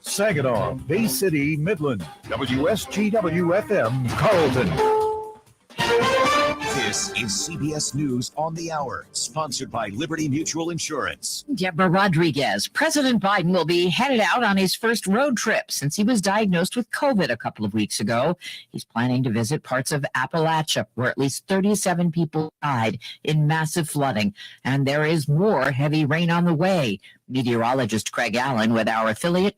Saginaw, Bay City, Midland, WSGW FM, Carlton. This is CBS News on the Hour, sponsored by Liberty Mutual Insurance. Deborah Rodriguez. President Biden will be headed out on his first road trip since he was diagnosed with COVID a couple of weeks ago. He's planning to visit parts of Appalachia, where at least 37 people died in massive flooding. And there is more heavy rain on the way. Meteorologist Craig Allen with our affiliate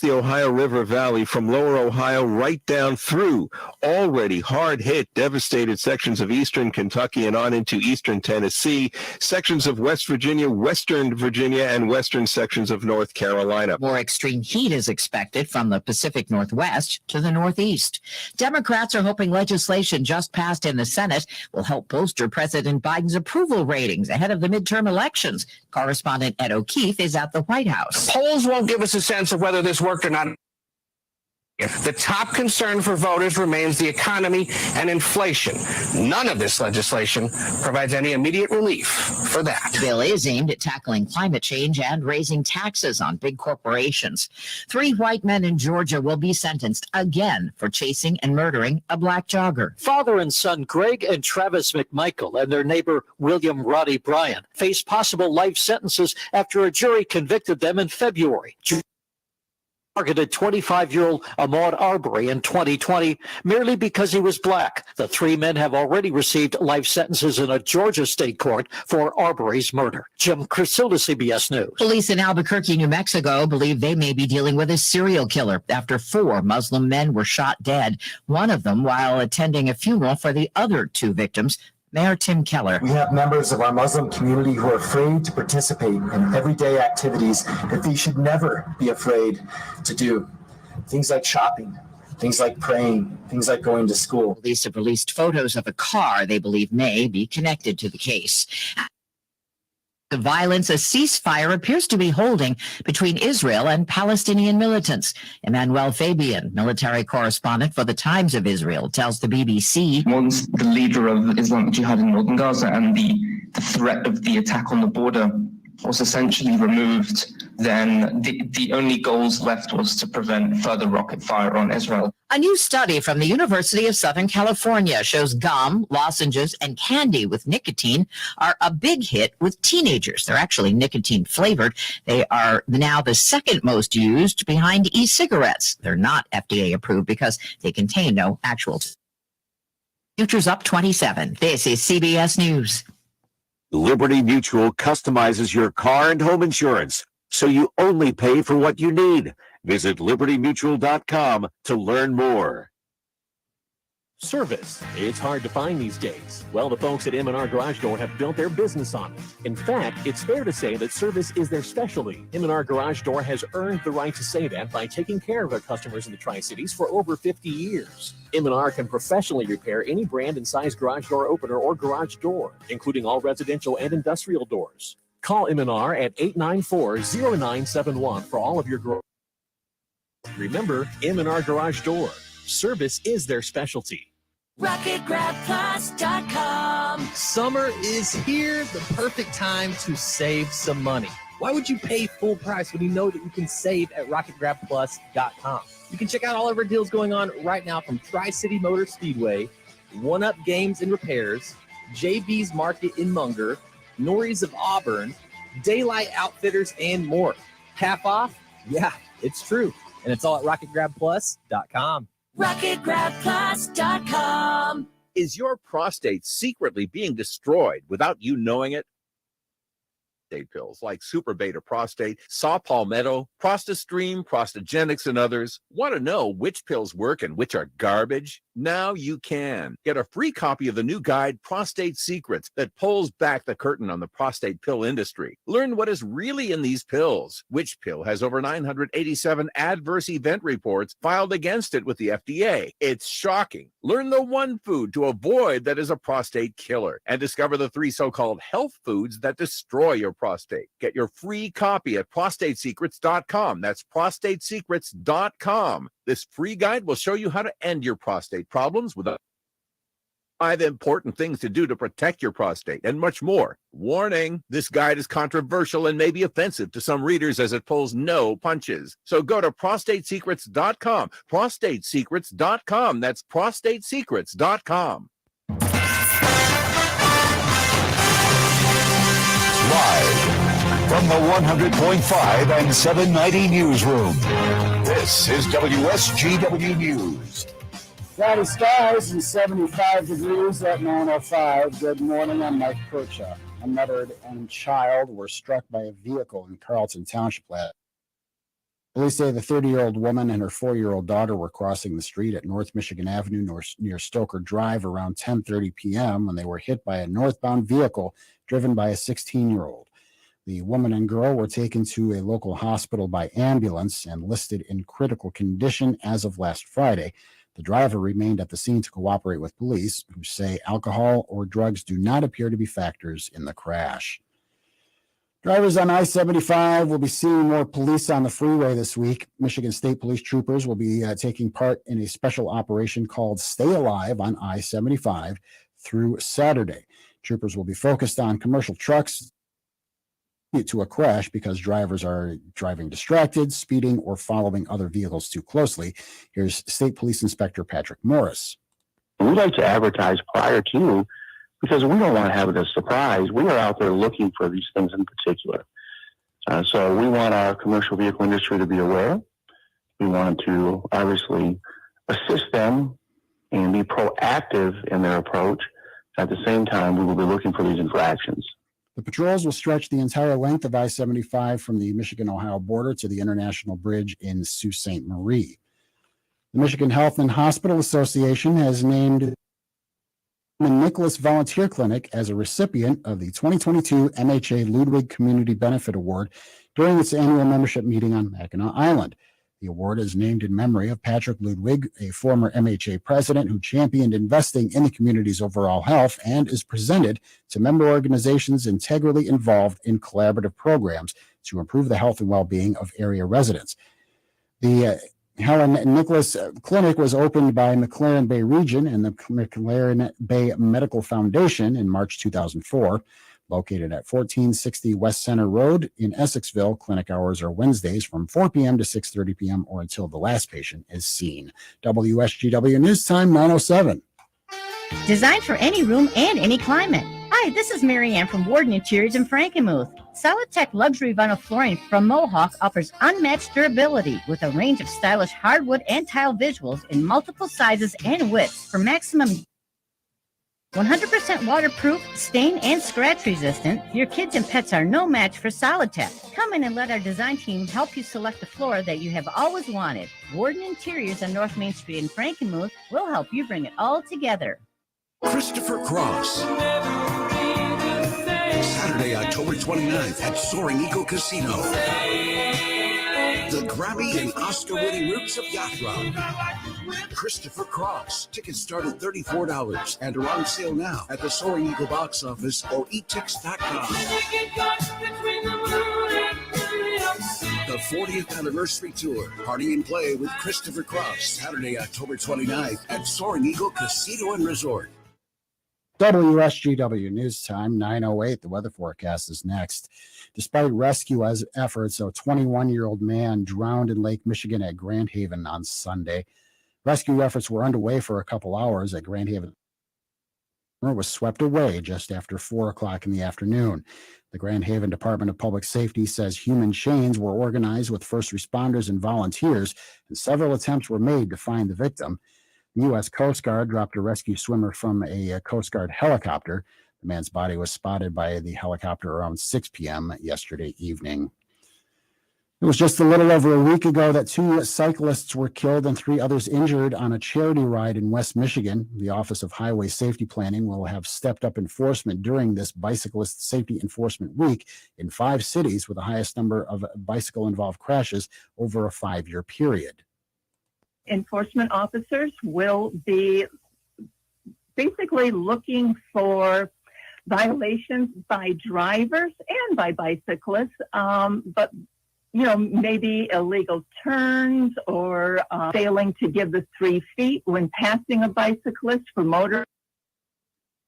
the Ohio River Valley from lower Ohio right down through already hard-hit, devastated sections of eastern Kentucky and on into eastern Tennessee, sections of West Virginia, western Virginia, and western sections of North Carolina. More extreme heat is expected from the Pacific Northwest to the Northeast. Democrats are hoping legislation just passed in the Senate will help bolster President Biden's approval ratings ahead of the midterm elections. Correspondent Ed O'Keefe is at the White House. Polls won't give us a sense of whether this worked or not. The top concern for voters remains the economy and inflation. None of this legislation provides any immediate relief for that. The bill is aimed at tackling climate change and raising taxes on big corporations. 3 white men in Georgia will be sentenced again for chasing and murdering a black jogger. Father and son Greg and Travis McMichael and their neighbor William Roddy Bryan face possible life sentences after a jury convicted them in February. Targeted 25-year-old Ahmaud Arbery in 2020 merely because he was black. The 3 men have already received life sentences in a Georgia state court for Arbery's murder. Jim Crisilda, CBS News. Police in Albuquerque, New Mexico believe they may be dealing with a serial killer after 4 Muslim men were shot dead, one of them while attending a funeral for the other 2 victims. Mayor Tim Keller. We have members of our Muslim community who are afraid to participate in everyday activities that they should never be afraid to do. Things like shopping, things like praying, things like going to school. Police have released photos of a car they believe may be connected to the case. The violence a ceasefire appears to be holding between Israel and Palestinian militants. Emmanuel Fabian, military correspondent for the Times of Israel, tells the BBC. Once the leader of Islamic Jihad in northern Gaza and the threat of the attack on the border was essentially removed, then the only goals left was to prevent further rocket fire on Israel. A new study from the University of Southern California shows gum, lozenges, and candy with nicotine are a big hit with teenagers. They're actually nicotine flavored. They are now the second most used behind e-cigarettes. They're not FDA approved because they contain no actual. Futures up 27. This is CBS News. Liberty Mutual customizes your car and home insurance, so you only pay for what you need. Visit libertymutual.com to learn more. Service. It's hard to find these days. Well, the folks at M&R Garage Door have built their business on it. In fact, it's fair to say that service is their specialty. M&R Garage Door has earned the right to say that by taking care of their customers in the Tri-Cities for over 50 years. M&R can professionally repair any brand and size garage door opener or garage door, including all residential and industrial doors. Call M&R at 894-0971 for all of your garage. Remember, M&R Garage Door. Service is their specialty. RocketGrabPlus.com. Summer is here, the perfect time to save some money. Why would you pay full price when you know that you can save at RocketGrabPlus.com? You can check out all of our deals going on right now from Tri-City Motor Speedway, 1-Up Games and Repairs, JB's Market in Munger, Norrie's of Auburn, Daylight Outfitters, and more. Half off? Yeah, it's true. And it's all at RocketGrabPlus.com. RocketGrabPlus.com. Is your prostate secretly being destroyed without you knowing it? Pills like Super Beta Prostate, Saw Palmetto, Prostastream, Prostagenics, and others. Want to know which pills work and which are garbage? Now you can. Get a free copy of the new guide, Prostate Secrets, that pulls back the curtain on the prostate pill industry. Learn what is really in these pills. Which pill has over 987 adverse event reports filed against it with the FDA? It's shocking. Learn the one food to avoid that is a prostate killer, and discover the 3 so-called health foods that destroy your prostate. Get your free copy at prostatesecrets.com. That's prostatesecrets.com. This free guide will show you how to end your prostate problems without 5 important things to do to protect your prostate, and much more. Warning, this guide is controversial and may be offensive to some readers as it pulls no punches. So go to prostatesecrets.com. Prostatesecrets.com. That's prostatesecrets.com. Live from the 100.5 and 790 newsroom, this is WSGW News. Cloudy skies and 75 degrees at 9:05. Good morning, I'm Mike Percha. A mother and child were struck by a vehicle in Carlton Township last. Police say the 30-year-old woman and her 4-year-old daughter were crossing the street at North Michigan Avenue near Stoker Drive around 10:30 p.m. when they were hit by a northbound vehicle driven by a 16-year-old. The woman and girl were taken to a local hospital by ambulance and listed in critical condition as of last Friday. The driver remained at the scene to cooperate with police, who say alcohol or drugs do not appear to be factors in the crash. Drivers on I-75 will be seeing more police on the freeway this week. Michigan State Police troopers will be taking part in a special operation called Stay Alive on I-75 through Saturday. Troopers will be focused on commercial trucks to a crash because drivers are driving distracted, speeding, or following other vehicles too closely. Here's State Police Inspector Patrick Morris. We like to advertise prior to, because we don't want to have it as a surprise. We are out there looking for these things in particular. So we want our commercial vehicle industry to be aware. We want to obviously assist them and be proactive in their approach. At the same time, we will be looking for these infractions. The patrols will stretch the entire length of I-75 from the Michigan-Ohio border to the International Bridge in Sault Ste. Marie. The Michigan Health and Hospital Association has named the Nicholas Volunteer Clinic as a recipient of the 2022 MHA Ludwig Community Benefit Award during its annual membership meeting on Mackinac Island. The award is named in memory of Patrick Ludwig, a former MHA president who championed investing in the community's overall health, and is presented to member organizations integrally involved in collaborative programs to improve the health and well-being of area residents. The Helen Nicholas Clinic was opened by McLaren Bay Region and the McLaren Bay Medical Foundation in March 2004. Located at 1460 West Center Road in Essexville, clinic hours are Wednesdays from 4 p.m. to 6:30 p.m. or until the last patient is seen. WSGW News Time 9:07. Designed for any room and any climate. Hi, this is Mary Ann from Warden Interiors in Frankenmuth. Solid-Tech Luxury Vinyl Flooring from Mohawk offers unmatched durability with a range of stylish hardwood and tile visuals in multiple sizes and widths for maximum 100% waterproof, stain, and scratch resistant. Your kids and pets are no match for Solid-Tech. Come in and let our design team help you select the floor that you have always wanted. Warden Interiors on North Main Street in Frankenmuth will help you bring it all together. Christopher Cross. Saturday, October 29th at Soaring Eagle Casino. The Grammy and Oscar-winning Roots of Yacht Rock. Christopher Cross. Tickets start at $34 and are on sale now at the Soaring Eagle box office or etix.com. The 40th Anniversary Tour. Party and play with Christopher Cross. Saturday, October 29th at Soaring Eagle Casino and Resort. WSGW News Time 9:08. The weather forecast is next. Despite rescue efforts, a 21-year-old man drowned in Lake Michigan at Grand Haven on Sunday. Rescue efforts were underway for a couple hours at Grand Haven. It was swept away just after 4 o'clock in the afternoon. The Grand Haven Department of Public Safety says human chains were organized with first responders and volunteers, and several attempts were made to find the victim. The U.S. Coast Guard dropped a rescue swimmer from a Coast Guard helicopter. The man's body was spotted by the helicopter around 6 p.m. yesterday evening. It was just a little over a week ago that 2 cyclists were killed and 3 others injured on a charity ride in West Michigan. The Office of Highway Safety Planning will have stepped up enforcement during this Bicyclist Safety Enforcement Week in 5 cities with the highest number of bicycle-involved crashes over a 5-year period. Enforcement officers will be basically looking for violations by drivers and by bicyclists, but maybe illegal turns or failing to give the 3 feet when passing a bicyclist for motor.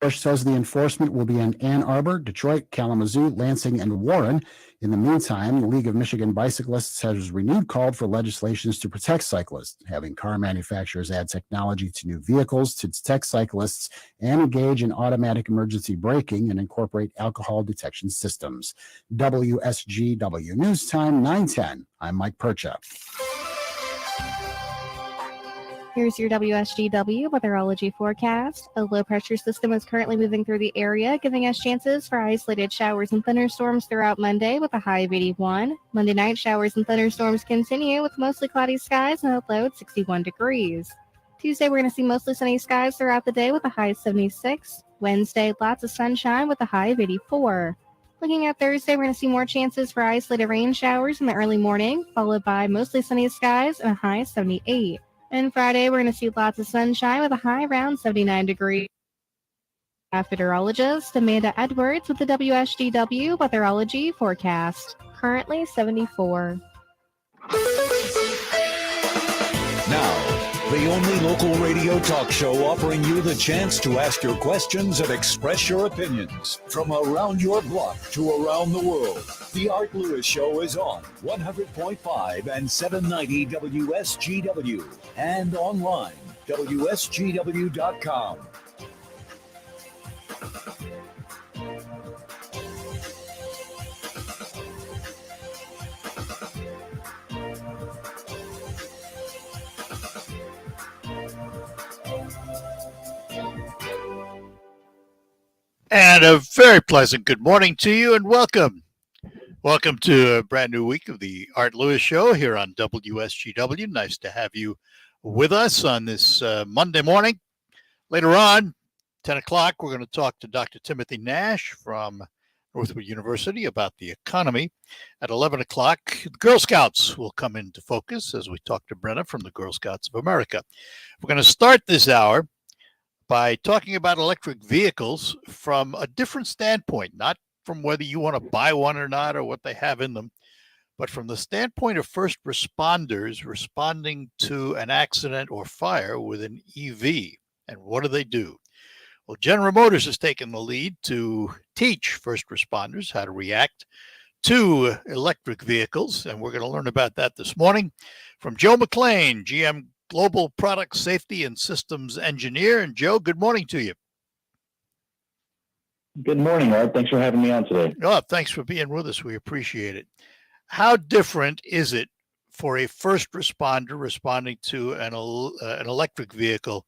Bush says the enforcement will be in Ann Arbor, Detroit, Kalamazoo, Lansing, and Warren. In the meantime, the League of Michigan Bicyclists has renewed call for legislations to protect cyclists, having car manufacturers add technology to new vehicles to detect cyclists and engage in automatic emergency braking and incorporate alcohol detection systems. WSGW News Time, 9:10. I'm Mike Percha. Here's your WSGW Weatherology Forecast. A low-pressure system is currently moving through the area, giving us chances for isolated showers and thunderstorms throughout Monday with a high of 81. Monday night, showers and thunderstorms continue with mostly cloudy skies and a low at 61 degrees. Tuesday, we're going to see mostly sunny skies throughout the day with a high of 76. Wednesday, lots of sunshine with a high of 84. Looking at Thursday, we're going to see more chances for isolated rain showers in the early morning, followed by mostly sunny skies and a high of 78. And Friday, we're going to see lots of sunshine with a high around 79 degrees. Meteorologist Amanda Edwards with the WSGW Weatherology Forecast. Currently 74. Now, the only local radio talk show offering you the chance to ask your questions and express your opinions from around your block to around the world. The Art Lewis Show is on 100.5 and 790 WSGW and online, wsgw.com. And a very pleasant good morning to you and welcome. Welcome to a brand new week of the Art Lewis Show here on WSGW. Nice to have you with us on this Monday morning. Later on, 10 o'clock, we're going to talk to Dr. Timothy Nash from Northwood University about the economy. At 11 o'clock, the Girl Scouts will come into focus as we talk to Brenna from the Girl Scouts of America. We're going to start this hour by talking about electric vehicles from a different standpoint, not from whether you want to buy one or not or what they have in them, but from the standpoint of first responders responding to an accident or fire with an EV. And what do? Well, General Motors has taken the lead to teach first responders how to react to electric vehicles, and we're going to learn about that this morning from Joe McLaine, GM Global Product Safety and Systems Engineer. And Joe, good morning to you. Good morning, Art. Thanks for having me on today. Oh, thanks for being with us. We appreciate it. How different is it for a first responder responding to an electric vehicle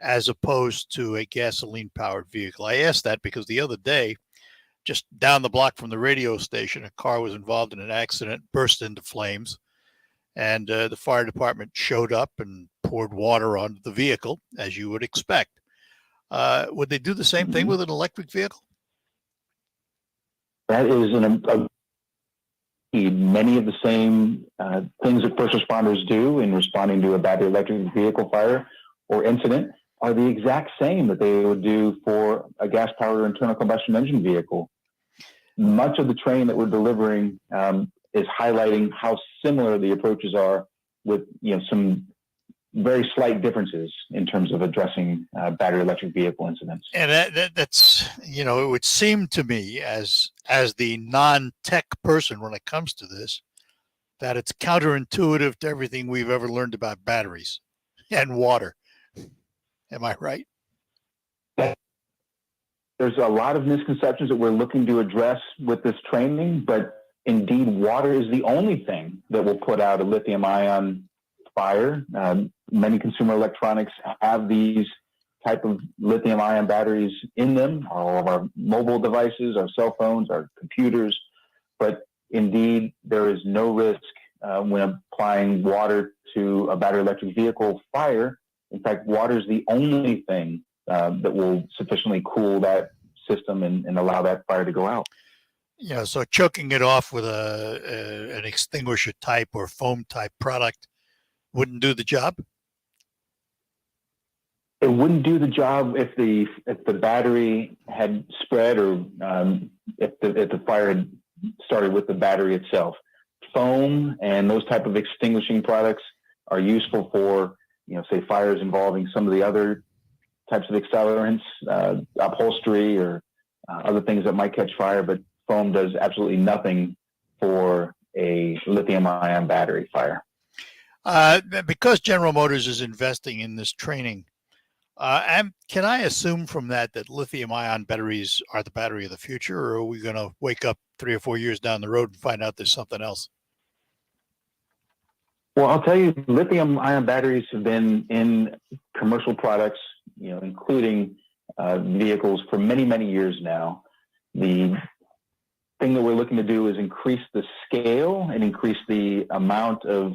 as opposed to a gasoline-powered vehicle? I asked that because the other day, just down the block from the radio station, a car was involved in an accident, burst into flames, and the fire department showed up and poured water onto the vehicle, as you would expect. Would they do the same thing with an electric vehicle? That is many of the same things that first responders do in responding to a battery electric vehicle fire or incident are the exact same that they would do for a gas-powered internal combustion engine vehicle. Much of the training that we're delivering is highlighting how similar the approaches are, with some very slight differences in terms of addressing battery electric vehicle incidents. And that's it would seem to me as the non-tech person when it comes to this, that it's counterintuitive to everything we've ever learned about batteries and water. Am I right? There's a lot of misconceptions that we're looking to address with this training, but indeed, water is the only thing that will put out a lithium-ion fire. Many consumer electronics have these type of lithium-ion batteries in them, all of our mobile devices, our cell phones, our computers. But indeed, there is no risk when applying water to a battery electric vehicle fire. In fact, water is the only thing that will sufficiently cool that system and allow that fire to go out. Yeah, so choking it off with an extinguisher type or foam type product wouldn't do the job? It wouldn't do the job if the battery had spread or if the fire had started with the battery itself. Foam and those type of extinguishing products are useful for, say, fires involving some of the other types of accelerants, upholstery, or other things that might catch fire, but foam does absolutely nothing for a lithium-ion battery fire. Because General Motors is investing in this training, can I assume from that lithium-ion batteries are the battery of the future, or are we going to wake up 3 or 4 years down the road and find out there's something else? Well, I'll tell you, lithium-ion batteries have been in commercial products, including vehicles for many, many years now. The thing that we're looking to do is increase the scale and increase the amount of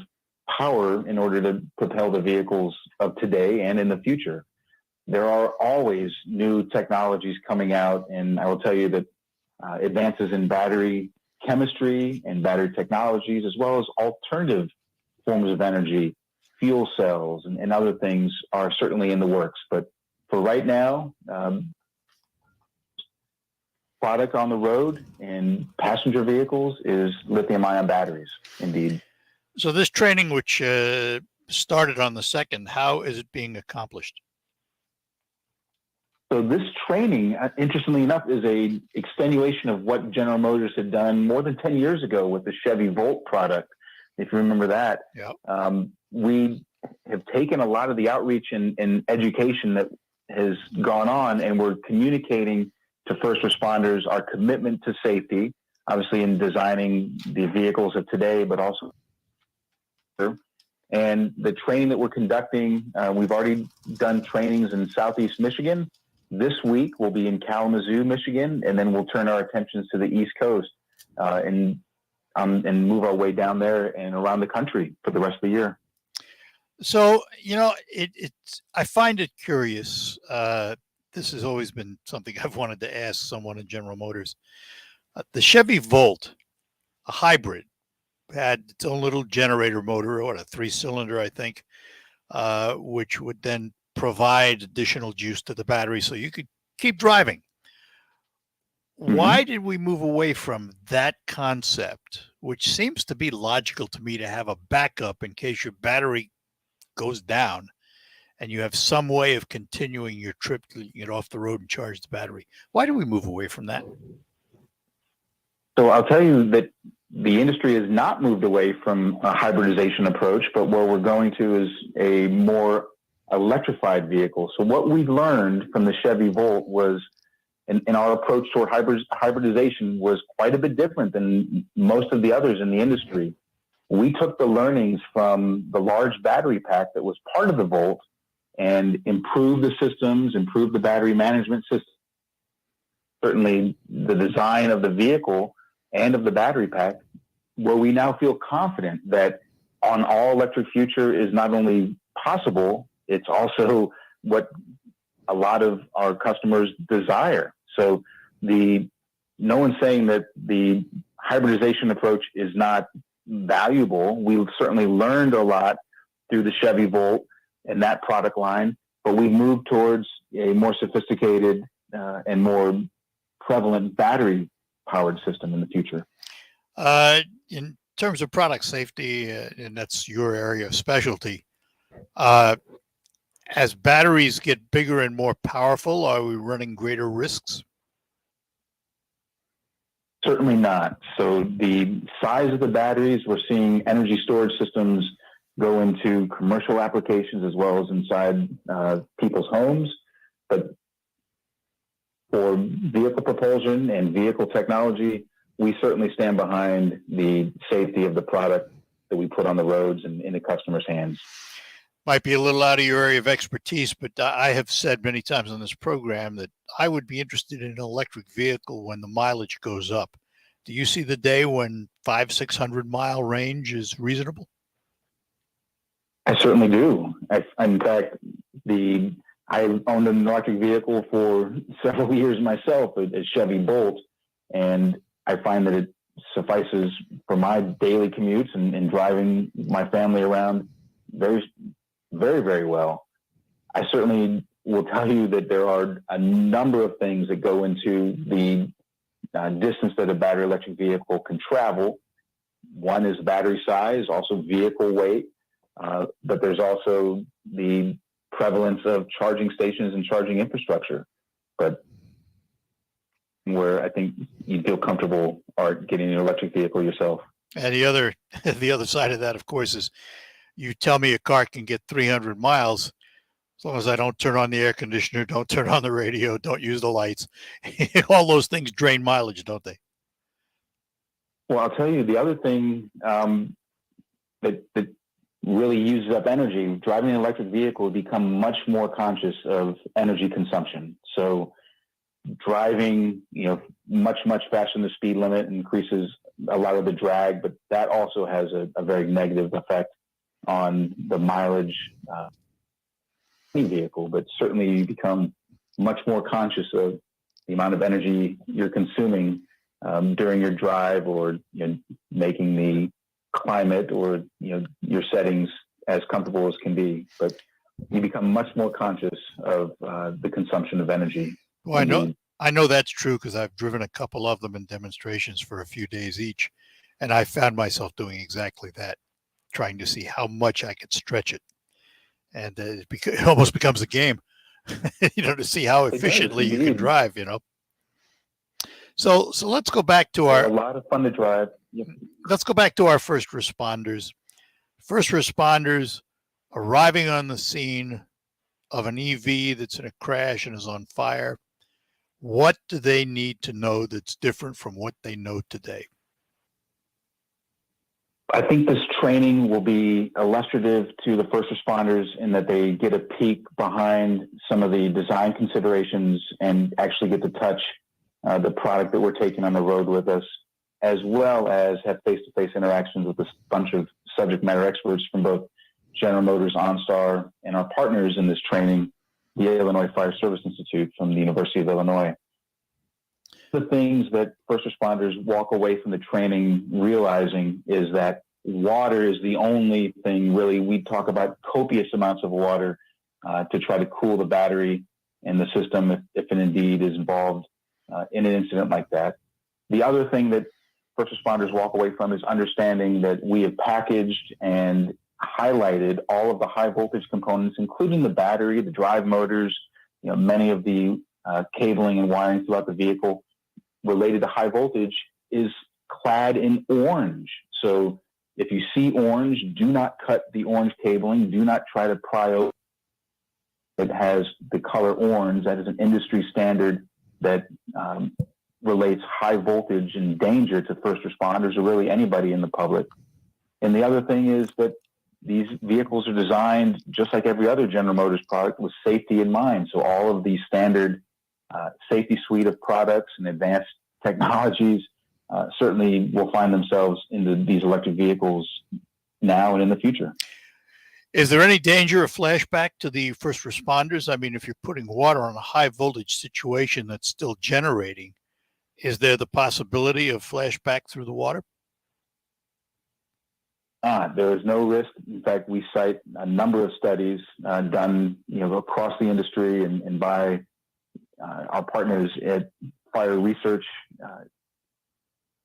power in order to propel the vehicles of today and in the future. There are always new technologies coming out, and I will tell you that advances in battery chemistry and battery technologies, as well as alternative forms of energy, fuel cells, and other things are certainly in the works. But for right now, product on the road in passenger vehicles is lithium-ion batteries, indeed. So this training, which started on the 2nd, how is it being accomplished? So this training, interestingly enough, is a extenuation of what General Motors had done more than 10 years ago with the Chevy Volt product, if you remember that. Yep. We have taken a lot of the outreach and education that has gone on, and we're communicating to first responders our commitment to safety, obviously in designing the vehicles of today, but also and the training that we're conducting. We've already done trainings in Southeast Michigan. This week we'll be in Kalamazoo, Michigan, and then we'll turn our attentions to the East Coast and move our way down there and around the country for the rest of the year. So, I find it curious. This has always been something I've wanted to ask someone at General Motors. The Chevy Volt, a hybrid, had its own little generator motor, a 3-cylinder, I think, which would then provide additional juice to the battery so you could keep driving. Mm-hmm. Why did we move away from that concept, which seems to be logical to me, to have a backup in case your battery goes down and you have some way of continuing your trip to get off the road and charge the battery? Why do we move away from that? So I'll tell you that the industry has not moved away from a hybridization approach, but where we're going to is a more electrified vehicle. So what we've learned from the Chevy Volt was, and our approach toward hybridization was quite a bit different than most of the others in the industry. We took the learnings from the large battery pack that was part of the Volt and improved the systems, improved the battery management system, certainly the design of the vehicle and of the battery pack, where we now feel confident that an all-electric future is not only possible, it's also what a lot of our customers desire. So no one's saying that the hybridization approach is not valuable. We've certainly learned a lot through the Chevy Volt and that product line, but we've moved towards a more sophisticated and more prevalent battery-powered system in the future. In terms of product safety, and that's your area of specialty, as batteries get bigger and more powerful, are we running greater risks? Certainly not. So the size of the batteries, we're seeing energy storage systems go into commercial applications as well as inside people's homes. But for vehicle propulsion and vehicle technology, we certainly stand behind the safety of the product that we put on the roads and in the customer's hands. Might be a little out of your area of expertise, but I have said many times on this program that I would be interested in an electric vehicle when the mileage goes up. Do you see the day when 500-600 mile range is reasonable? I certainly do. In fact, I owned an electric vehicle for several years myself, a Chevy Bolt, and I find that it suffices for my daily commutes and driving my family around very, very, very well. I certainly will tell you that there are a number of things that go into the distance that a battery electric vehicle can travel. One is battery size, also vehicle weight, but there's also the prevalence of charging stations and charging infrastructure. But where I think you feel comfortable are getting an electric vehicle yourself. And the other side of that, of course, is you tell me a car can get 300 miles as long as I don't turn on the air conditioner, don't turn on the radio, don't use the lights. All those things drain mileage, don't they? Well, I'll tell you the other thing that really uses up energy. Driving an electric vehicle will become much more conscious of energy consumption. So driving, much faster than the speed limit increases a lot of the drag, but that also has a very negative effect on the mileage of any vehicle. But certainly you become much more conscious of the amount of energy you're consuming during your drive, or making the climate or your settings as comfortable as can be. But you become much more conscious of the consumption of energy. Well, I know that's true because I've driven a couple of them in demonstrations for a few days each, and I found myself doing exactly that, trying to see how much I could stretch it, and it almost becomes a game, to see how efficiently you can drive. So let's go back to a lot of fun to drive. Yep. Let's go back to our first responders. First responders arriving on the scene of an EV that's in a crash and is on fire. What do they need to know that's different from what they know today? I think this training will be illustrative to the first responders in that they get a peek behind some of the design considerations and actually get to touch the product that we're taking on the road with us, as well as have face-to-face interactions with a bunch of subject matter experts from both General Motors, OnStar, and our partners in this training, the Illinois Fire Service Institute from the University of Illinois. The things that first responders walk away from the training realizing is that water is the only thing really. We talk about copious amounts of water to try to cool the battery in the system if it indeed is involved in an incident like that. The other thing that first responders walk away from is understanding that we have packaged and highlighted all of the high voltage components, including the battery, the drive motors, many of the cabling and wiring throughout the vehicle related to high voltage is clad in orange. So if you see orange, do not cut the orange cabling. Do not try to pry open. It has the color orange. That is an industry standard that relates high voltage and danger to first responders or really anybody in the public. And the other thing is that these vehicles are designed just like every other General Motors product with safety in mind. So all of these standard safety suite of products and advanced technologies certainly will find themselves in these electric vehicles now and in the future. Is there any danger of flashback to the first responders? I mean, if you're putting water on a high voltage situation that's still generating, is there the possibility of flashback through the water? There is no risk. In fact, we cite a number of studies done, across the industry and by our partners at fire research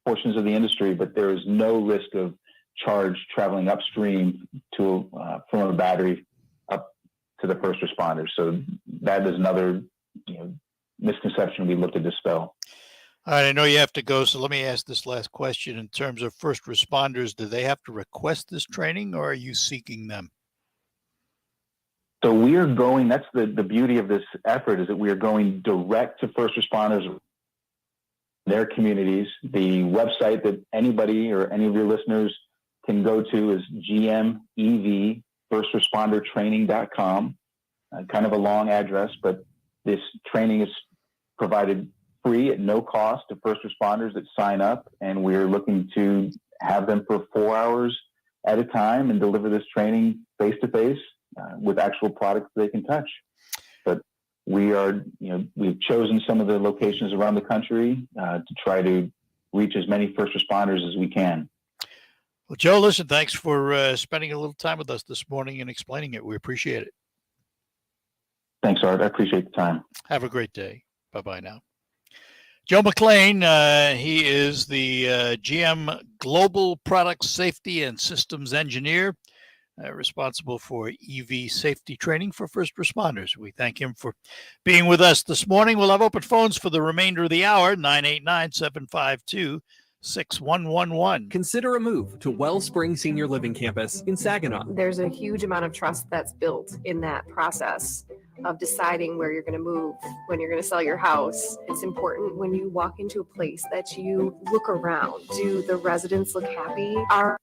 portions of the industry, but there is no risk of charge traveling upstream to from a battery up to the first responders. So that is another misconception we look to dispel. All right, I know you have to go, so let me ask this last question. In terms of first responders, do they have to request this training, or are you seeking them? So we are going, that's the beauty of this effort, is that we are going direct to first responders, their communities. The website that anybody or any of your listeners can go to is gmevfirstresponder.training.com. Kind of a long address, but this training is provided free at no cost to first responders that sign up, and we're looking to have them for 4 hours at a time and deliver this training face-to-face with actual products they can touch. But we are, we've chosen some of the locations around the country to try to reach as many first responders as we can. Well, Joe, listen, thanks for spending a little time with us this morning and explaining it. We appreciate it. Thanks, Art. I appreciate the time. Have a great day. Bye-bye now. Joe McLaine, he is the GM Global Product Safety and Systems Engineer responsible for EV safety training for first responders. We thank him for being with us this morning. We'll have open phones for the remainder of the hour, 989-752-6111. Consider a move to Wellspring Senior Living Campus in Saginaw. There's a huge amount of trust that's built in that process of deciding where you're going to move, when you're going to sell your house. It's important when you walk into a place that you look around. Do the residents look happy? Are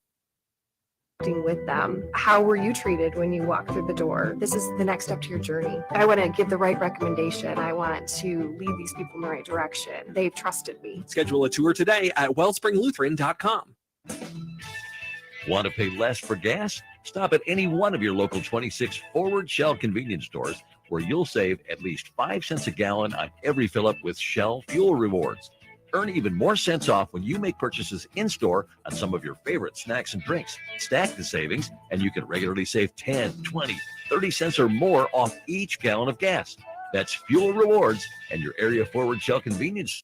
with them? How were you treated when you walked through the door? This is the next step to your journey. I want to give the right recommendation. I want to lead these people in the right direction. They've trusted me. Schedule a tour today at wellspringlutheran.com. Want to pay less for gas? Stop at any one of your local 26 Forward Shell convenience stores where you'll save at least 5 cents a gallon on every fill-up with Shell Fuel Rewards. Earn even more cents off when you make purchases in-store on some of your favorite snacks and drinks. Stack the savings, and you can regularly save 10, 20, 30 cents or more off each gallon of gas. That's Fuel Rewards and your area Forward Shell convenience.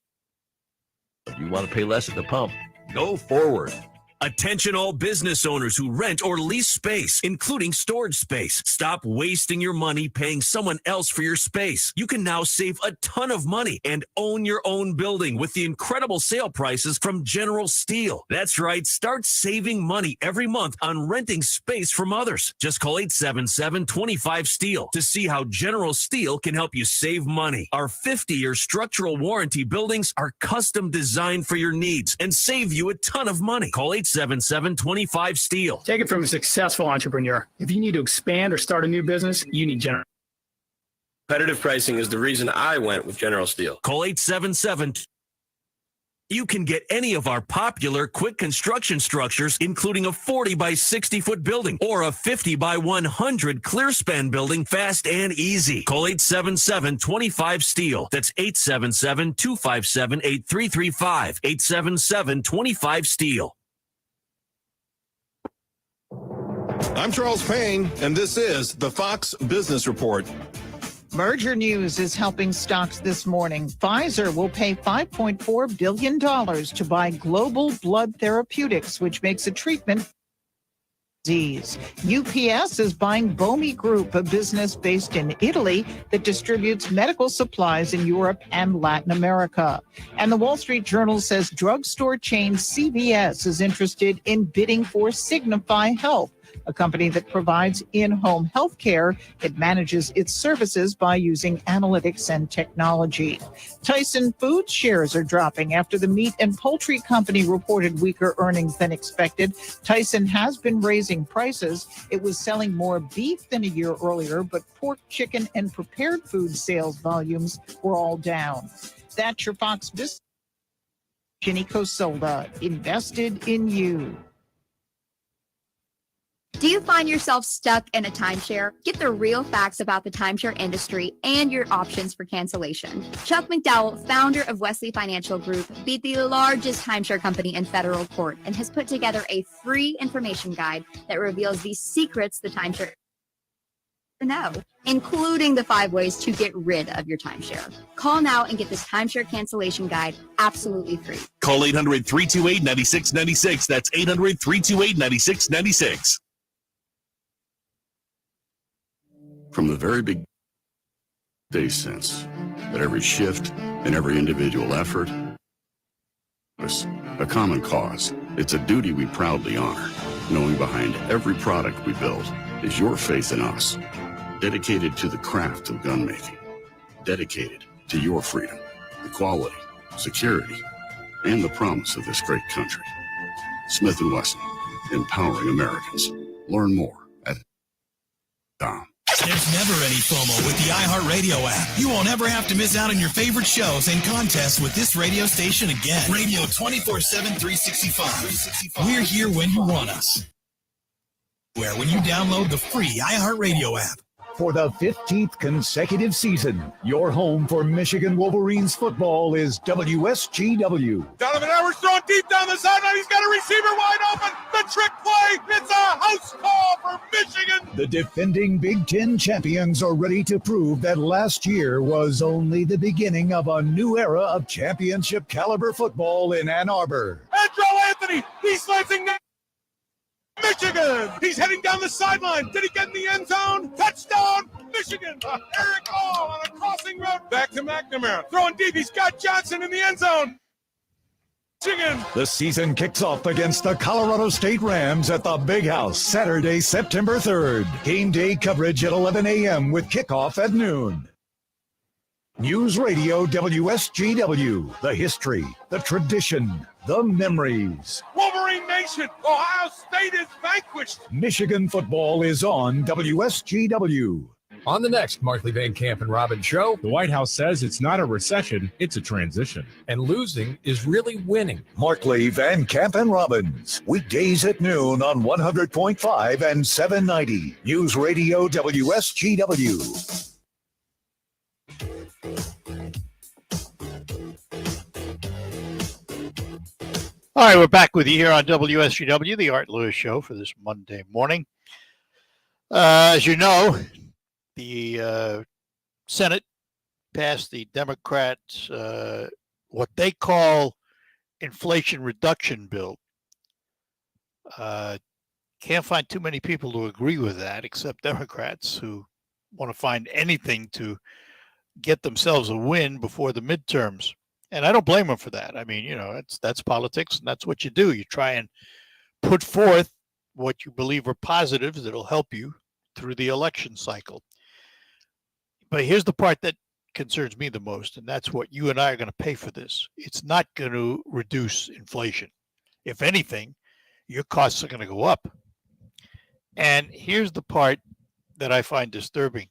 If you want to pay less at the pump, go Forward. Attention all business owners who rent or lease space, including storage space. Stop wasting your money paying someone else for your space. You can now save a ton of money and own your own building with the incredible sale prices from General Steel. That's right. Start saving money every month on renting space from others. Just call 877-25-STEEL to see how General Steel can help you save money. Our 50-year structural warranty buildings are custom designed for your needs and save you a ton of money. Call 877-25-STEEL. Take it from a successful entrepreneur. If you need to expand or start a new business, you need General. Competitive pricing is the reason I went with General Steel. Call 877. You can get any of our popular quick construction structures, including a 40 by 60 foot building or a 50 by 100 clear span building, fast and easy. Call 877-25-STEEL. That's 877-257-8335. 877-25-STEEL. I'm Charles Payne, and this is the Fox Business Report. Merger news is helping stocks this morning. Pfizer will pay $5.4 billion to buy Global Blood Therapeutics, which makes a treatment disease. UPS is buying Bomi Group, a business based in Italy that distributes medical supplies in Europe and Latin America. And the Wall Street Journal says drugstore chain CVS is interested in bidding for Signify Health, a company that provides in-home health care. It manages its services by using analytics and technology. Tyson Foods shares are dropping after the meat and poultry company reported weaker earnings than expected. Tyson has been raising prices. It was selling more beef than a year earlier, but pork, chicken, and prepared food sales volumes were all down. That's your Fox Business. Ginny Cosolda, invested in you. Do you find yourself stuck in a timeshare? Get the real facts about the timeshare industry and your options for cancellation. Chuck McDowell, founder of Wesley Financial Group, beat the largest timeshare company in federal court and has put together a free information guide that reveals the secrets the timeshare know, including the 5 ways to get rid of your timeshare. Call now and get this timeshare cancellation guide absolutely free. Call 800-328-9696. That's 800-328-9696. From the very big day sense that every shift and every individual effort is a common cause. It's a duty we proudly honor, knowing behind every product we build is your faith in us, dedicated to the craft of gun making, dedicated to your freedom, equality, security, and the promise of this great country. Smith & Wesson, empowering Americans. Learn more at .com. There's never any FOMO with the iHeartRadio app. You won't ever have to miss out on your favorite shows and contests with this radio station again. Radio 24/7, 365. We're here when you want us. When you download the free iHeartRadio app. For the 15th consecutive season, your home for Michigan Wolverines football is WSGW. Donovan Edwards throwing deep down the sideline. He's got a receiver wide open. The trick play. It's a house call for Michigan. The defending Big Ten champions are ready to prove that last year was only the beginning of a new era of championship caliber football in Ann Arbor. And Joe Anthony, he's slicing Michigan! He's heading down the sideline. Did he get in the end zone? Touchdown, Michigan! Eric Hall on a crossing route. Back to McNair. Throwing deep. He's got Johnson in the end zone. Michigan! The season kicks off against the Colorado State Rams at the Big House Saturday, September 3rd. Game day coverage at 11 a.m. with kickoff at noon. News Radio WSGW. The history, the tradition, the memories. Wolverine Nation! Ohio State is vanquished! Michigan football is on WSGW. On the next Markley, Van Camp and Robbins show, the White House says it's not a recession, it's a transition. And losing is really winning. Markley, Van Camp, and Robbins. Weekdays at noon on 100.5 and 790. News Radio WSGW. All right, we're back with you here on WSGW, the Art Lewis Show, for this Monday morning. As you know, the Senate passed the Democrats' what they call inflation reduction bill. Can't find too many people who agree with that, except Democrats who want to find anything to get themselves a win before the midterms. And I don't blame them for that. I mean, you know, that's politics, and that's what you do. You try and put forth what you believe are positives that'll help you through the election cycle. But here's the part that concerns me the most, and that's what you and I are going to pay for this. It's not going to reduce inflation. If anything, your costs are going to go up. And here's the part that I find disturbing.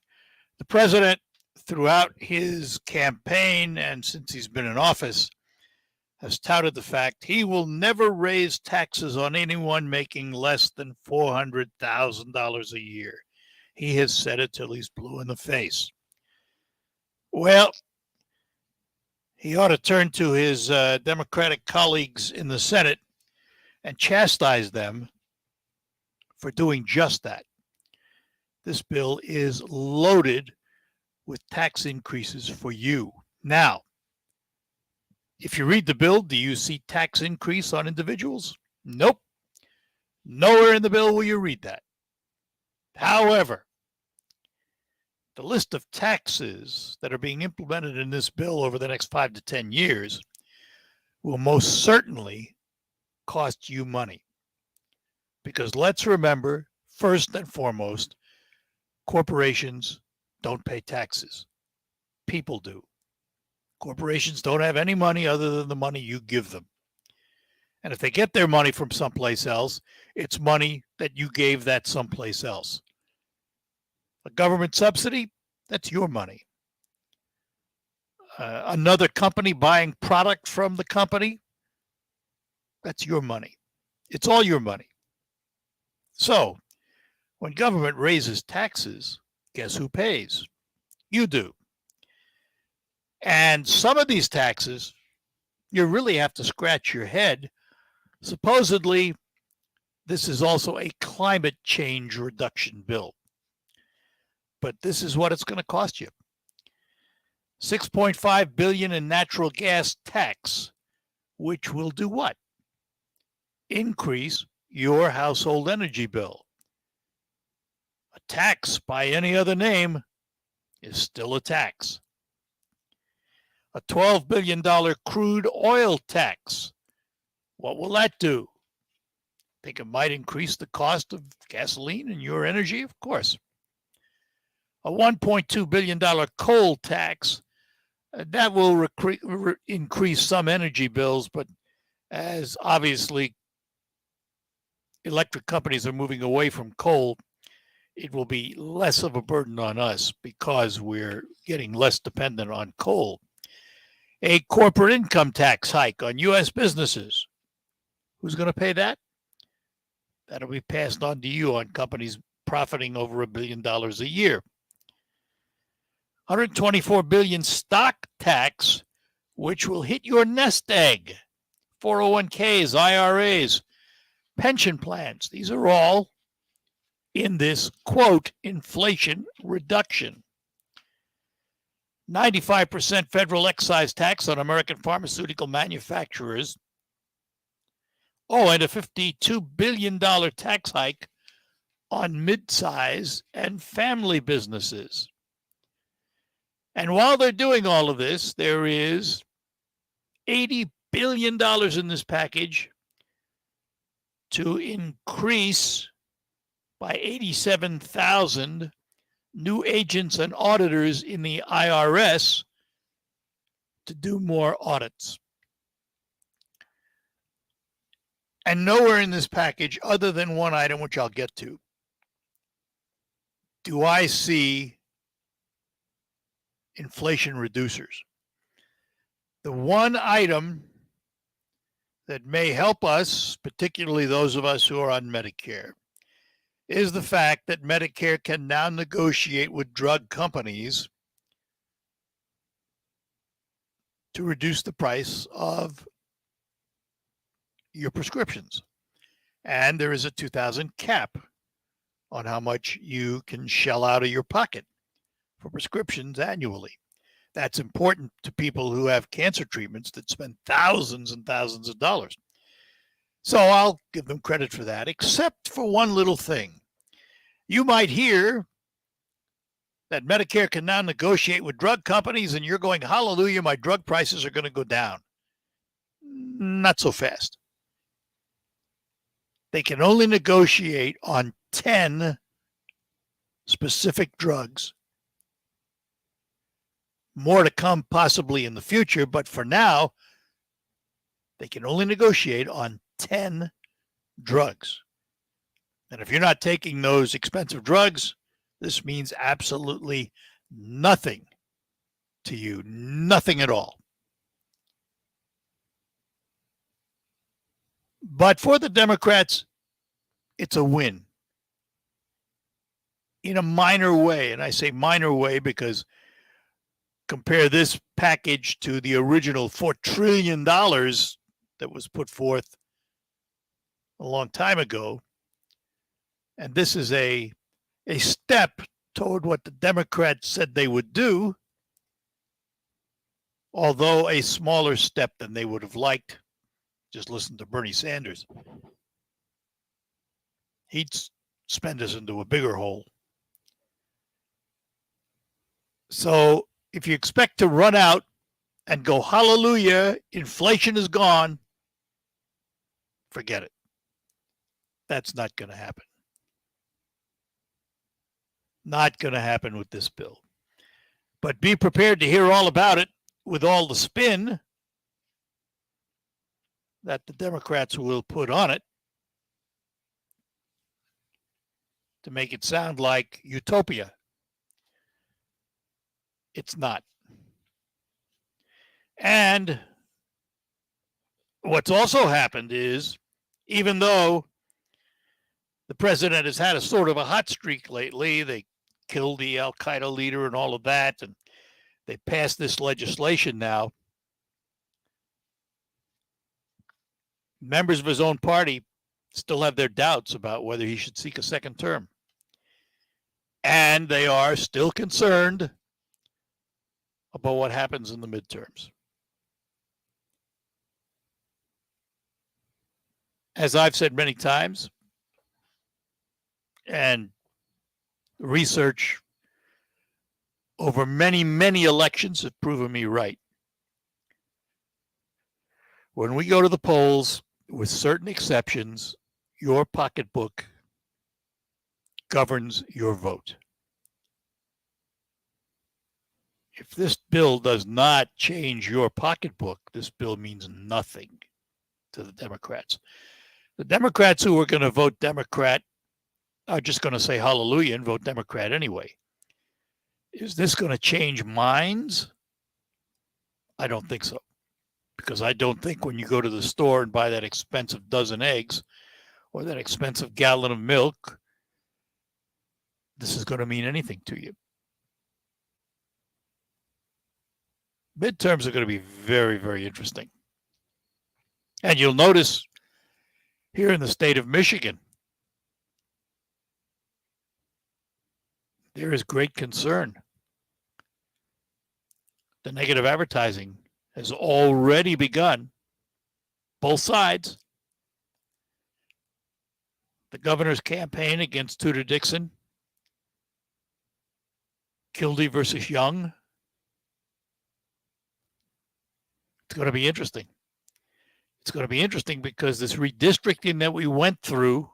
The president, throughout his campaign and since he's been in office, has touted the fact he will never raise taxes on anyone making less than $400,000 a year. He has said it till he's blue in the face. Well, he ought to turn to his Democratic colleagues in the Senate and chastise them for doing just that. This bill is loaded with tax increases for you. Now, if you read the bill, do you see tax increase on individuals? Nope. Nowhere in the bill will you read that. However, the list of taxes that are being implemented in this bill over the next 5 to 10 years will most certainly cost you money. Because let's remember, first and foremost, corporations don't pay taxes. People do. Corporations don't have any money other than the money you give them. And if they get their money from someplace else, it's money that you gave that someplace else. A government subsidy, that's your money. Another company buying product from the company, that's your money. It's all your money. So, when government raises taxes, guess who pays? You do. And some of these taxes, you really have to scratch your head. Supposedly, this is also a climate change reduction bill. But this is what it's going to cost you. $6.5 billion in natural gas tax, which will do what? Increase your household energy bill. A tax by any other name is still a tax. A $12 billion crude oil tax. What will that do? Think it might increase the cost of gasoline and your energy? Of course. A $1.2 billion coal tax. That will increase some energy bills, but as obviously electric companies are moving away from coal, it will be less of a burden on us because we're getting less dependent on coal. A corporate income tax hike on U.S. businesses. Who's going to pay that? That'll be passed on to you on companies profiting over $1 billion a year. $124 billion stock tax, which will hit your nest egg. 401ks, IRAs, pension plans. These are all in this, quote, inflation reduction. 95% federal excise tax on American pharmaceutical manufacturers. Oh, and a $52 billion tax hike on mid-size and family businesses. And while they're doing all of this, there is $80 billion in this package to increase by 87,000 new agents and auditors in the IRS to do more audits. And nowhere in this package, other than one item, which I'll get to, do I see inflation reducers. The one item that may help us, particularly those of us who are on Medicare, is the fact that Medicare can now negotiate with drug companies to reduce the price of your prescriptions. And there is a $2,000 cap on how much you can shell out of your pocket for prescriptions annually. That's important to people who have cancer treatments that spend thousands and thousands of dollars. So I'll give them credit for that, except for one little thing. You might hear that Medicare can now negotiate with drug companies, and you're going, hallelujah, my drug prices are going to go down. Not so fast. They can only negotiate on 10 specific drugs. More to come possibly in the future, but for now, they can only negotiate on 10 drugs. And if you're not taking those expensive drugs, this means absolutely nothing to you, nothing at all. But for the Democrats, it's a win in a minor way. And I say minor way because compare this package to the original $4 trillion that was put forth a long time ago. And this is a step toward what the Democrats said they would do, although a smaller step than they would have liked. Just listen to Bernie Sanders. He'd spend us into a bigger hole. So if you expect to run out and go, hallelujah, inflation is gone, forget it. That's not going to happen. Not going to happen with this bill. But be prepared to hear all about it with all the spin that the Democrats will put on it to make it sound like utopia. It's not. And what's also happened is, even though the president has had a sort of a hot streak lately, they killed the Al-Qaeda leader and all of that, and they passed this legislation now. Members of his own party still have their doubts about whether he should seek a second term. And they are still concerned about what happens in the midterms. As I've said many times, and research over many, many elections have proven me right. When we go to the polls, with certain exceptions, your pocketbook governs your vote. If this bill does not change your pocketbook, this bill means nothing to the Democrats. The Democrats who are going to vote Democrat are just going to say hallelujah and vote Democrat anyway. Is this going to change minds? I don't think so. Because I don't think when you go to the store and buy that expensive dozen eggs or that expensive gallon of milk, this is going to mean anything to you. Midterms are going to be very, very interesting. And you'll notice here in the state of Michigan, there is great concern. The negative advertising has already begun, both sides, the governor's campaign against Tudor Dixon, Kildee versus Young. It's going to be interesting. It's going to be interesting because this redistricting that we went through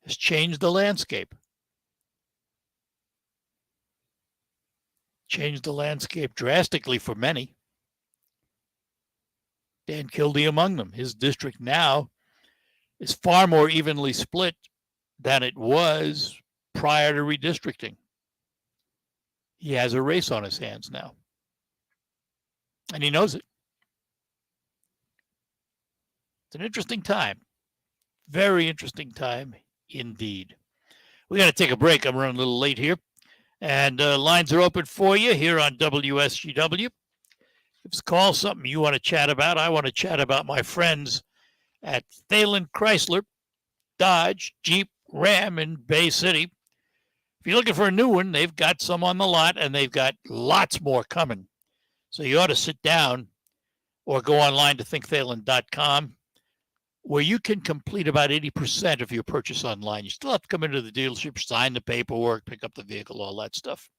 has changed the landscape. Changed the landscape drastically for many. Dan Kildee among them. His district now is far more evenly split than it was prior to redistricting. He has a race on his hands now. And he knows it. It's an interesting time. Very interesting time indeed. We got to take a break. I'm running a little late here. And lines are open for you here on WSGW. If it's call something you want to chat about, I want to chat about my friends at Thalen Chrysler, Dodge, Jeep, Ram in Bay City. If you're looking for a new one, they've got some on the lot, and they've got lots more coming. So you ought to sit down or go online to thinkthalen.com, where you can complete about 80% of your purchase online. You still have to come into the dealership, sign the paperwork, pick up the vehicle, all that stuff.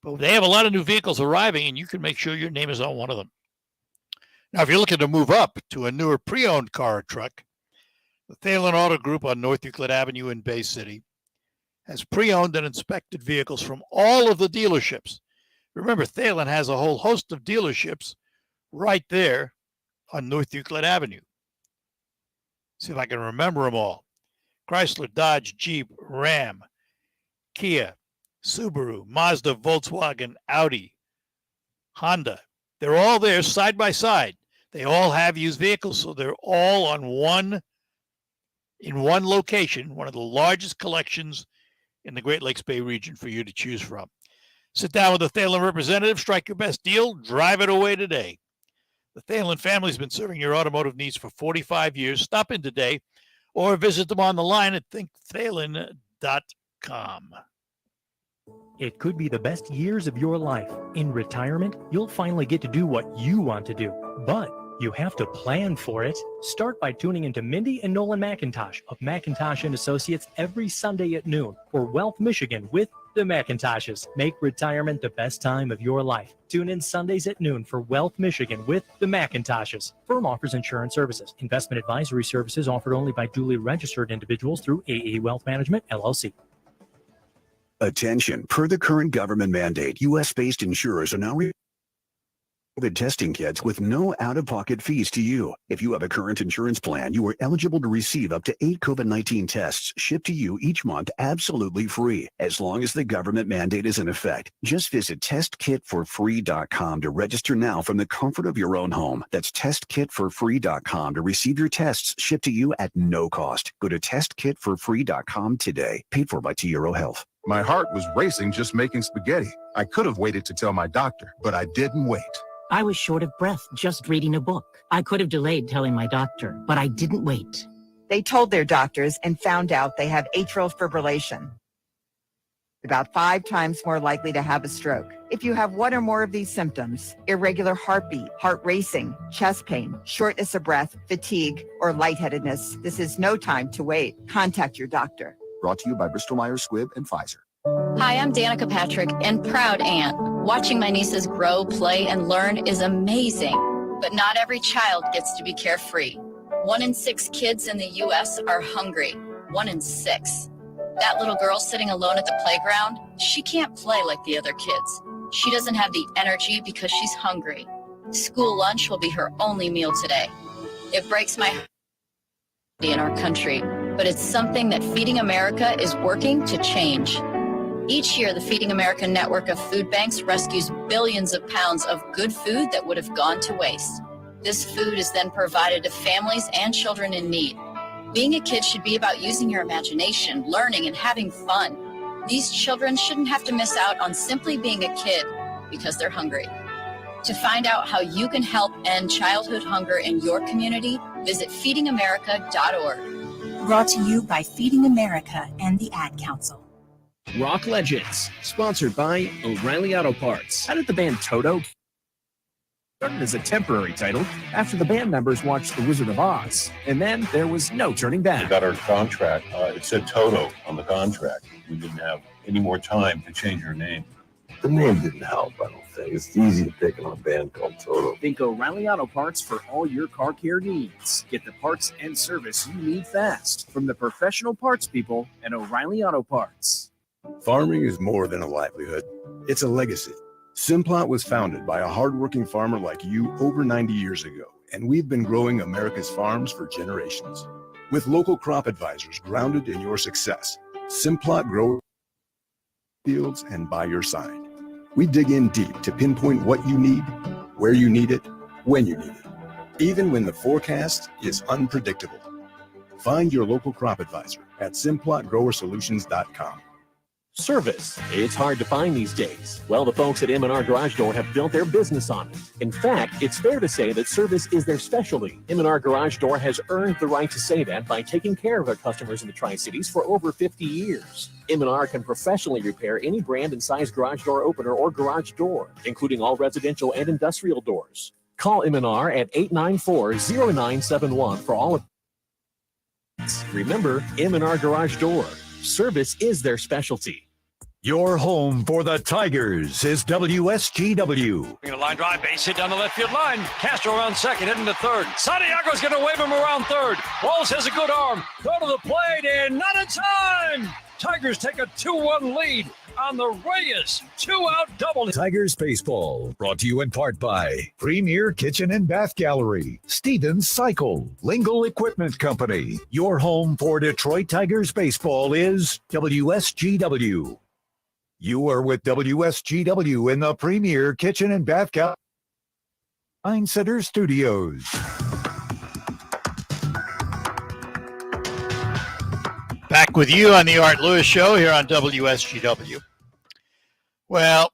But they have a lot of new vehicles arriving, and you can make sure your name is on one of them. Now, if you're looking to move up to a newer pre-owned car or truck, the Thalen Auto Group on North Euclid Avenue in Bay City has pre-owned and inspected vehicles from all of the dealerships. Remember, Thalen has a whole host of dealerships right there on North Euclid Avenue. See if I can remember them all. Chrysler, Dodge, Jeep, Ram, Kia, Subaru, Mazda, Volkswagen, Audi, Honda. They're all there side by side. They all have used vehicles, so they're all in one location, one of the largest collections in the Great Lakes Bay region for you to choose from. Sit down with a Thalen representative, strike your best deal, drive it away today. The Thalen family has been serving your automotive needs for 45 years. Stop in today or visit them on the line at thinkthalen.com. It could be the best years of your life. In retirement, you'll finally get to do what you want to do, but you have to plan for it. Start by tuning into Mindy and Nolan McIntosh of McIntosh & Associates every Sunday at noon for Wealth Michigan with the McIntoshes. Make retirement the best time of your life. Tune in Sundays at noon for Wealth Michigan with the McIntoshes. Firm offers insurance services. Investment advisory services offered only by duly registered individuals through AE Wealth Management, LLC. Attention, per the current government mandate, U.S.-based insurers are now COVID testing kits with no out-of-pocket fees to you. If you have a current insurance plan, you are eligible to receive up to 8 COVID-19 tests shipped to you each month absolutely free, as long as the government mandate is in effect. Just visit testkitforfree.com to register now from the comfort of your own home. That's testkitforfree.com to receive your tests shipped to you at no cost. Go to testkitforfree.com today. Paid for by T. Euro Health. My heart was racing just making spaghetti. I could have waited to tell my doctor, but I didn't wait. I was short of breath just reading a book. I could have delayed telling my doctor, but I didn't wait. They told their doctors and found out they have atrial fibrillation. About 5 times more likely to have a stroke. If you have one or more of these symptoms, irregular heartbeat, heart racing, chest pain, shortness of breath, fatigue, or lightheadedness, this is no time to wait. Contact your doctor. Brought to you by Bristol-Myers Squibb and Pfizer. Hi, I'm Danica Patrick and proud aunt. Watching my nieces grow, play, and learn is amazing. But not every child gets to be carefree. 1 in 6 kids in the U.S. are hungry. 1 in 6. That little girl sitting alone at the playground, she can't play like the other kids. She doesn't have the energy because she's hungry. School lunch will be her only meal today. It breaks my heart in our country, but it's something that Feeding America is working to change. Each year, the Feeding America network of food banks rescues billions of pounds of good food that would have gone to waste. This food is then provided to families and children in need. Being a kid should be about using your imagination, learning, and having fun. These children shouldn't have to miss out on simply being a kid because they're hungry. To find out how you can help end childhood hunger in your community, visit feedingamerica.org. Brought to you by Feeding America and the Ad Council. Rock Legends, sponsored by O'Reilly Auto Parts. How did the band Toto Started as a temporary title after the band members watched The Wizard of Oz, and then there was no turning back. We got our contract. It said Toto on the contract. We didn't have any more time to change our name. The name didn't help, I don't think. It's easy to pick on a band called Toto. Think O'Reilly Auto Parts for all your car care needs. Get the parts and service you need fast from the professional parts people at O'Reilly Auto Parts. Farming is more than a livelihood. It's a legacy. Simplot was founded by a hardworking farmer like you over 90 years ago, and we've been growing America's farms for generations. With local crop advisors grounded in your success, Simplot grows fields and by your side. We dig in deep to pinpoint what you need, where you need it, when you need it, even when the forecast is unpredictable. Find your local crop advisor at simplotgrowersolutions.com. Service. It's hard to find these days. Well, the folks at M&R Garage Door have built their business on it. In fact, it's fair to say that service is their specialty. M&R Garage Door has earned the right to say that by taking care of their customers in the Tri-Cities for over 50 years. M&R can professionally repair any brand and size garage door opener or garage door, including all residential and industrial doors. Call M&R at 894-0971 for all of it. Remember, M&R Garage Door. Service is their specialty. Your home for the Tigers is WSGW. A line drive, base hit down the left field line. Castro around second, heading to third. Santiago's going to wave him around third. Walls has a good arm. Throw to the plate, and not in time. Tigers take a 2-1 lead on the Reyes. 2-out double. Tigers Baseball, brought to you in part by Premier Kitchen and Bath Gallery, Stevens Cycle, Lingle Equipment Company. Your home for Detroit Tigers Baseball is WSGW. You are with WSGW in the Premier Kitchen and Bath Gallery Center Studios. Back with you on the Art Lewis Show here on WSGW. Well,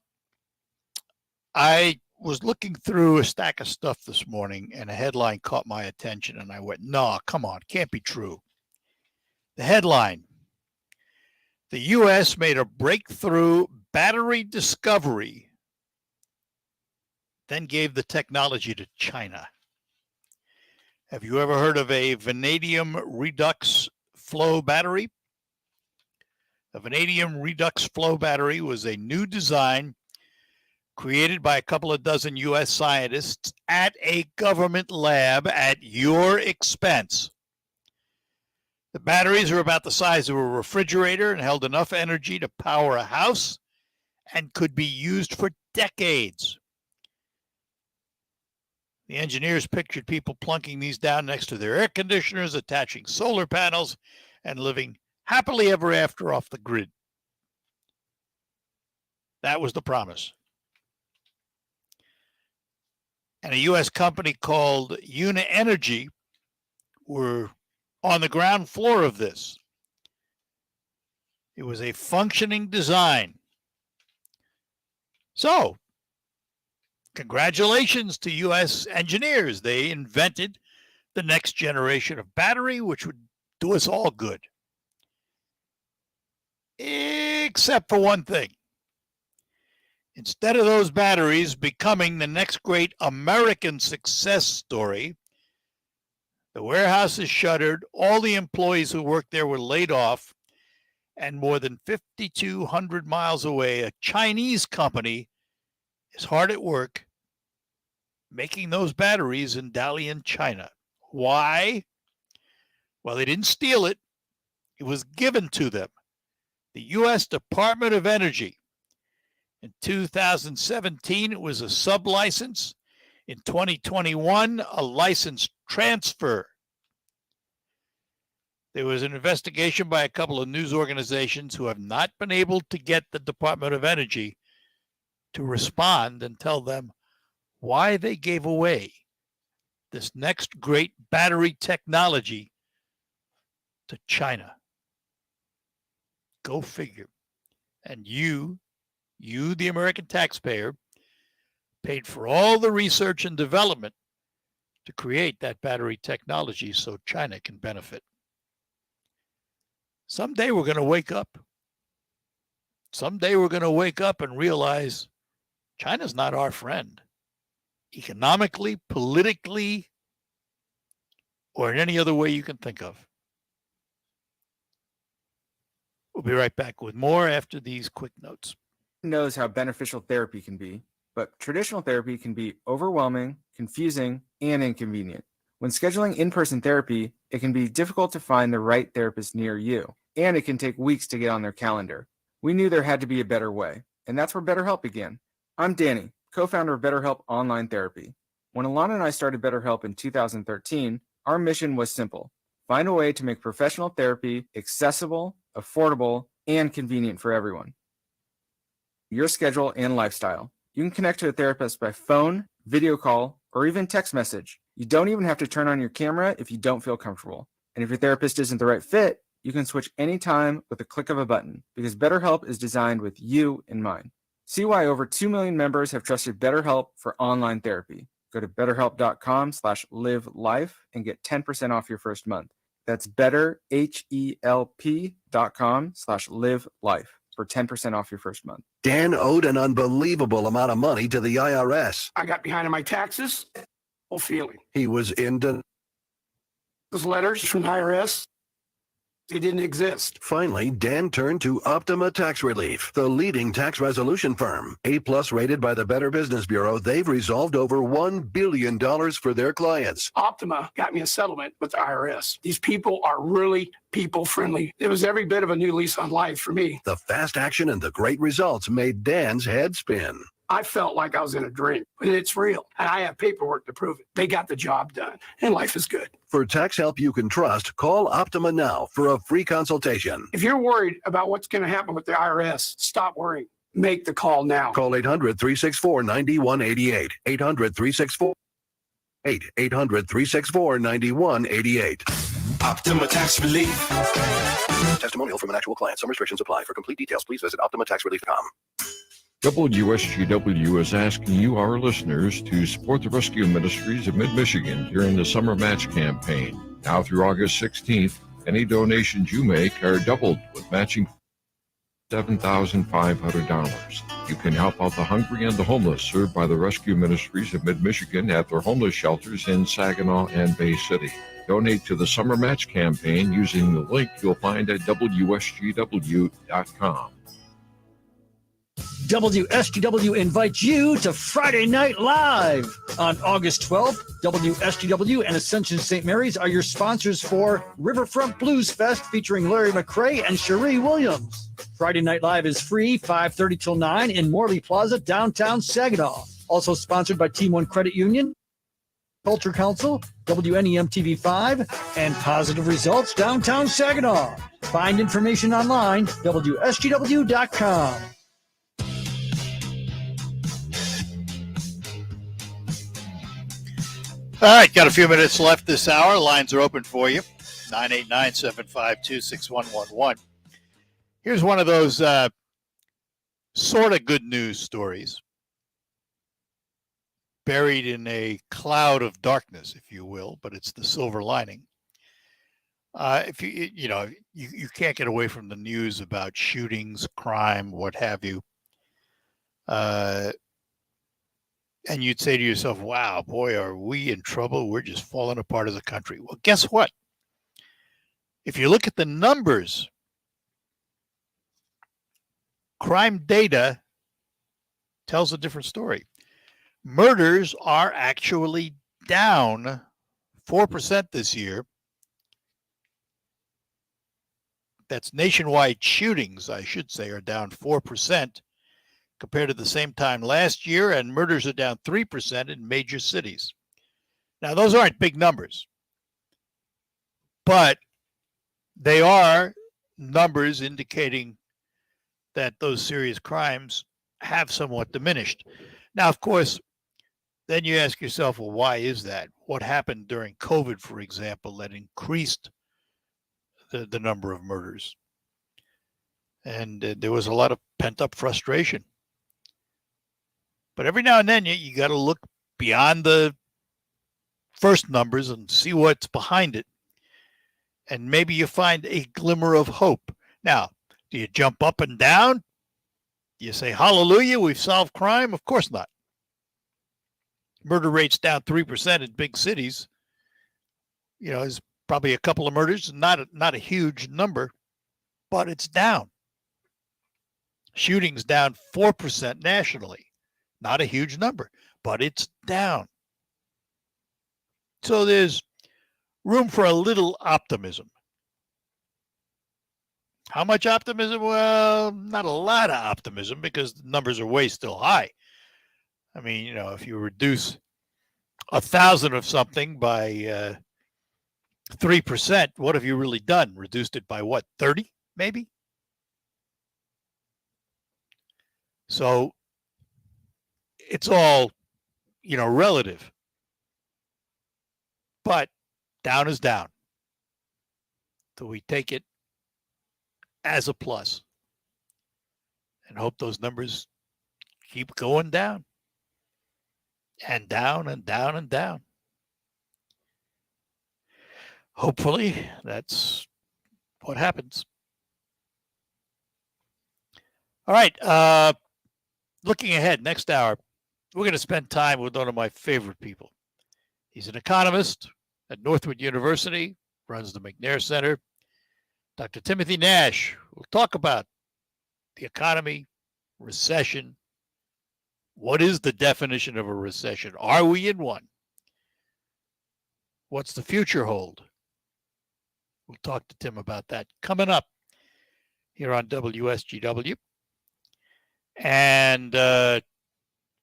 I was looking through a stack of stuff this morning, and a headline caught my attention, and I went, no, come on, can't be true. The headline: the U.S. made a breakthrough battery discovery, then gave the technology to China. Have you ever heard of a vanadium Redux flow battery? A vanadium Redux flow battery was a new design created by a couple of dozen U.S. scientists at a government lab at your expense. The batteries are about the size of a refrigerator and held enough energy to power a house and could be used for decades. The engineers pictured people plunking these down next to their air conditioners, attaching solar panels, and living happily ever after off the grid. That was the promise. And a U.S. company called Una Energy were on the ground floor of this. It was a functioning design. So, congratulations to U.S. engineers. They invented the next generation of battery, which would do us all good. Except for one thing. Instead of those batteries becoming the next great American success story, the warehouse is shuttered, all the employees who worked there were laid off, and more than 5,200 miles away, a Chinese company is hard at work making those batteries in Dalian, China. Why? Well, they didn't steal it. It was given to them. The U.S. Department of Energy. In 2017, it was a sublicense. In 2021, a license transfer. There was an investigation by a couple of news organizations who have not been able to get the Department of Energy to respond and tell them why they gave away this next great battery technology to China. Go figure. And you, the American taxpayer, paid for all the research and development to create that battery technology so China can benefit. Someday we're going to wake up. Someday we're going to wake up and realize China's not our friend. economically, politically, or in any other way you can think of. We'll be right back with more after these quick notes. Knows how beneficial therapy can be, but traditional therapy can be overwhelming, confusing, and inconvenient. When scheduling in-person therapy, it can be difficult to find the right therapist near you, and it can take weeks to get on their calendar. We knew there had to be a better way, and that's where BetterHelp began. I'm Danny, co-founder of BetterHelp Online Therapy. When Alana and I started BetterHelp in 2013, our mission was simple: find a way to make professional therapy accessible, affordable, and convenient for everyone. Your schedule and lifestyle. You can connect to a therapist by phone, video call, or even text message. You don't even have to turn on your camera if you don't feel comfortable. And if your therapist isn't the right fit, you can switch anytime with a click of a button, because BetterHelp is designed with you in mind. See why over 2 million members have trusted BetterHelp for online therapy. Go to betterhelp.com/livelife and get 10% off your first month. That's betterhelp.com/livelife for 10% off your first month. Dan owed an unbelievable amount of money to the IRS. I got behind on my taxes. Whole feeling. He was into Those letters from the IRS, they didn't exist. Finally, Dan turned to Optima Tax Relief, the leading tax resolution firm. A+ rated by the Better Business Bureau, they've resolved over $1 billion for their clients. Optima got me a settlement with the IRS. These people are really people-friendly. It was every bit of a new lease on life for me. The fast action and the great results made Dan's head spin. I felt like I was in a dream, but it's real. And I have paperwork to prove it. They got the job done, and life is good. For tax help you can trust, call Optima now for a free consultation. If you're worried about what's going to happen with the IRS, stop worrying. Make the call now. Call 800-364-9188. 800-364-9188. Optima Tax Relief. Testimonial from an actual client. Some restrictions apply. For complete details, please visit OptimaTaxRelief.com. WSGW is asking you, our listeners, to support the rescue ministries of Mid-Michigan during the Summer Match campaign. Now through August 16th, any donations you make are doubled with matching $7,500. You can help out the hungry and the homeless served by the rescue ministries of Mid-Michigan at their homeless shelters in Saginaw and Bay City. Donate to the Summer Match campaign using the link you'll find at WSGW.com. WSGW invites you to Friday Night Live. On August 12th, WSGW and Ascension St. Mary's are your sponsors for Riverfront Blues Fest featuring Larry McRae and Cherie Williams. Friday Night Live is free, 5:30 till 9 in Morley Plaza, downtown Saginaw. Also sponsored by Team One Credit Union, Culture Council, WNEM TV5, and Positive Results Downtown Saginaw. Find information online, WSGW.com. All right, got a few minutes left this hour. Lines are open for you, 989-752-6111. Here's one of those sort of good news stories, buried in a cloud of darkness, if you will, but it's the silver lining. If you can't get away from the news about shootings, crime, what have you. And you'd say to yourself, wow, boy, are we in trouble? We're just falling apart as a country. Well, guess what? If you look at the numbers, crime data tells a different story. Murders are actually down 4% this year. That's nationwide shootings, I should say, are down 4%. Compared to the same time last year, and murders are down 3% in major cities. Now, those aren't big numbers, but they are numbers indicating that those serious crimes have somewhat diminished. Now, of course, then you ask yourself, well, why is that? What happened during COVID, for example, that increased the number of murders? And there was a lot of pent-up frustration. But every now and then you got to look beyond the first numbers and see what's behind it. And maybe you find a glimmer of hope. Now, do you jump up and down? Do you say, hallelujah, we've solved crime? Of course not. Murder rate's down 3% in big cities. There's probably a couple of murders, not a huge number, but it's down. Shootings down 4% nationally. Not a huge number, but it's down. So there's room for a little optimism. How much optimism? Well, not a lot of optimism because the numbers are way still high. I mean, if you reduce 1,000 of something by 3%, what have you really done? Reduced it by what, 30 maybe? So it's all, relative. But down is down. So we take it as a plus and hope those numbers keep going down and down and down and down. Hopefully that's what happens. All right. Looking ahead, next hour, we're going to spend time with one of my favorite people. He's an economist at Northwood University, runs the McNair Center. Dr. Timothy Nash will talk about the economy, recession. What is the definition of a recession? Are we in one? What's the future hold? We'll talk to Tim about that coming up here on WSGW. And at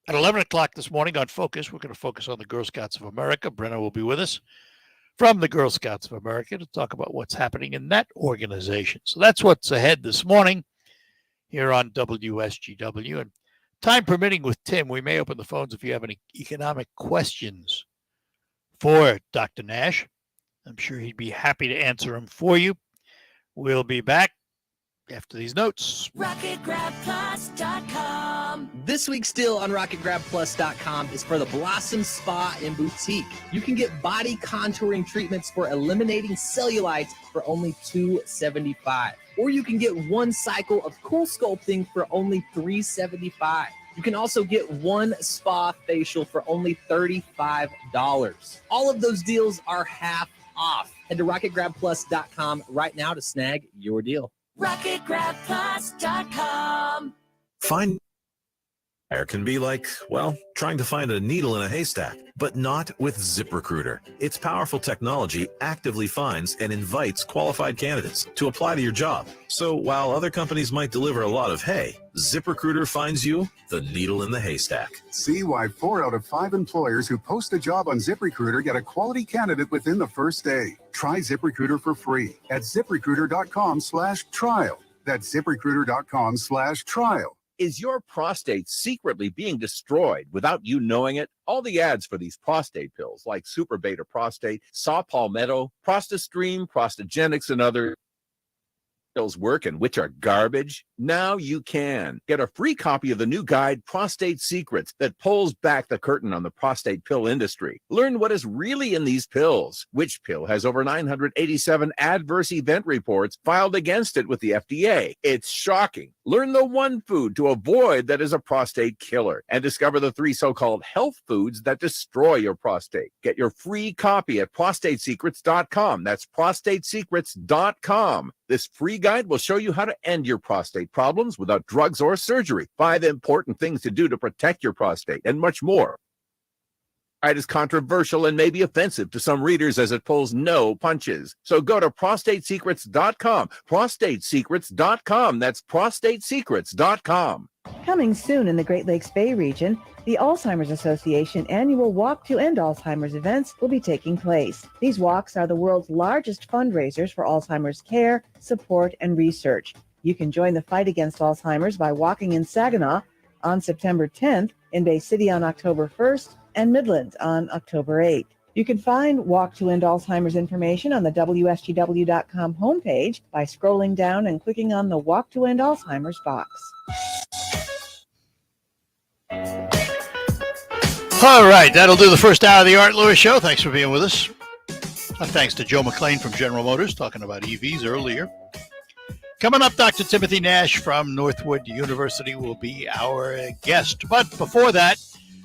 11 o'clock this morning on Focus, we're going to focus on the Girl Scouts of America. Brenna will be with us from the Girl Scouts of America to talk about what's happening in that organization. So that's what's ahead this morning here on WSGW. And time permitting with Tim, we may open the phones if you have any economic questions for Dr. Nash. I'm sure he'd be happy to answer them for you. We'll be back after these notes. RocketGrabPlus.com. This week's deal on RocketGrabPlus.com is for the Blossom Spa and Boutique. You can get body contouring treatments for eliminating cellulite for only $275. Or you can get one cycle of cool sculpting for only $375. You can also get one spa facial for only $35. All of those deals are half off. Head to RocketGrabPlus.com right now to snag your deal. RocketGrabPlus.com. Find Air can be like, well, trying to find a needle in a haystack, but not with ZipRecruiter. Its powerful technology actively finds and invites qualified candidates to apply to your job. So while other companies might deliver a lot of hay, ZipRecruiter finds you the needle in the haystack. See why 4 out of 5 employers who post a job on ZipRecruiter get a quality candidate within the first day. Try ZipRecruiter for free at ZipRecruiter.com/trial. That's ZipRecruiter.com/trial. Is your prostate secretly being destroyed without you knowing it? All the ads for these prostate pills like Super Beta Prostate, Saw Palmetto, ProstaStream, Prostagenics, and other pills work and which are garbage? Now you can. Get a free copy of the new guide, Prostate Secrets, that pulls back the curtain on the prostate pill industry. Learn what is really in these pills. Which pill has over 987 adverse event reports filed against it with the FDA? It's shocking. Learn the one food to avoid that is a prostate killer, and discover the 3 so-called health foods that destroy your prostate. Get your free copy at prostatesecrets.com. That's prostatesecrets.com. This free guide will show you how to end your prostate problems without drugs or surgery, 5 important things to do to protect your prostate, and much more. It is controversial and may be offensive to some readers as it pulls no punches. So go to prostatesecrets.com. Prostatesecrets.com. That's prostatesecrets.com. Coming soon in the Great Lakes Bay region, the Alzheimer's Association annual Walk to End Alzheimer's events will be taking place. These walks are the world's largest fundraisers for Alzheimer's care, support, and research. You can join the fight against Alzheimer's by walking in Saginaw on September 10th, in Bay City on October 1st, and Midland on October 8th. You can find Walk to End Alzheimer's information on the WSGW.com homepage by scrolling down and clicking on the Walk to End Alzheimer's box. All right, that'll do the first hour of the Art Lewis Show. Thanks for being with us. Thanks to Joe McLaine from General Motors, talking about EVs earlier. Coming up, Dr. Timothy Nash from Northwood University will be our guest. But before that,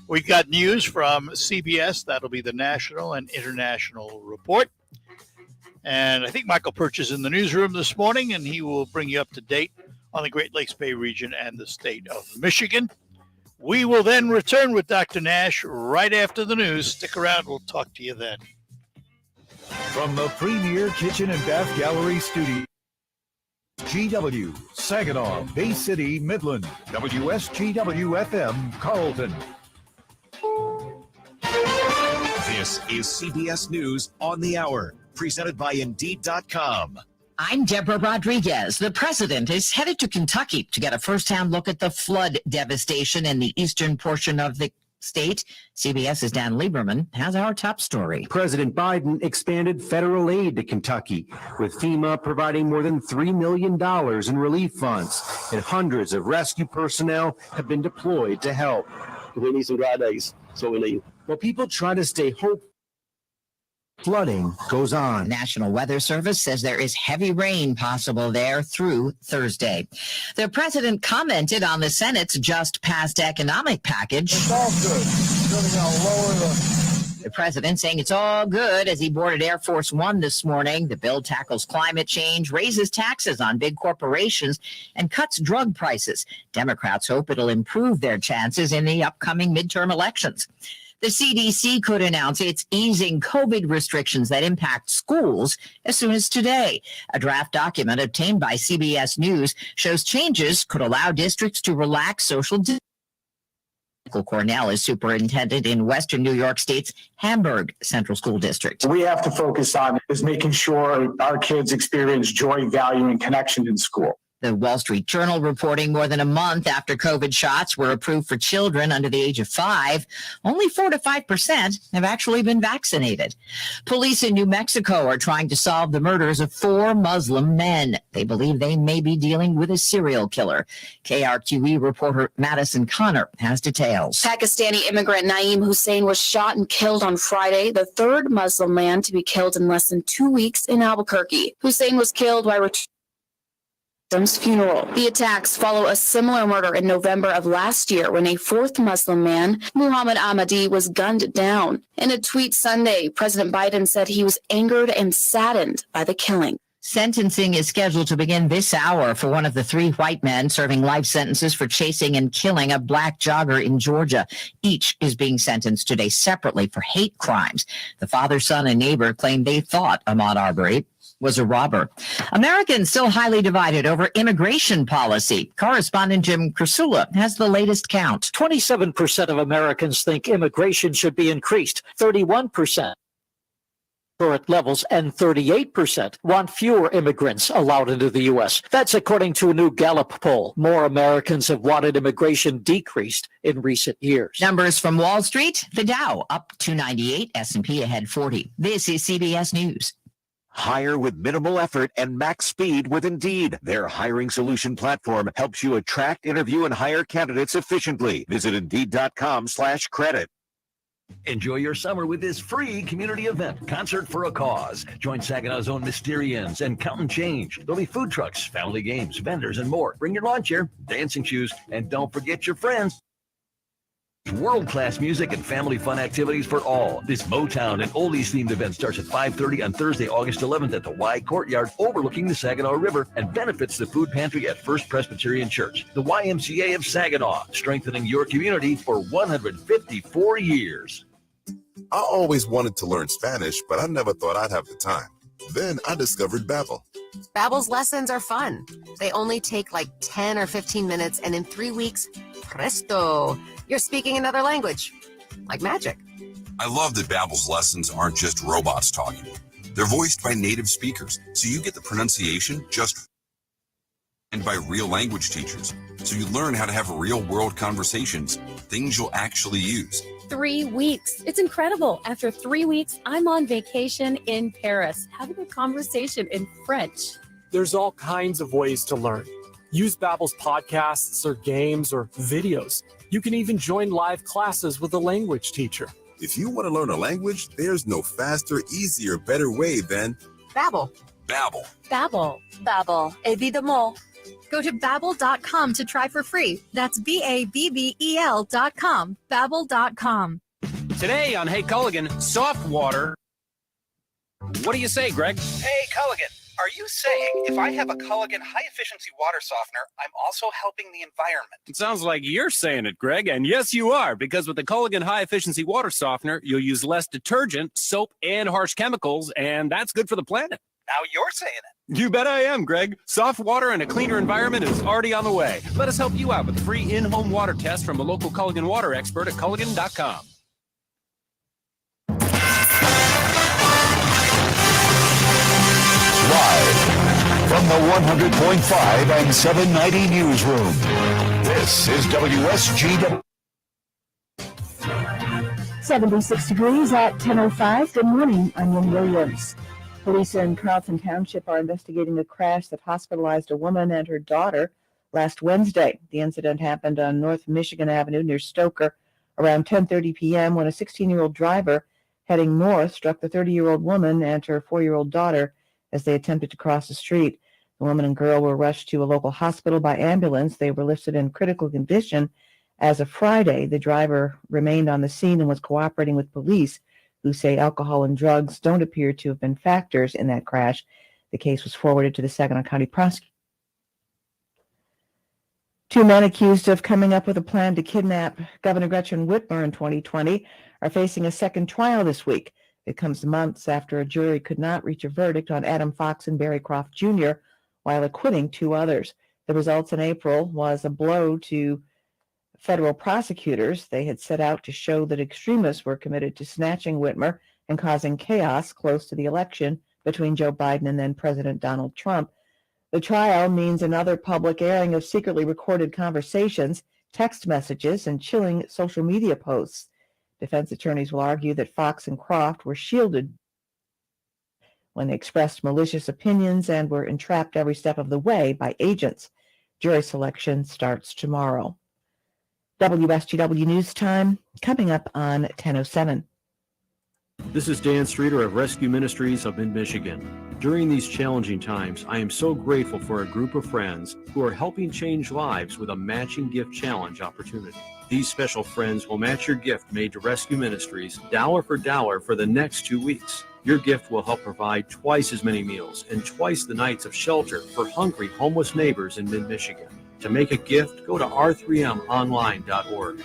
We got news from CBS. That'll be the national and international report. And I think Michael Perch is in the newsroom this morning, and he will bring you up to date on the Great Lakes Bay region and the state of Michigan. We will then return with Dr. Nash right after the news. Stick around. We'll talk to you then. From the Premier Kitchen and Bath Gallery Studio, GW, Saginaw, Bay City, Midland, WSGW FM, Carlton. This is CBS News on the Hour, presented by Indeed.com. I'm Deborah Rodriguez. The president is headed to Kentucky to get a first-hand look at the flood devastation in the eastern portion of the state. CBS's Dan Lieberman has our top story. President Biden expanded federal aid to Kentucky, with FEMA providing more than $3 million in relief funds, and hundreds of rescue personnel have been deployed to help. We need some dry days, so we leave. While people try to stay hopeful, flooding goes on. National Weather Service says there is heavy rain possible there through Thursday. The president commented on the Senate's just passed economic package. It's all good. It's going to lower The president saying it's all good as he boarded Air Force One this morning. The bill tackles climate change, raises taxes on big corporations, and cuts drug prices. Democrats hope it'll improve their chances in the upcoming midterm elections. The CDC could announce it's easing COVID restrictions that impact schools as soon as today. A draft document obtained by CBS News shows changes could allow districts to relax social distancing. Michael Cornell is superintendent in Western New York State's Hamburg Central School District. We have to focus on is making sure our kids experience joy, value, and connection in school. The Wall Street Journal reporting more than a month after COVID shots were approved for children under the age of 5, only 4 to 5% have actually been vaccinated. Police in New Mexico are trying to solve the murders of 4 Muslim men. They believe they may be dealing with a serial killer. KRQE reporter Madison Connor has details. Pakistani immigrant Naeem Hussein was shot and killed on Friday, the 3rd Muslim man to be killed in less than 2 weeks in Albuquerque. Hussein was killed while funeral. The attacks follow a similar murder in November of last year when a 4th Muslim man, Muhammad Ahmadi, was gunned down. In a tweet Sunday, President Biden said he was angered and saddened by the killing. Sentencing is scheduled to begin this hour for one of the 3 white men serving life sentences for chasing and killing a black jogger in Georgia. Each is being sentenced today separately for hate crimes. The father, son, and neighbor claimed they thought Ahmaud Arbery was a robber. Americans still highly divided over immigration policy. Correspondent Jim Krasula has the latest count. 27% of Americans think immigration should be increased. 31% current levels, and 38% want fewer immigrants allowed into the U.S. That's according to a new Gallup poll. More Americans have wanted immigration decreased in recent years. Numbers from Wall Street, the Dow up 298, S&P ahead 40. This is CBS News. Hire with minimal effort and max speed with Indeed. Their hiring solution platform helps you attract, interview, and hire candidates efficiently. Visit Indeed.com/credit. Enjoy your summer with this free community event, Concert for a Cause. Join Saginaw's own Mysterians and Count and Change. There'll be food trucks, family games, vendors, and more. Bring your lawn chair, dancing shoes, and don't forget your friends. World-class music and family fun activities for all. This Motown and Oldies-themed event starts at 5:30 on Thursday, August 11th at the Y Courtyard overlooking the Saginaw River and benefits the food pantry at First Presbyterian Church. The YMCA of Saginaw, strengthening your community for 154 years. I always wanted to learn Spanish, but I never thought I'd have the time. Then I discovered Babbel. Babbel's lessons are fun. They only take like 10 or 15 minutes, and in 3 weeks, presto, you're speaking another language, like magic. I love that Babbel's lessons aren't just robots talking. They're voiced by native speakers, so you get the pronunciation just and by real language teachers. So you learn how to have real-world conversations, things you'll actually use. 3 weeks. It's incredible. After 3 weeks, I'm on vacation in Paris, having a conversation in French. There's all kinds of ways to learn. Use Babbel's podcasts or games or videos. You can even join live classes with a language teacher. If you want to learn a language, there's no faster, easier, better way than Babbel. Babbel. Babbel. Babbel. Évidemment. Go to Babbel.com to try for free. That's BABBEL.com. Babbel.com. Today on Hey Culligan, soft water. What do you say, Greg? Hey Culligan, are you saying if I have a Culligan high-efficiency water softener, I'm also helping the environment? It sounds like you're saying it, Greg, and yes, you are, because with the Culligan high-efficiency water softener, you'll use less detergent, soap, and harsh chemicals, and that's good for the planet. Now you're saying it. You bet I am, Greg. Soft water and a cleaner environment is already on the way. Let us help you out with a free in-home water test from a local Culligan water expert at Culligan.com. Live from the 100.5 and 790 newsroom, this is WSGW. 76 degrees at 10:05. Good morning. I'm Lynn Williams. Police in Carlton Township are investigating a crash that hospitalized a woman and her daughter last Wednesday. The incident happened on North Michigan Avenue near Stoker around 10:30 p.m. when a 16-year-old driver heading north struck the 30-year-old woman and her 4-year-old daughter as they attempted to cross the street. The woman and girl were rushed to a local hospital by ambulance. They were listed in critical condition. As of Friday, the driver remained on the scene and was cooperating with police, who say alcohol and drugs don't appear to have been factors in that crash. The case was forwarded to the Saginaw County prosecutor. 2 men accused of coming up with a plan to kidnap Governor Gretchen Whitmer in 2020 are facing a second trial this week. It comes months after a jury could not reach a verdict on Adam Fox and Barry Croft Jr. while acquitting 2 others. The results in April was a blow to federal prosecutors. They had set out to show that extremists were committed to snatching Whitmer and causing chaos close to the election between Joe Biden and then President Donald Trump. The trial means another public airing of secretly recorded conversations, text messages, and chilling social media posts. Defense attorneys will argue that Fox and Croft were shielded when they expressed malicious opinions and were entrapped every step of the way by agents. Jury selection starts tomorrow. WSGW News Time coming up on 10:07. This is Dan Streeter of Rescue Ministries of Mid-Michigan. During these challenging times, I am so grateful for a group of friends who are helping change lives with a matching gift challenge opportunity. These special friends will match your gift made to Rescue Ministries dollar for dollar for the next 2 weeks. Your gift will help provide twice as many meals and twice the nights of shelter for hungry homeless neighbors in Mid-Michigan. To make a gift, go to r3monline.org.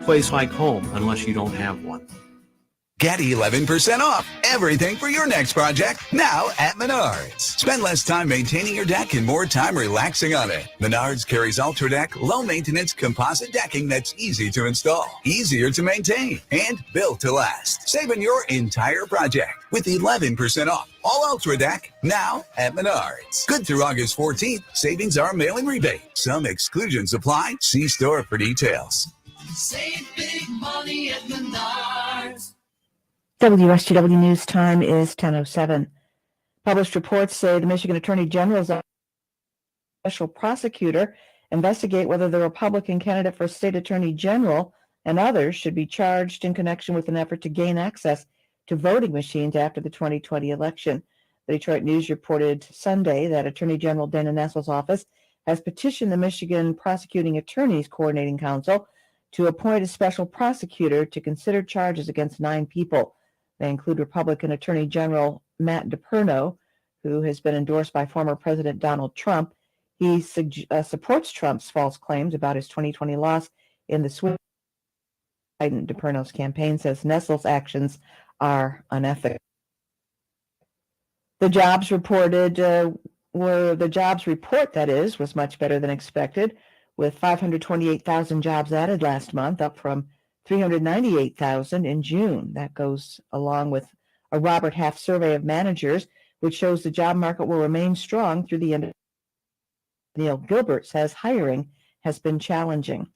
Place like home unless you don't have one. Get 11% off everything for your next project now at Menards. Spend less time maintaining your deck and more time relaxing on it. Menards carries UltraDeck low-maintenance composite decking that's easy to install, easier to maintain, and built to last. Saving your entire project with 11% off all UltraDeck now at Menards. Good through August 14th. Savings are mailing rebate. Some exclusions apply. See store for details. Save big money at Menards. WSGW News Time is 10:07. Published reports say the Michigan Attorney General's special prosecutor investigate whether the Republican candidate for state attorney general and others should be charged in connection with an effort to gain access to voting machines after the 2020 election. The Detroit News reported Sunday that Attorney General Dana Nessel's office has petitioned the Michigan Prosecuting Attorneys Coordinating Council to appoint a special prosecutor to consider charges against 9 people. They include Republican Attorney General Matt DePerno, who has been endorsed by former President Donald Trump. He supports Trump's false claims about his 2020 loss in the Swiss. Biden. DePerno's campaign says Nessel's actions are unethical. The jobs report was much better than expected, with 528,000 jobs added last month, up from 398,000 in June. That goes along with a Robert Half survey of managers, which shows the job market will remain strong through the end of the year. Neil Gilbert says hiring has been challenging.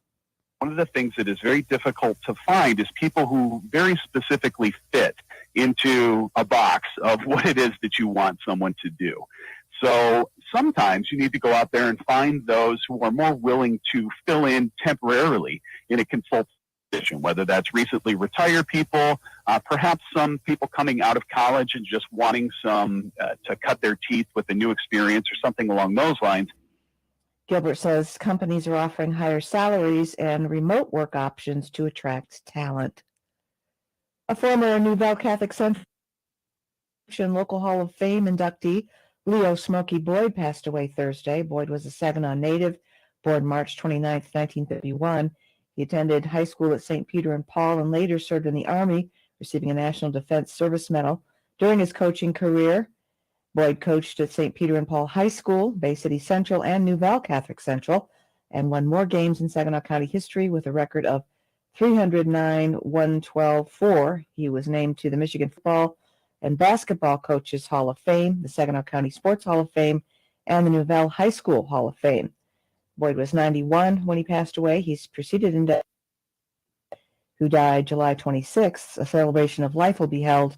One of the things that is very difficult to find is people who very specifically fit into a box of what it is that you want someone to do. So sometimes you need to go out there and find those who are more willing to fill in temporarily in a consultant position, whether that's recently retired people, perhaps some people coming out of college and just wanting some to cut their teeth with a new experience or something along those lines. Gilbert says companies are offering higher salaries and remote work options to attract talent. A former Nouvelle Catholic Central Local Hall of Fame inductee, Leo Smokey Boyd, passed away Thursday. Boyd was a Saginaw native, born March 29, 1951. He attended high school at St. Peter and Paul and later served in the Army, receiving a National Defense Service Medal. During his coaching career, Boyd coached at St. Peter and Paul High School, Bay City Central, and Nouvelle Catholic Central, and won more games in Saginaw County history with a record of 309, 112, 4. He was named to the Michigan Football and Basketball Coaches Hall of Fame, the Saginaw County Sports Hall of Fame, and the Nouvelle High School Hall of Fame. Boyd was 91 when he passed away. He's preceded in death, who died July 26th. A celebration of life will be held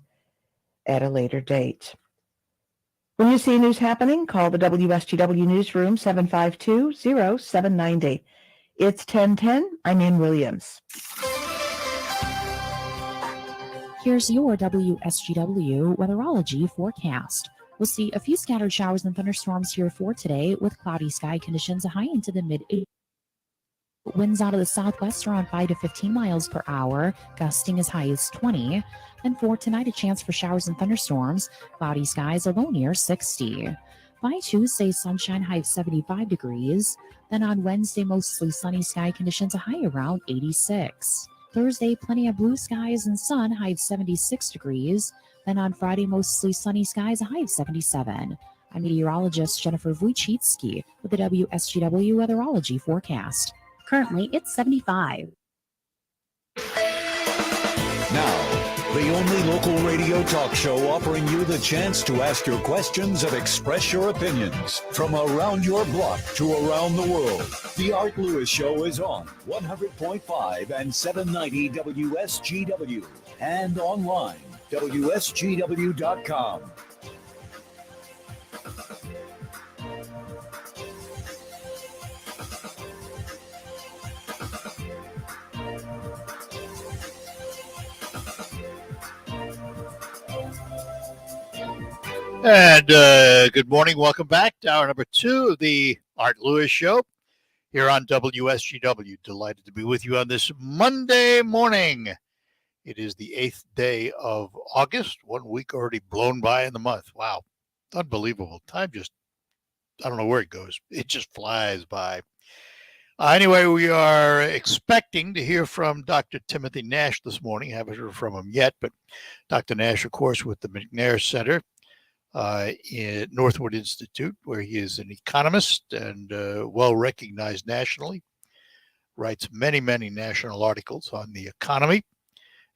at a later date. When you see news happening, call the WSGW Newsroom 752-0798. It's 1010. I'm Ann Williams. Here's your WSGW Weatherology Forecast. We'll see a few scattered showers and thunderstorms here for today with cloudy sky conditions high into the mid-80s. Winds out of the southwest around 5 to 15 miles per hour, gusting as high as 20. And for tonight, a chance for showers and thunderstorms. Cloudy skies, a low near 60. By Tuesday, sunshine, high of 75 degrees. Then on Wednesday, mostly sunny sky conditions, a high around 86. Thursday, plenty of blue skies and sun, high of 76 degrees. Then on Friday, mostly sunny skies, a high of 77. I'm meteorologist Jennifer Wojcicki with the WSGW Weatherology Forecast. Currently, it's 75. Now, the only local radio talk show offering you the chance to ask your questions and express your opinions from around your block to around the world. The Art Lewis Show is on 100.5 and 790 WSGW and online, WSGW.com. And good morning. Welcome back to hour number 2 of the Art Lewis Show here on WSGW. Delighted to be with you on this Monday morning. It is the 8th day of August. 1 week already blown by in the month. Wow. Unbelievable. Time just, I don't know where it goes. It just flies by. Anyway, we are expecting to hear from Dr. Timothy Nash this morning. Haven't heard from him yet, but Dr. Nash, of course, with the McNair Center in Northwood Institute, where he is an economist and well recognized nationally, writes many, many national articles on the economy,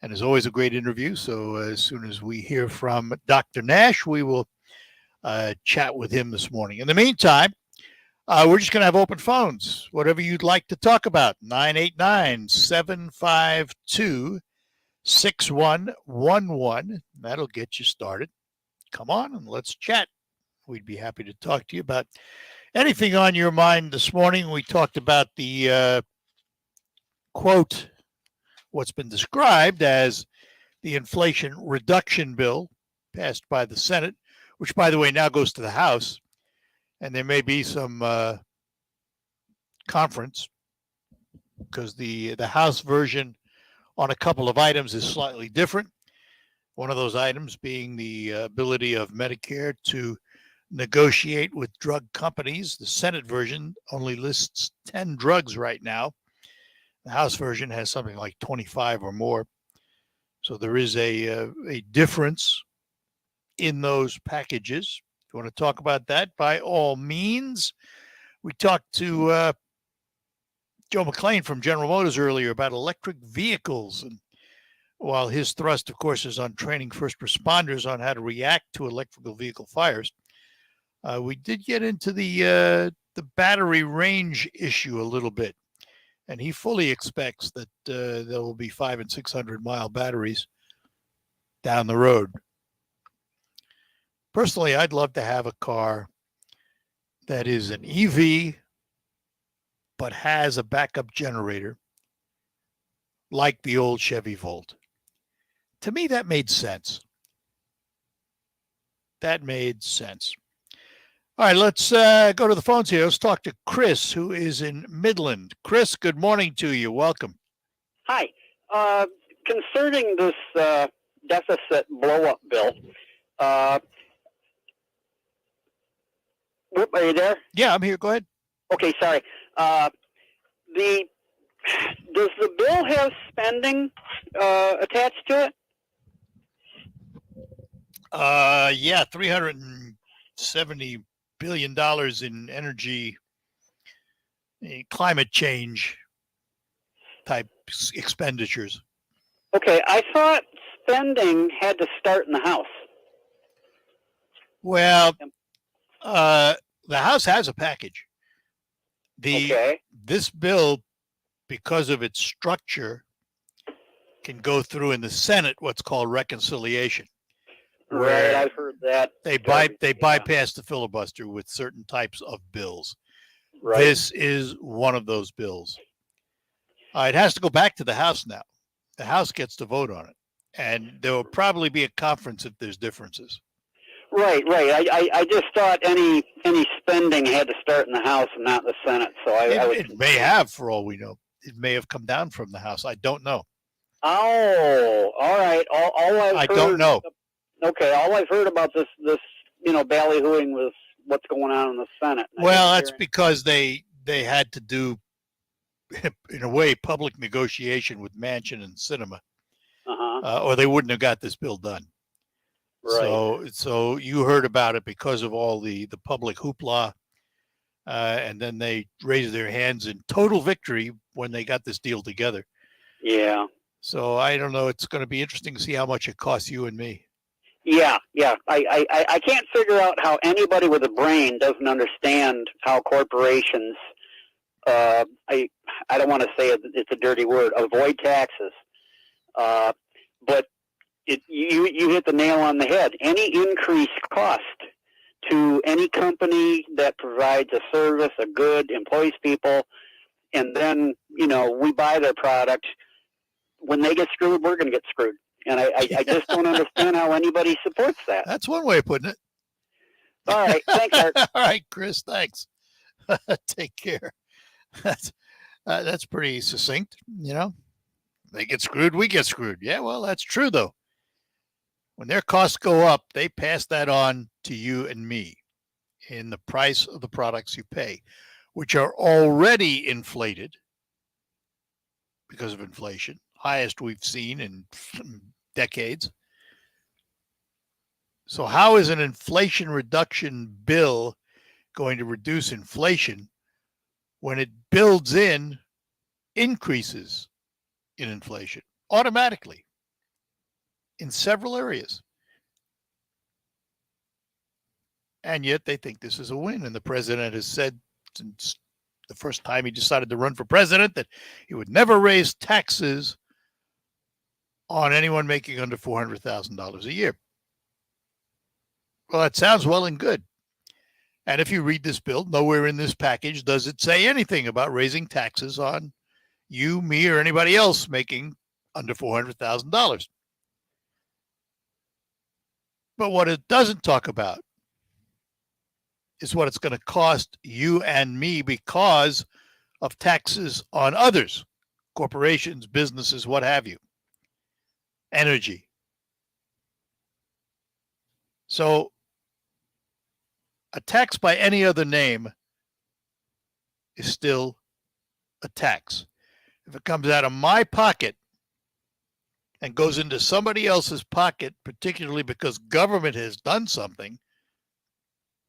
and is always a great interview. So as soon as we hear from Dr. Nash, we will chat with him this morning. In the meantime, we're just going to have open phones, whatever you'd like to talk about. 989-752-6111. That'll get you started. Come on and let's chat. We'd be happy to talk to you about anything on your mind this morning. We talked about the quote, what's been described as the Inflation Reduction Bill passed by the Senate, which, by the way, now goes to the House. And there may be some conference because the House version on a couple of items is slightly different. One of those items being the ability of Medicare to negotiate with drug companies. The Senate version only lists 10 drugs right now. The House version has something like 25 or more. So there is a difference in those packages. If you want to talk about that, by all means. We talked to Joe McLaine from General Motors earlier about electric vehicles, and while his thrust, of course, is on training first responders on how to react to electrical vehicle fires, we did get into the battery range issue a little bit, and he fully expects that there will be 500 and 600 mile batteries down the road. Personally, I'd love to have a car that is an EV but has a backup generator like the old Chevy Volt. To me, that made sense. That made sense. All right, let's go to the phones here. Let's talk to Chris, who is in Midland. Chris, good morning to you. Welcome. Hi. Concerning this deficit blow-up bill, are you there? Yeah, I'm here. Go ahead. Okay, sorry. Does the bill have spending attached to it? Yeah, $370 billion in energy, climate change type expenditures. Okay, I thought spending had to start in the House. Well, the House has a package. This bill, because of its structure, can go through in the Senate what's called reconciliation. Right, I've heard that. They bypass the filibuster with certain types of bills. Right. This is one of those bills. It has to go back to the House now. The House gets to vote on it, and there will probably be a conference if there's differences. Right. I just thought any spending had to start in the House and not the Senate. So it may have, for all we know. It may have come down from the House. I don't know. Oh, all right. I don't know. Okay, all I've heard about this ballyhooing was what's going on in the Senate. Well, that's because they had to do, in a way, public negotiation with Manchin and Sinema, or they wouldn't have got this bill done. Right. So you heard about it because of all the public hoopla, and then they raised their hands in total victory when they got this deal together. Yeah. So I don't know. It's going to be interesting to see how much it costs you and me. Yeah. I can't figure out how anybody with a brain doesn't understand how corporations, I don't want to say it's a dirty word, avoid taxes. But you hit the nail on the head. Any increased cost to any company that provides a service, a good, employs people, and then, we buy their product, when they get screwed, we're going to get screwed. And I just don't understand how anybody supports that. That's one way of putting it. All right. Thanks, Art. All right, Chris. Thanks. Take care. That's pretty succinct. They get screwed, we get screwed. Yeah, well, that's true, though. When their costs go up, they pass that on to you and me in the price of the products you pay, which are already inflated because of inflation, highest we've seen in decades. So how is an inflation reduction bill going to reduce inflation when it builds in increases in inflation automatically in several areas? And yet they think this is a win. And the president has said since the first time he decided to run for president that he would never raise taxes on anyone making under $400,000 a year. Well, that sounds well and good. And if you read this bill, nowhere in this package does it say anything about raising taxes on you, me, or anybody else making under $400,000. But what it doesn't talk about is what it's going to cost you and me because of taxes on others, corporations, businesses, what have you, energy. So a tax by any other name is still a tax. If it comes out of my pocket and goes into somebody else's pocket, particularly because government has done something,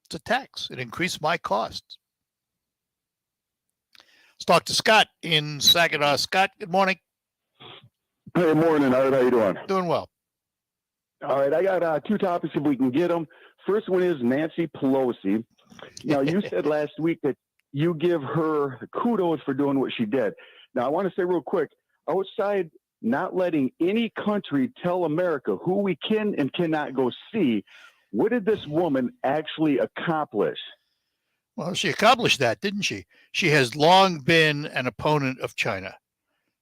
it's a tax. It increased my costs. Let's talk to Scott in Saginaw. Scott, good morning. Good morning, Art. How you doing? Doing well. All right, I got two topics if we can get them. First one is Nancy Pelosi. Now, you said last week that you give her kudos for doing what she did. Now, I want to say real quick, outside not letting any country tell America who we can and cannot go see, what did this woman actually accomplish? Well, she accomplished that, didn't she? She has long been an opponent of China.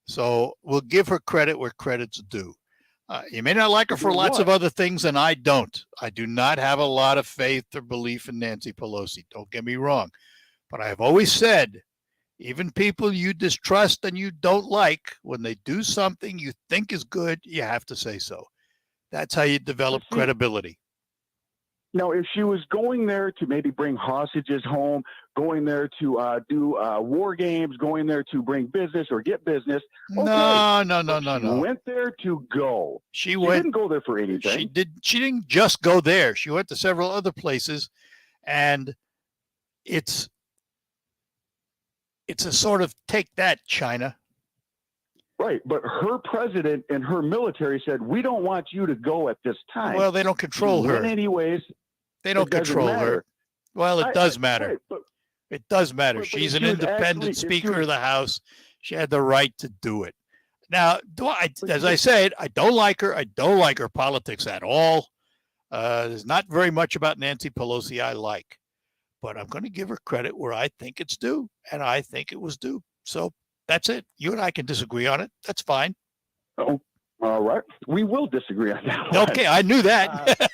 So we'll give her credit where credit's due. You may not like her for lots of other things, and I don't. I do not have a lot of faith or belief in Nancy Pelosi. Don't get me wrong. But I have always said, even people you distrust and you don't like, when they do something you think is good, you have to say so. That's how you develop credibility. Now, if she was going there to maybe bring hostages home, going there to do war games, going there to bring business or get business, okay. No. She went there to go. She didn't go there for anything. She didn't just go there. She went to several other places, and it's a sort of take that, China. Right, but her president and her military said, we don't want you to go at this time. Well, they don't control her. Anyways, they don't control her. Well, it does matter. Right, it does matter. She's an independent Speaker of the House. She had the right to do it. Now, as I said, I don't like her. I don't like her politics at all. There's not very much about Nancy Pelosi I like. But I'm going to give her credit where I think it's due, and I think it was due. So that's it. You and I can disagree on it. That's fine. Oh, all right. We will disagree on that one. Okay, I knew that.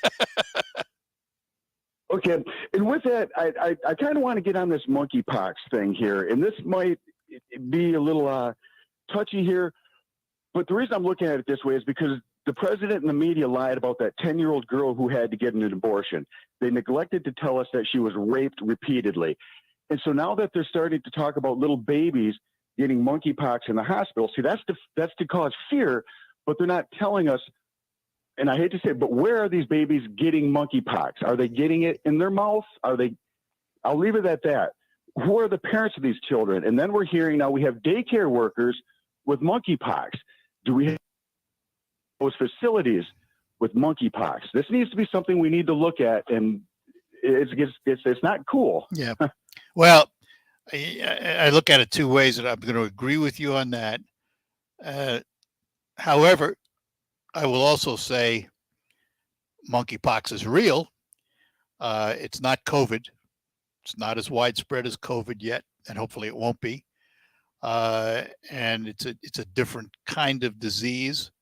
Okay, and with that, I kind of want to get on this monkeypox thing here, and this might be a little touchy here, but the reason I'm looking at it this way is because the president and the media lied about that 10-year-old girl who had to get an abortion. They neglected to tell us that she was raped repeatedly. And so now that they're starting to talk about little babies getting monkeypox in the hospital, see, that's to cause fear, but they're not telling us, and I hate to say it, but where are these babies getting monkeypox? Are they getting it in their mouth? I'll leave it at that. Who are the parents of these children? And then we're hearing now we have daycare workers with monkeypox. Do we have those facilities with monkeypox? This needs to be something we need to look at, and it's not cool. Yeah. Well, I look at it two ways, and I'm going to agree with you on that. However, I will also say monkeypox is real. It's not COVID. It's not as widespread as COVID yet, and hopefully it won't be. And it's a different kind of disease.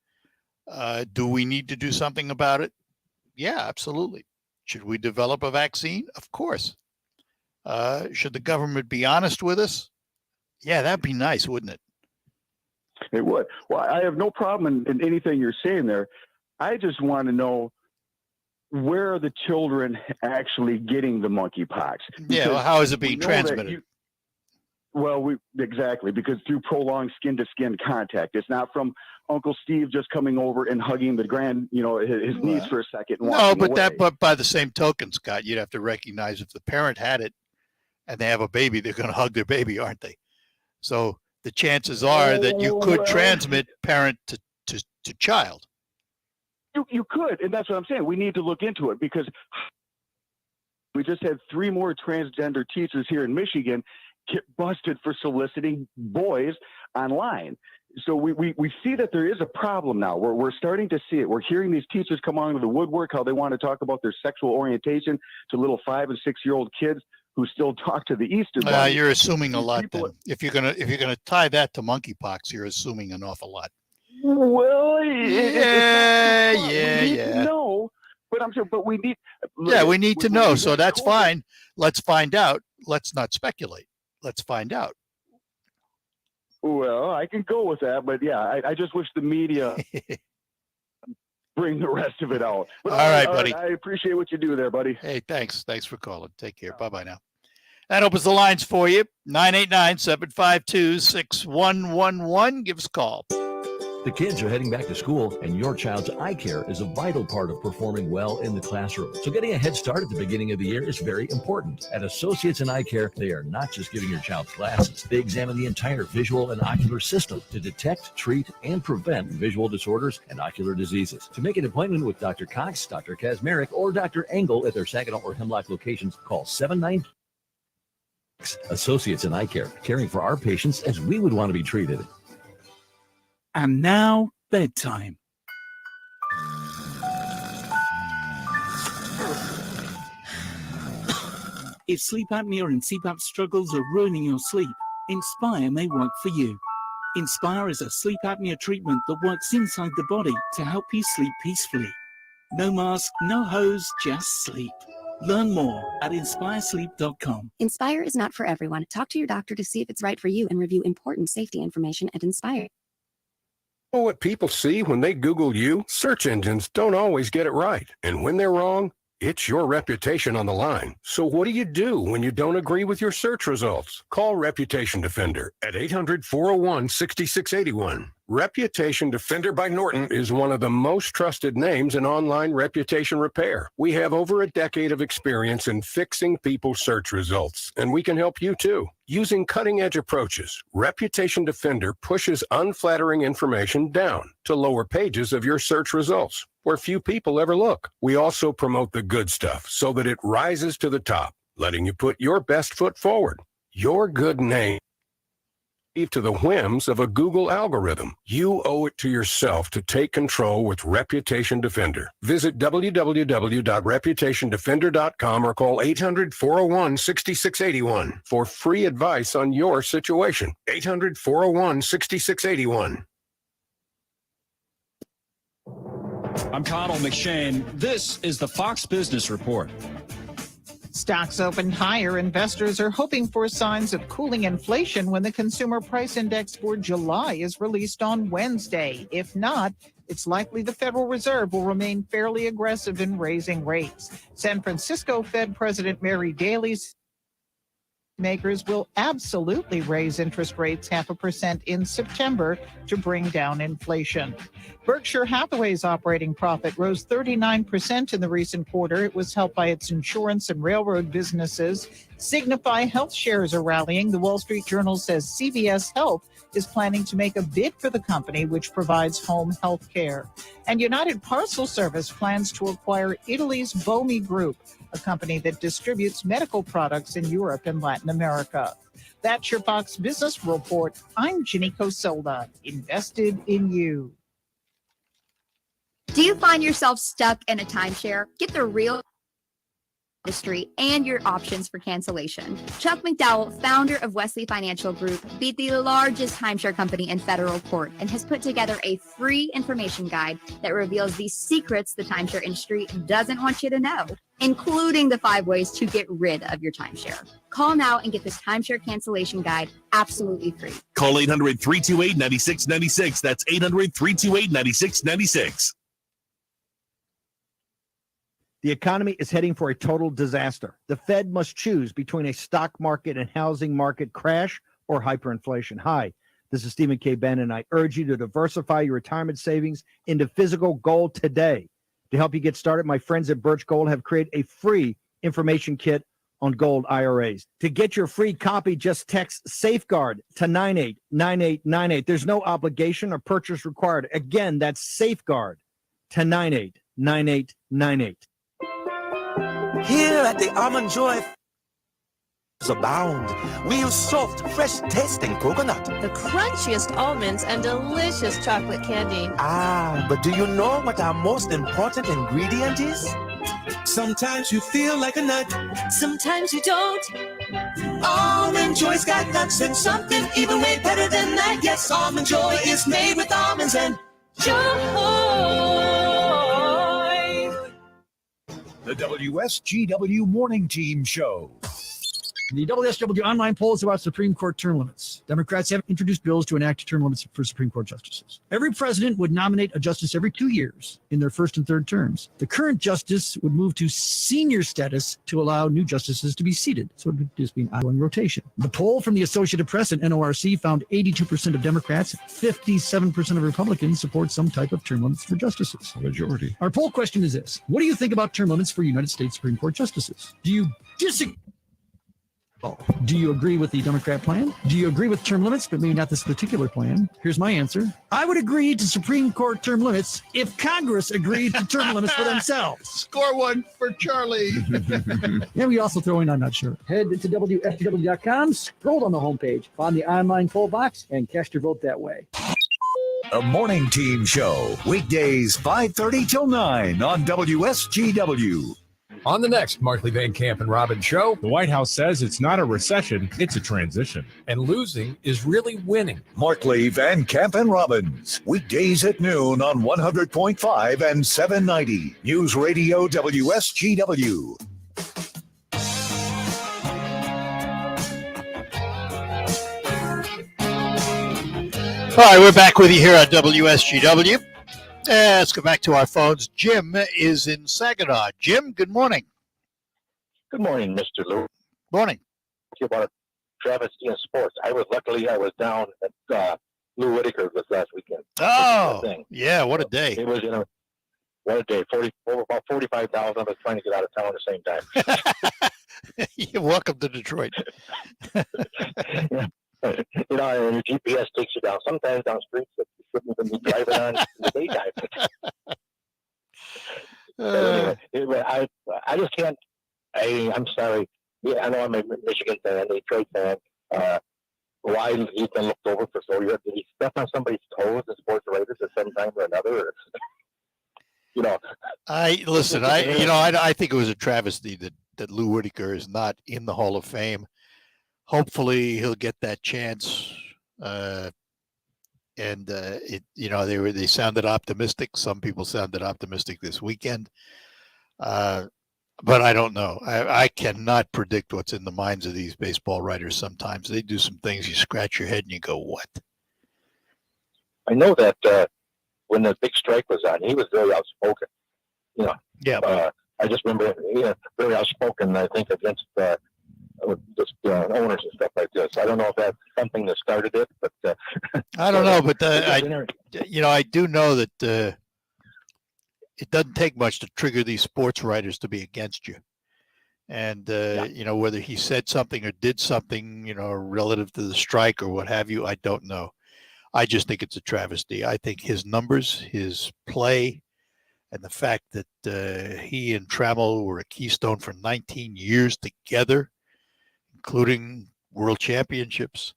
Do we need to do something about it? Yeah, absolutely. Should we develop a vaccine? Of course. Should the government be honest with us? Yeah, that'd be nice, wouldn't it? It would. Well, I have no problem in anything you're saying there. I just want to know, where are the children actually getting the monkeypox? Yeah, well, how is it being transmitted? Exactly, because through prolonged skin-to-skin contact. It's not from Uncle Steve just coming over and hugging his niece for a second. No, but by the same token, Scott, you'd have to recognize if the parent had it and they have a baby, they're going to hug their baby, aren't they? So the chances are that you could transmit parent to child. You could, and that's what I'm saying. We need to look into it, because we just had 3 more transgender teachers here in Michigan get busted for soliciting boys online. So we see that there is a problem now. We're starting to see it. We're hearing these teachers come onto the woodwork, how they want to talk about their sexual orientation to little 5- and 6-year-old kids who still talk to the Easter Bunny. You're assuming a lot. Then. If you're gonna tie that to monkeypox, you're assuming an awful lot. Well, yeah. No, but I'm sure. But we need. Yeah, we need to know. So that's fine. Let's find out. Let's not speculate. Let's find out. Well, I can go with that, but yeah, I just wish the media bring the rest of it out. But all right, buddy. I appreciate what you do there, buddy. Hey, thanks. Thanks for calling. Take care. Bye-bye now. That opens the lines for you. 989-752-6111. Give us a call. The kids are heading back to school, and your child's eye care is a vital part of performing well in the classroom. So getting a head start at the beginning of the year is very important. At Associates in Eye Care, they are not just giving your child glasses. They examine the entire visual and ocular system to detect, treat, and prevent visual disorders and ocular diseases. To make an appointment with Dr. Cox, Dr. Kazmarek, or Dr. Engel at their Saginaw or Hemlock locations, call 792. Associates in Eye Care, caring for our patients as we would want to be treated. And now, bedtime. If sleep apnea and CPAP struggles are ruining your sleep, Inspire may work for you. Inspire is a sleep apnea treatment that works inside the body to help you sleep peacefully. No mask, no hose, just sleep. Learn more at inspiresleep.com. Inspire is not for everyone. Talk to your doctor to see if it's right for you and review important safety information at Inspire. Know what people see when they Google you? Search engines don't always get it right. And when they're wrong, it's your reputation on the line. So what do you do when you don't agree with your search results? Call Reputation Defender at 800-401-6681. Reputation Defender by Norton is one of the most trusted names in online reputation repair. We have over a decade of experience in fixing people's search results, and we can help you too. Using cutting-edge approaches, Reputation Defender pushes unflattering information down to lower pages of your search results, where few people ever look. We also promote the good stuff so that it rises to the top, letting you put your best foot forward. Your good name to the whims of a Google algorithm. You owe it to yourself to take control with Reputation Defender. Visit www.reputationdefender.com or call 800-401-6681 for free advice on your situation. 800-401-6681. I'm Connell McShane. This is the Fox Business Report. Stocks opened higher. Investors are hoping for signs of cooling inflation when the Consumer Price Index for July is released on Wednesday. If not, it's likely the Federal Reserve will remain fairly aggressive in raising rates. San Francisco Fed President Mary Daly's makers will absolutely raise interest rates 0.5% in September to bring down inflation. Berkshire Hathaway's operating profit rose 39% in the recent quarter. It was helped by its insurance and railroad businesses. Signify Health shares are rallying. The Wall Street Journal says CVS Health is planning to make a bid for the company, which provides home health care. And United Parcel Service plans to acquire Italy's Bomi Group, a company that distributes medical products in Europe and Latin America. That's your Fox Business Report. I'm Ginny Cosolda, invested in you. Do you find yourself stuck in a timeshare? Get the real industry and your options for cancellation. Chuck McDowell, founder of Wesley Financial Group, beat the largest timeshare company in federal court and has put together a free information guide that reveals the secrets the timeshare industry doesn't want you to know, including the 5 ways to get rid of your timeshare. Call now and get this timeshare cancellation guide absolutely free. Call 800-328-9696. That's 800-328-9696. The economy is heading for a total disaster. The Fed must choose between a stock market and housing market crash or hyperinflation. Hi, this is Stephen K. Bannon, and I urge you to diversify your retirement savings into physical gold today. To help you get started, my friends at Birch Gold have created a free information kit on gold IRAs. To get your free copy, just text Safeguard to 989898. There's no obligation or purchase required. Again, that's Safeguard to 989898. Here at the Almond Joy abound. We use soft, fresh tasting coconut. The crunchiest almonds and delicious chocolate candy. Ah, but do you know what our most important ingredient is? Sometimes you feel like a nut. Sometimes you don't. Almond Joy's got nuts and something even way better than that. Yes, Almond Joy is made with almonds and joy. The WSGW Morning Team Show. The Wsjw online poll is about Supreme Court term limits. Democrats have introduced bills to enact term limits for Supreme Court justices. Every president would nominate a justice every 2 years in their first and third terms. The current justice would move to senior status to allow new justices to be seated. So it would just be an ongoing rotation. The poll from the Associated Press and NORC found 82% of Democrats, 57% of Republicans support some type of term limits for justices. A majority. Our poll question is this: what do you think about term limits for United States Supreme Court justices? Do you disagree? Do you agree with the Democrat plan? Do you agree with term limits, but maybe not this particular plan? Here's my answer. I would agree to Supreme Court term limits if Congress agreed to term limits for themselves. Score one for Charlie. Yeah, we also throw in, I'm not sure. Head to WSGW.com, scroll down the homepage, find the online poll box, and cast your vote that way. A Morning Team Show, weekdays 5:30 till 9 on WSGW. On the next Markley Van Camp and Robbins show, The White House says it's not a recession, it's a transition. and losing is really winning. Markley, Van Camp, and Robbins. Weekdays at noon on 100.5 and 790. News Radio WSGW. All right, we're back with you here on WSGW. Let's go back to our phones. Jim is in Saginaw. Jim, good morning. Good morning, Mr. Lou. Morning. About a travesty in sports. I was down at Lou Whitaker this last weekend. Oh, yeah, what a day. It was, what a day. About 45,000 of us trying to get out of town at the same time. You're welcome to Detroit. Yeah. And your GPS takes you down sometimes down streets that you shouldn't even be driving on in the daytime. Anyway, I just can't. I'm sorry. Yeah, I know I'm a Michigan fan, a Detroit fan. Why he's been looked over for so years? Did he step on somebody's toes as sports writers at some time or another? I think it was a travesty that Lou Whitaker is not in the Hall of Fame. Hopefully he'll get that chance. They sounded optimistic. Some people sounded optimistic this weekend. But I don't know. I cannot predict what's in the minds of these baseball writers sometimes. They do some things, you scratch your head and you go, what? I know that when the big strike was on, he was very outspoken. Yeah. I just remember very outspoken, I think, against owners and stuff like this. I don't know if that's something that started it, but I don't know. But I do know that it doesn't take much to trigger these sports writers to be against you. And whether he said something or did something, relative to the strike or what have you, I don't know. I just think it's a travesty. I think his numbers, his play, and the fact that he and Trammell were a keystone for 19 years together, including world championships,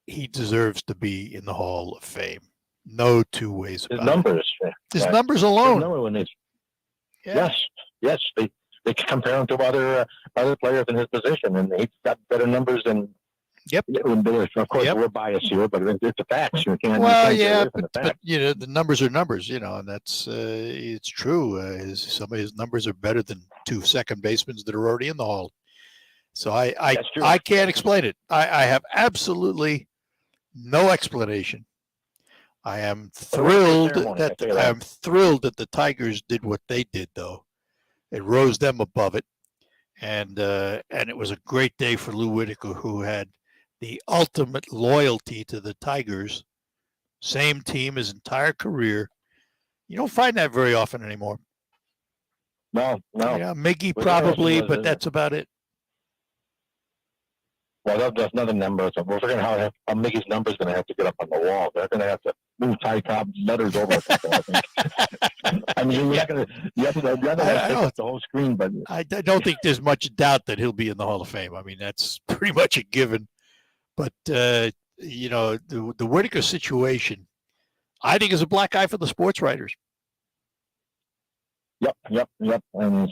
he deserves to be in the Hall of Fame. No two ways about it. His numbers alone. Yes. They compare him to other players in his position, and he's got better numbers than. Yep. Of course, we're biased here, but it's a fact. You can't. But the numbers are numbers, and that's it's true. Some of his numbers are better than two second basemen that are already in the Hall. So I can't explain it. I have absolutely no explanation. I am thrilled that the Tigers did what they did, though. It rose them above it, and it was a great day for Lou Whitaker, who had the ultimate loyalty to the Tigers. Same team his entire career. You don't find that very often anymore. No. Yeah, Miggy probably, but that's about it. Well, that's another number. So we're figuring how Miggy's number's going to have to get up on the wall. They're going to have to move Ty Cobb's letters over a couple, I think. I mean, you have to take up the whole screen, but I don't think there's much doubt that he'll be in the Hall of Fame. I mean, that's pretty much a given. But the Whitaker situation, I think, is a black eye for the sports writers. Yep. And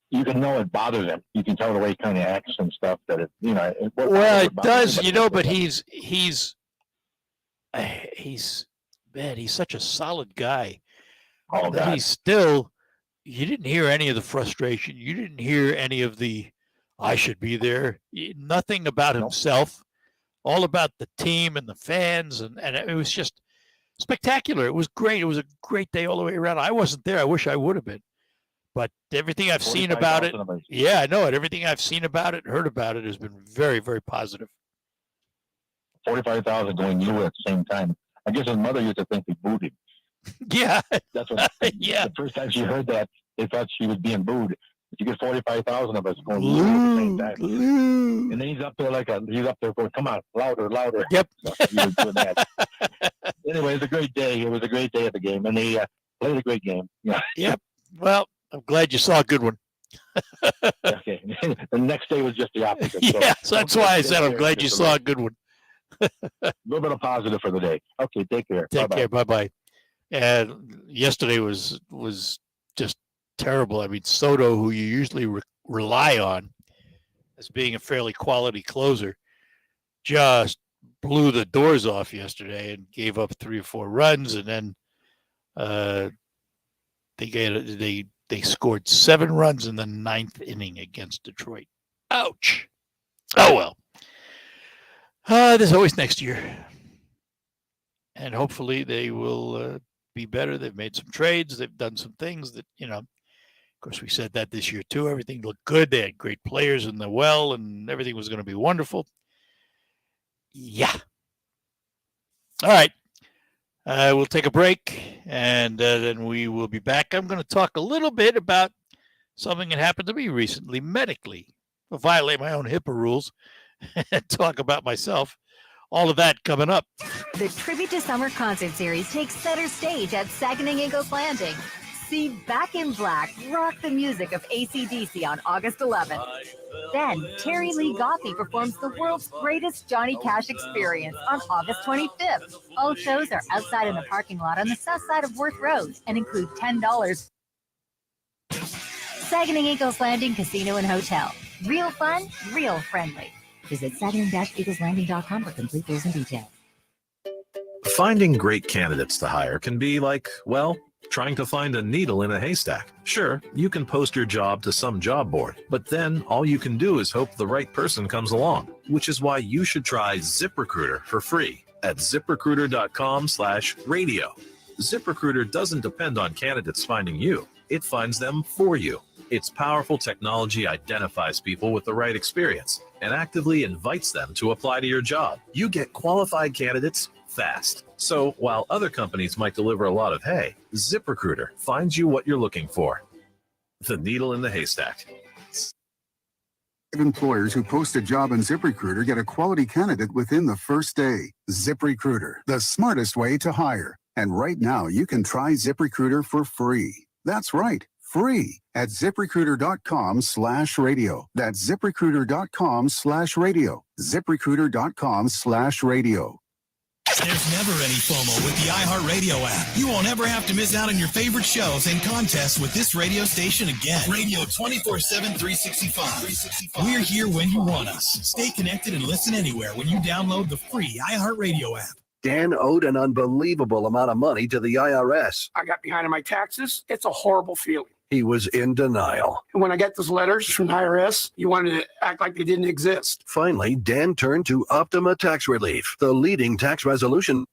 you can know it bothers him. You can tell the way he kind of acts and stuff that it. It does, but he's such a solid guy. Oh, that God. He's still. You didn't hear any of the frustration. You didn't hear any of the, I should be there. Nothing about himself. All about the team and the fans, and it was just spectacular. It was great. It was a great day all the way around. I wasn't there. I wish I would have been. But everything I've seen about it, yeah, I know it. Everything I've seen about it, heard about it, has been very, very positive. 45,000 going you at the same time. I guess his mother used to think he booed him. Yeah. That's what. Yeah. The first time she heard that, they thought she was being booed. But you get 45,000 of us going you at the same time. And then he's up there going, come on, louder. Yep. So he was doing that. Anyway, it was a great day. It was a great day at the game, and they played a great game. Yeah. Yep. Well, I'm glad you saw a good one. Okay. The next day was just the opposite. Yeah, so that's why I said I'm glad you saw a good one. A little bit of positive for the day. Okay, take care. Take care. Bye-bye. And yesterday was just terrible. I mean, Soto, who you usually rely on as being a fairly quality closer, just blew the doors off yesterday and gave up 3 or 4 runs, and then they scored 7 runs in the 9th inning against Detroit. Ouch. Oh well. There's always next year, and hopefully they will be better. They've made some trades. They've done some things that, of course, we said that this year too. Everything looked good. They had great players in the well, and everything was going to be wonderful. Yeah. All right. We'll take a break, and then we will be back. I'm going to talk a little bit about something that happened to me recently medically. I'll violate my own HIPAA rules and talk about myself. All of that coming up. The Tribute to Summer concert series takes center stage at Saginaw Eagles Landing. See Back in Black rock the music of AC/DC on August 11th. Then Terry Lee Goffey performs the world's greatest Johnny Cash experience on August 25th. All shows are outside in the parking lot on the south side of Worth Road and include $10. Saginaw Eagles Landing Casino and Hotel. Real fun, real friendly. Visit saginaw-eagleslanding.com for complete rules and details. Finding great candidates to hire can be like, well, trying to find a needle in a haystack. Sure, you can post your job to some job board, but then all you can do is hope the right person comes along, which is why you should try ZipRecruiter for free at ZipRecruiter.com/radio. ZipRecruiter doesn't depend on candidates finding you. It finds them for you. Its powerful technology identifies people with the right experience and actively invites them to apply to your job. You get qualified candidates fast. So while other companies might deliver a lot of hay, ZipRecruiter finds you what you're looking for. The needle in the haystack. Employers who post a job on ZipRecruiter get a quality candidate within the first day. ZipRecruiter, the smartest way to hire. And right now, you can try ZipRecruiter for free. That's right, free at ZipRecruiter.com/radio. That's ZipRecruiter.com/radio. ZipRecruiter.com/radio. There's never any FOMO with the iHeartRadio app. You won't ever have to miss out on your favorite shows and contests with this radio station again. Radio 24/7, 365. We're here when you want us. Stay connected and listen anywhere when you download the free iHeartRadio app. Dan owed an unbelievable amount of money to the IRS. I got behind on my taxes. It's a horrible feeling. He was in denial. And when I got those letters from the IRS, you wanted to act like they didn't exist. Finally, Dan turned to Optima Tax Relief, the leading tax resolution.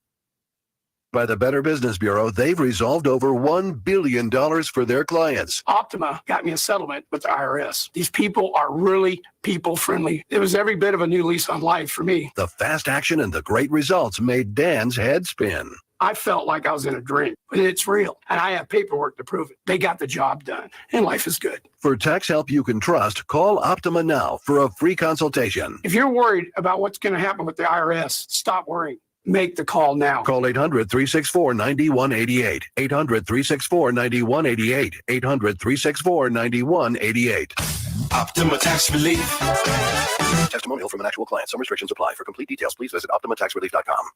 By the Better Business Bureau, they've resolved over $1 billion for their clients. Optima got me a settlement with the IRS. These people are really people-friendly. It was every bit of a new lease on life for me. The fast action and the great results made Dan's head spin. I felt like I was in a dream, but it's real, and I have paperwork to prove it. They got the job done, and life is good. For tax help you can trust, call Optima now for a free consultation. If you're worried about what's going to happen with the IRS, stop worrying. Make the call now. Call 800-364-9188. 800-364-9188. 800-364-9188. Optima Tax Relief. Testimonial from an actual client. Some restrictions apply. For complete details, please visit OptimaTaxRelief.com.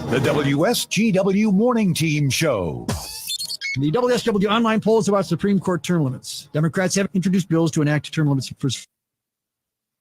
The WSGW Morning Team Show. The Wsjw online poll is about Supreme Court term limits. Democrats have introduced bills to enact term limits for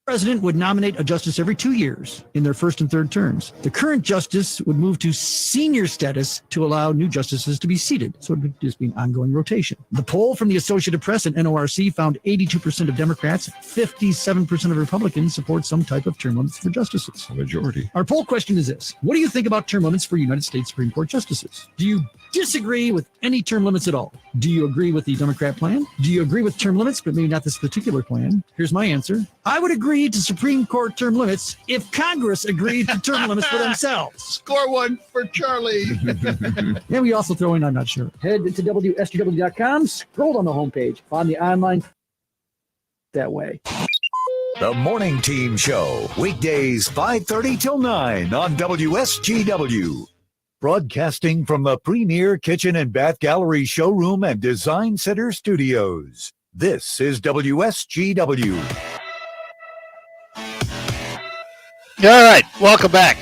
president would nominate a justice every 2 years in their first and third terms. The current justice would move to senior status to allow new justices to be seated. So it would just be an ongoing rotation. The poll from the Associated Press and NORC found 82% of Democrats, 57% of Republicans support some type of term limits for justices. A majority. Our poll question is this. What do you think about term limits for United States Supreme Court justices? Do you disagree with any term limits at all? Do you agree with the Democrat plan? Do you agree with term limits, but maybe not this particular plan? Here's my answer. I would agree to Supreme Court term limits if Congress agreed to term limits for themselves. Score one for Charlie. And we also throw in, I'm not sure. Head to WSGW.com, scroll on the homepage, find the online that way. The Morning Team Show, weekdays 5:30 till 9 on WSGW. Broadcasting from the premier kitchen and bath gallery showroom and design center studios. This is WSGW. All right, welcome back.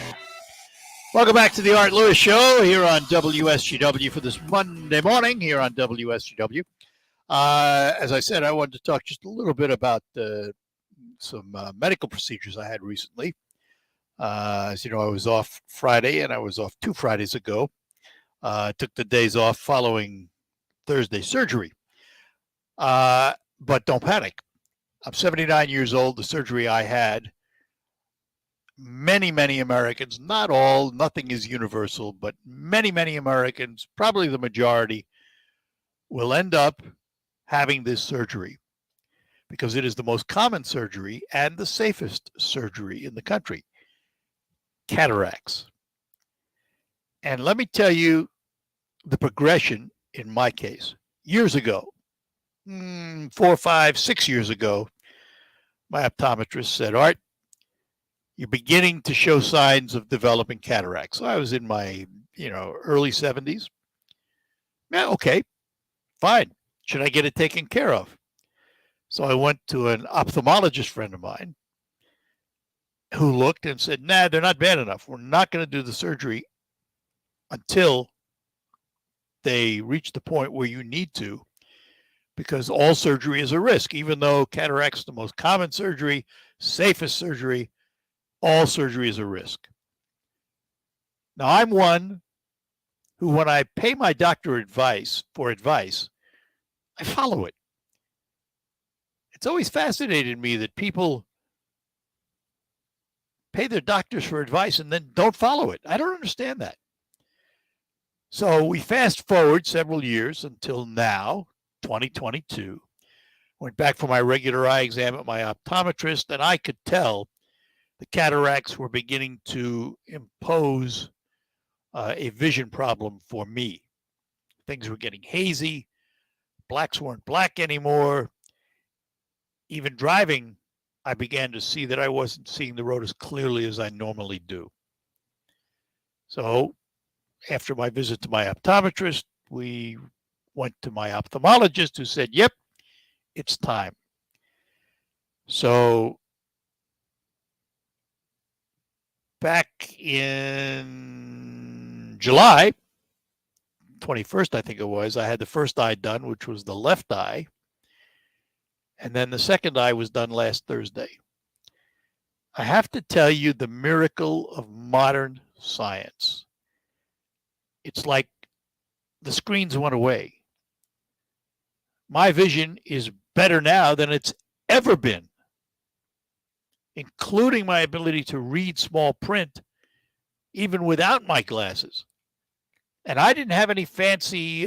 Welcome back to the Art Lewis Show here on WSGW for this Monday morning here on WSGW. As I said, I wanted to talk just a little bit about some medical procedures I had recently. As you know, I was off Friday, and I was off 2 Fridays ago. Took the days off following Thursday surgery. But don't panic. I'm 79 years old. The surgery I had, many Americans, not all, nothing is universal, but many Americans, probably the majority, will end up having this surgery because it is the most common surgery and the safest surgery in the country. Cataracts. And let me tell you the progression in my case. Years ago, 4, 5, 6 years ago, my optometrist said, Art, you're beginning to show signs of developing cataracts. So I was in my, early 70s. Yeah, okay, fine. Should I get it taken care of? So I went to an ophthalmologist friend of mine who looked and said, nah, they're not bad enough. We're not going to do the surgery until they reach the point where you need to, because all surgery is a risk. Even though cataracts is the most common surgery, safest surgery, all surgery is a risk. Now, I'm one who, when I pay my doctor advice, I follow it. It's always fascinated me that people pay their doctors for advice and then don't follow it. I don't understand that. So we fast forward several years until now, 2022. Went back for my regular eye exam at my optometrist, and I could tell the cataracts were beginning to impose a vision problem for me. Things were getting hazy. Blacks weren't black anymore. Even driving, I began to see that I wasn't seeing the road as clearly as I normally do. So after my visit to my optometrist, we went to my ophthalmologist, who said, yep, it's time. So back in July 21st, I think it was, I had the first eye done, which was the left eye. And then the second eye was done last Thursday. I have to tell you the miracle of modern science. It's like the screens went away. My vision is better now than it's ever been, including my ability to read small print, even without my glasses. And I didn't have any fancy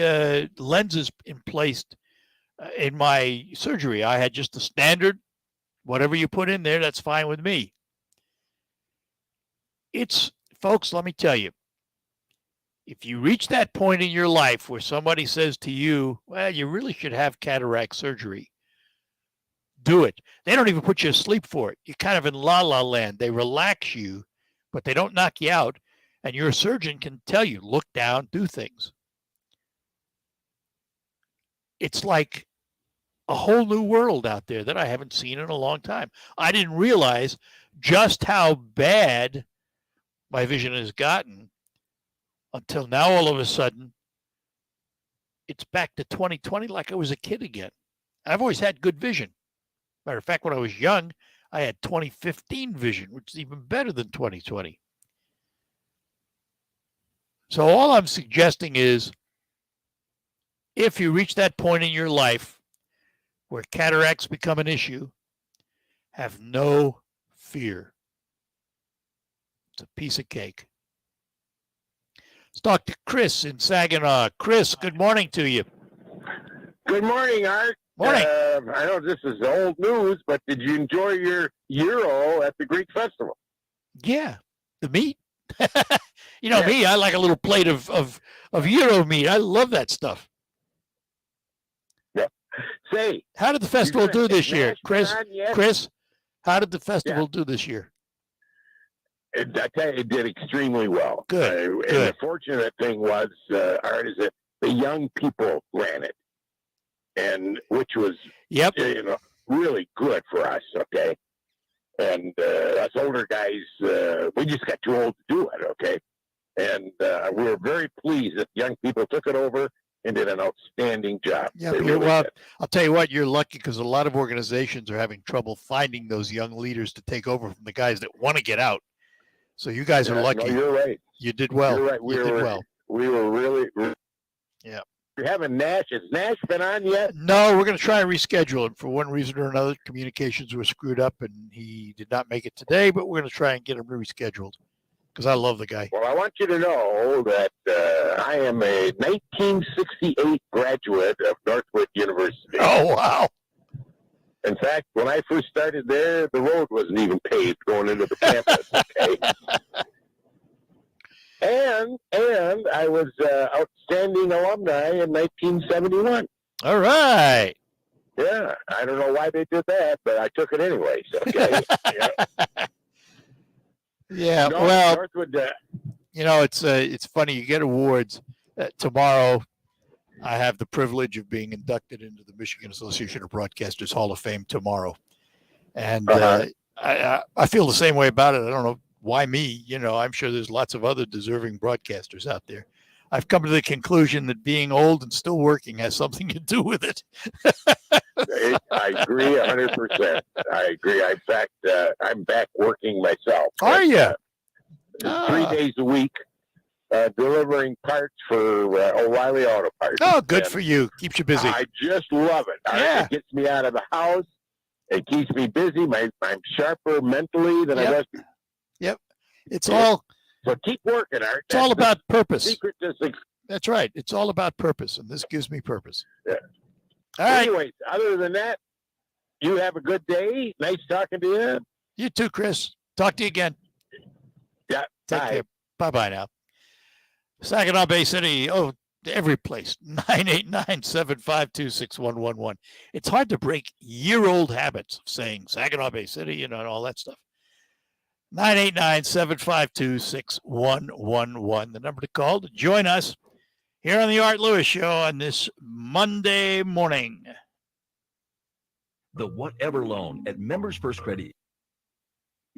lenses in place in my surgery. I had just the standard, whatever you put in there, that's fine with me. Folks, let me tell you, if you reach that point in your life where somebody says to you, well, you really should have cataract surgery, do it. They don't even put you asleep for it. You're kind of in la-la land. They relax you, but they don't knock you out. And your surgeon can tell you, look down, do things. It's like a whole new world out there that I haven't seen in a long time. I didn't realize just how bad my vision has gotten until now. All of a sudden, it's back to 2020 like I was a kid again. I've always had good vision. Matter of fact, when I was young, I had 2015 vision, which is even better than 2020. So all I'm suggesting is, if you reach that point in your life where cataracts become an issue, have no fear. It's a piece of cake. Let's talk to Chris in Saginaw. Chris, good morning to you. Good morning, Art. Morning. I know this is old news, but did you enjoy your Euro at the Greek Festival? Yeah, the meat. You know me, I like a little plate of Euro meat. I love that stuff. Yeah. Say, how did the festival do this year, Chris? Yes. Chris, how did the festival do this year? I tell you, it did extremely well. Good. And the fortunate thing was, Art, is that the young people ran it, and which was really good for us. Okay. And us older guys, we just got too old to do it, okay? And we were very pleased that young people took it over and did an outstanding job. Yeah, They really well, did. I'll tell you what, you're lucky because a lot of organizations are having trouble finding those young leaders to take over from the guys that want to get out. So you guys are lucky. No, you're right. You did well. You're right. You did well. We were really. Yeah. You're having Nash. Has Nash been on yet? No, we're going to try and reschedule it. For one reason or another, communications were screwed up and he did not make it today, but we're going to try and get him rescheduled because I love the guy. Well, I want you to know that I am a 1968 graduate of Northwood University. Oh, wow. In fact, when I first started there, the road wasn't even paved going into the campus. Okay. And I was outstanding alumni in 1971. All right. Yeah, I don't know why they did that, but I took it anyways. Okay. Yeah. No, Well, Northwood, it's funny. You get awards. Tomorrow, I have the privilege of being inducted into the Michigan Association of Broadcasters Hall of Fame tomorrow, and I feel the same way about it. I don't know why me. I'm sure there's lots of other deserving broadcasters out there. I've come to the conclusion that being old and still working has something to do with it. I agree 100%. I agree. In fact, I'm back working myself. Are you? 3 days a week, delivering parts for O'Reilly Auto Parts. Oh, good for you. Keeps you busy. I just love it. Yeah. It gets me out of the house. It keeps me busy. I'm sharper mentally than I was. Yep. It's all. So keep working, Art. It's all about purpose. Secret to success. That's right. It's all about purpose, and this gives me purpose. Yeah. All right. Anyways, other than that, you have a good day. Nice talking to you. You too, Chris. Talk to you again. Yeah. Take care. Bye-bye now. Saginaw Bay City. Oh, every place. 989-752-6111. It's hard to break year-old habits of saying Saginaw Bay City, and all that stuff. 989-752-6111. The number to call to join us here on the Art Lewis Show on this Monday morning. The Whatever Loan at Members First Credit.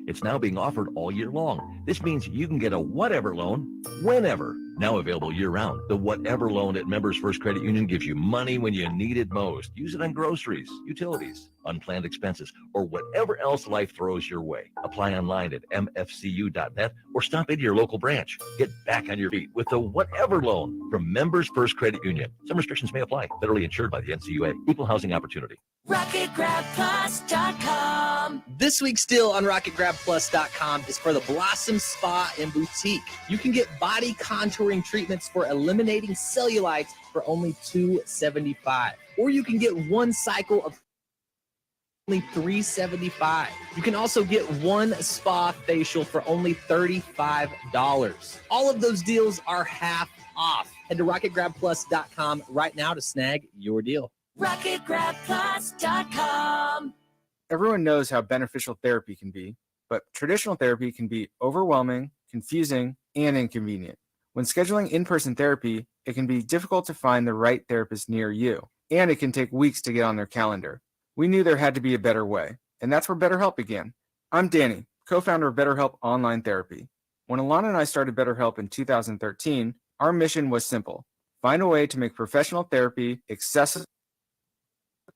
It's now being offered all year long. This means you can get a whatever loan whenever. Now available year-round. The Whatever Loan at Members First Credit Union gives you money when you need it most. Use it on groceries, utilities, unplanned expenses, or whatever else life throws your way. Apply online at mfcu.net or stop into your local branch. Get back on your feet with the Whatever Loan from Members First Credit Union. Some restrictions may apply. Federally insured by the NCUA. Equal housing opportunity. RocketGrabPlus.com. This week's deal on RocketGrabPlus.com is for the Blossom Spa and Boutique. You can get body contouring treatments for eliminating cellulite for only $275. Or you can get one cycle of only $375. You can also get one spa facial for only $35. All of those deals are half off. Head to RocketGrabPlus.com right now to snag your deal. RocketGrabPlus.com. Everyone knows how beneficial therapy can be, but traditional therapy can be overwhelming, confusing, and inconvenient. When scheduling in-person therapy, it can be difficult to find the right therapist near you, and it can take weeks to get on their calendar. We knew there had to be a better way, and that's where BetterHelp began. I'm Danny, co-founder of BetterHelp Online Therapy. When Alana and I started BetterHelp in 2013, our mission was simple: find a way to make professional therapy accessible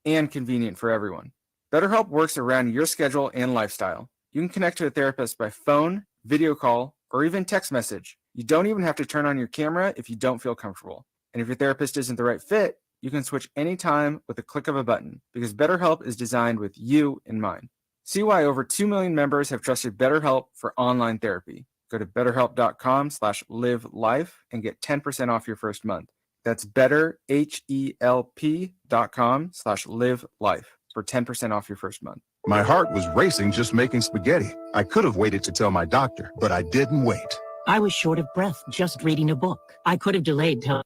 and convenient for everyone. BetterHelp works around your schedule and lifestyle. You can connect to a therapist by phone, video call, or even text message. You don't even have to turn on your camera if you don't feel comfortable. And if your therapist isn't the right fit, you can switch anytime with a click of a button, because BetterHelp is designed with you in mind. See why over 2 million members have trusted BetterHelp for online therapy. Go to betterhelp.com/livelife and get 10% off your first month. That's betterhelp.com/livelife for 10% off your first month. My heart was racing just making spaghetti. I could have waited to tell my doctor, but I didn't wait. I was short of breath just reading a book. I could have delayed till...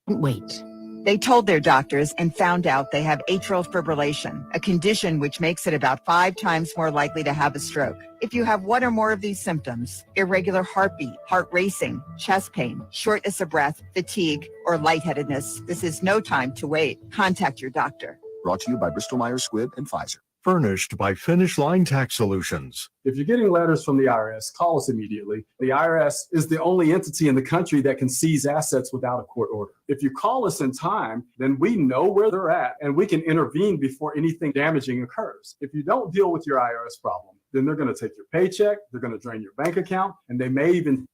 Wait. They told their doctors and found out they have atrial fibrillation, a condition which makes it about 5 times more likely to have a stroke. If you have one or more of these symptoms, irregular heartbeat, heart racing, chest pain, shortness of breath, fatigue, or lightheadedness, this is no time to wait. Contact your doctor. Brought to you by Bristol Myers Squibb and Pfizer. Furnished by Finish Line Tax Solutions. If you're getting letters from the IRS, call us immediately. The IRS is the only entity in the country that can seize assets without a court order. If you call us in time, then we know where they're at and we can intervene before anything damaging occurs. If you don't deal with your IRS problem, then they're going to take your paycheck, they're going to drain your bank account, and they may even...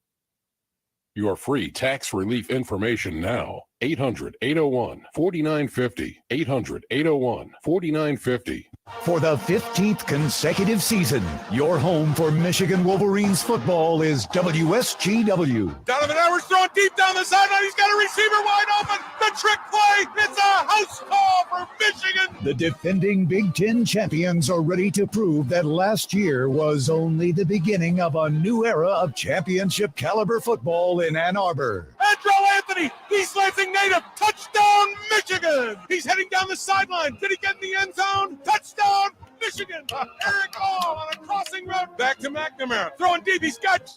Your free tax relief information now. 800-801-4950. 800-801-4950. For the 15th consecutive season, your home for Michigan Wolverines football is WSGW. Donovan Edwards throwing deep down the sideline. He's got a receiver wide open. The trick play. It's a house call for Michigan. The defending Big Ten champions are ready to prove that last year was only the beginning of a new era of championship caliber football in Ann Arbor. Andrell Anthony, East Lansing native. Touchdown, Michigan. He's heading down the sideline. Did he get in the end zone? Touchdown, Michigan. Eric Hall on a crossing route. Back to McNair. Throwing deep. He's got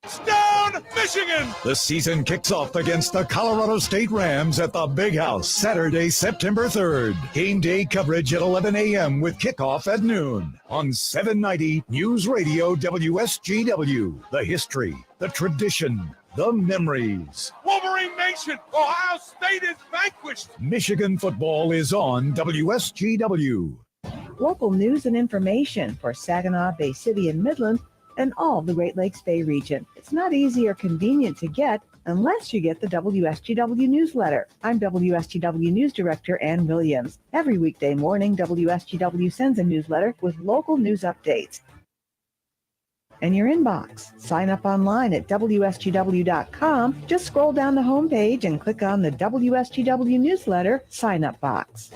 touchdown, Michigan. The season kicks off against the Colorado State Rams at the Big House Saturday, September 3rd. Game day coverage at 11 a.m. with kickoff at noon on 790 News Radio WSGW. The history, the tradition, the memories. Wolverine Nation, Ohio State is vanquished. Michigan football is on WSGW. Local news and information for Saginaw, Bay City, and Midland, and all the Great Lakes Bay region. It's not easy or convenient to get unless you get the WSGW newsletter. I'm WSGW News Director Ann Williams. Every weekday morning, WSGW sends a newsletter with local news updates in your inbox. Sign up online at WSGW.com. Just scroll down the homepage and click on the WSGW newsletter sign-up box.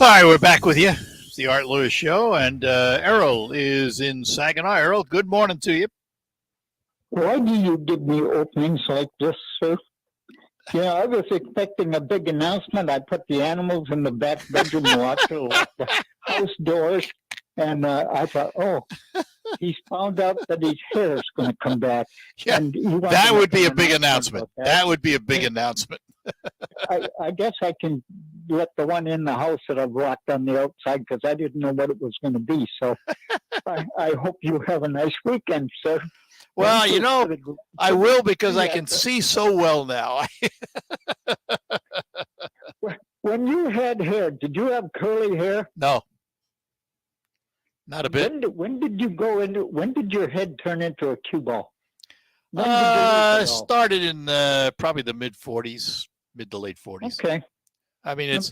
All right, we're back with you. It's the Art Lewis Show, and Errol is in Saginaw. Errol, good morning to you. Why do you give me openings like this, sir? Yeah, I was expecting a big announcement. I put the animals in the back bedroom locker, locked the house doors, and I thought, oh, he's found out that his hair is going to come back. Yeah, and that would be a big announcement. That would be a big announcement. I guess I can let the one in the house that I've locked on the outside because I didn't know what it was going to be. So I hope you have a nice weekend, sir. Well, you know, I will because I can see so well now. When you had hair, did you have curly hair? No. Not a bit. When did you go into? When did your head turn into a cue ball? Started in probably the mid to late 40s. Okay. I mean, it's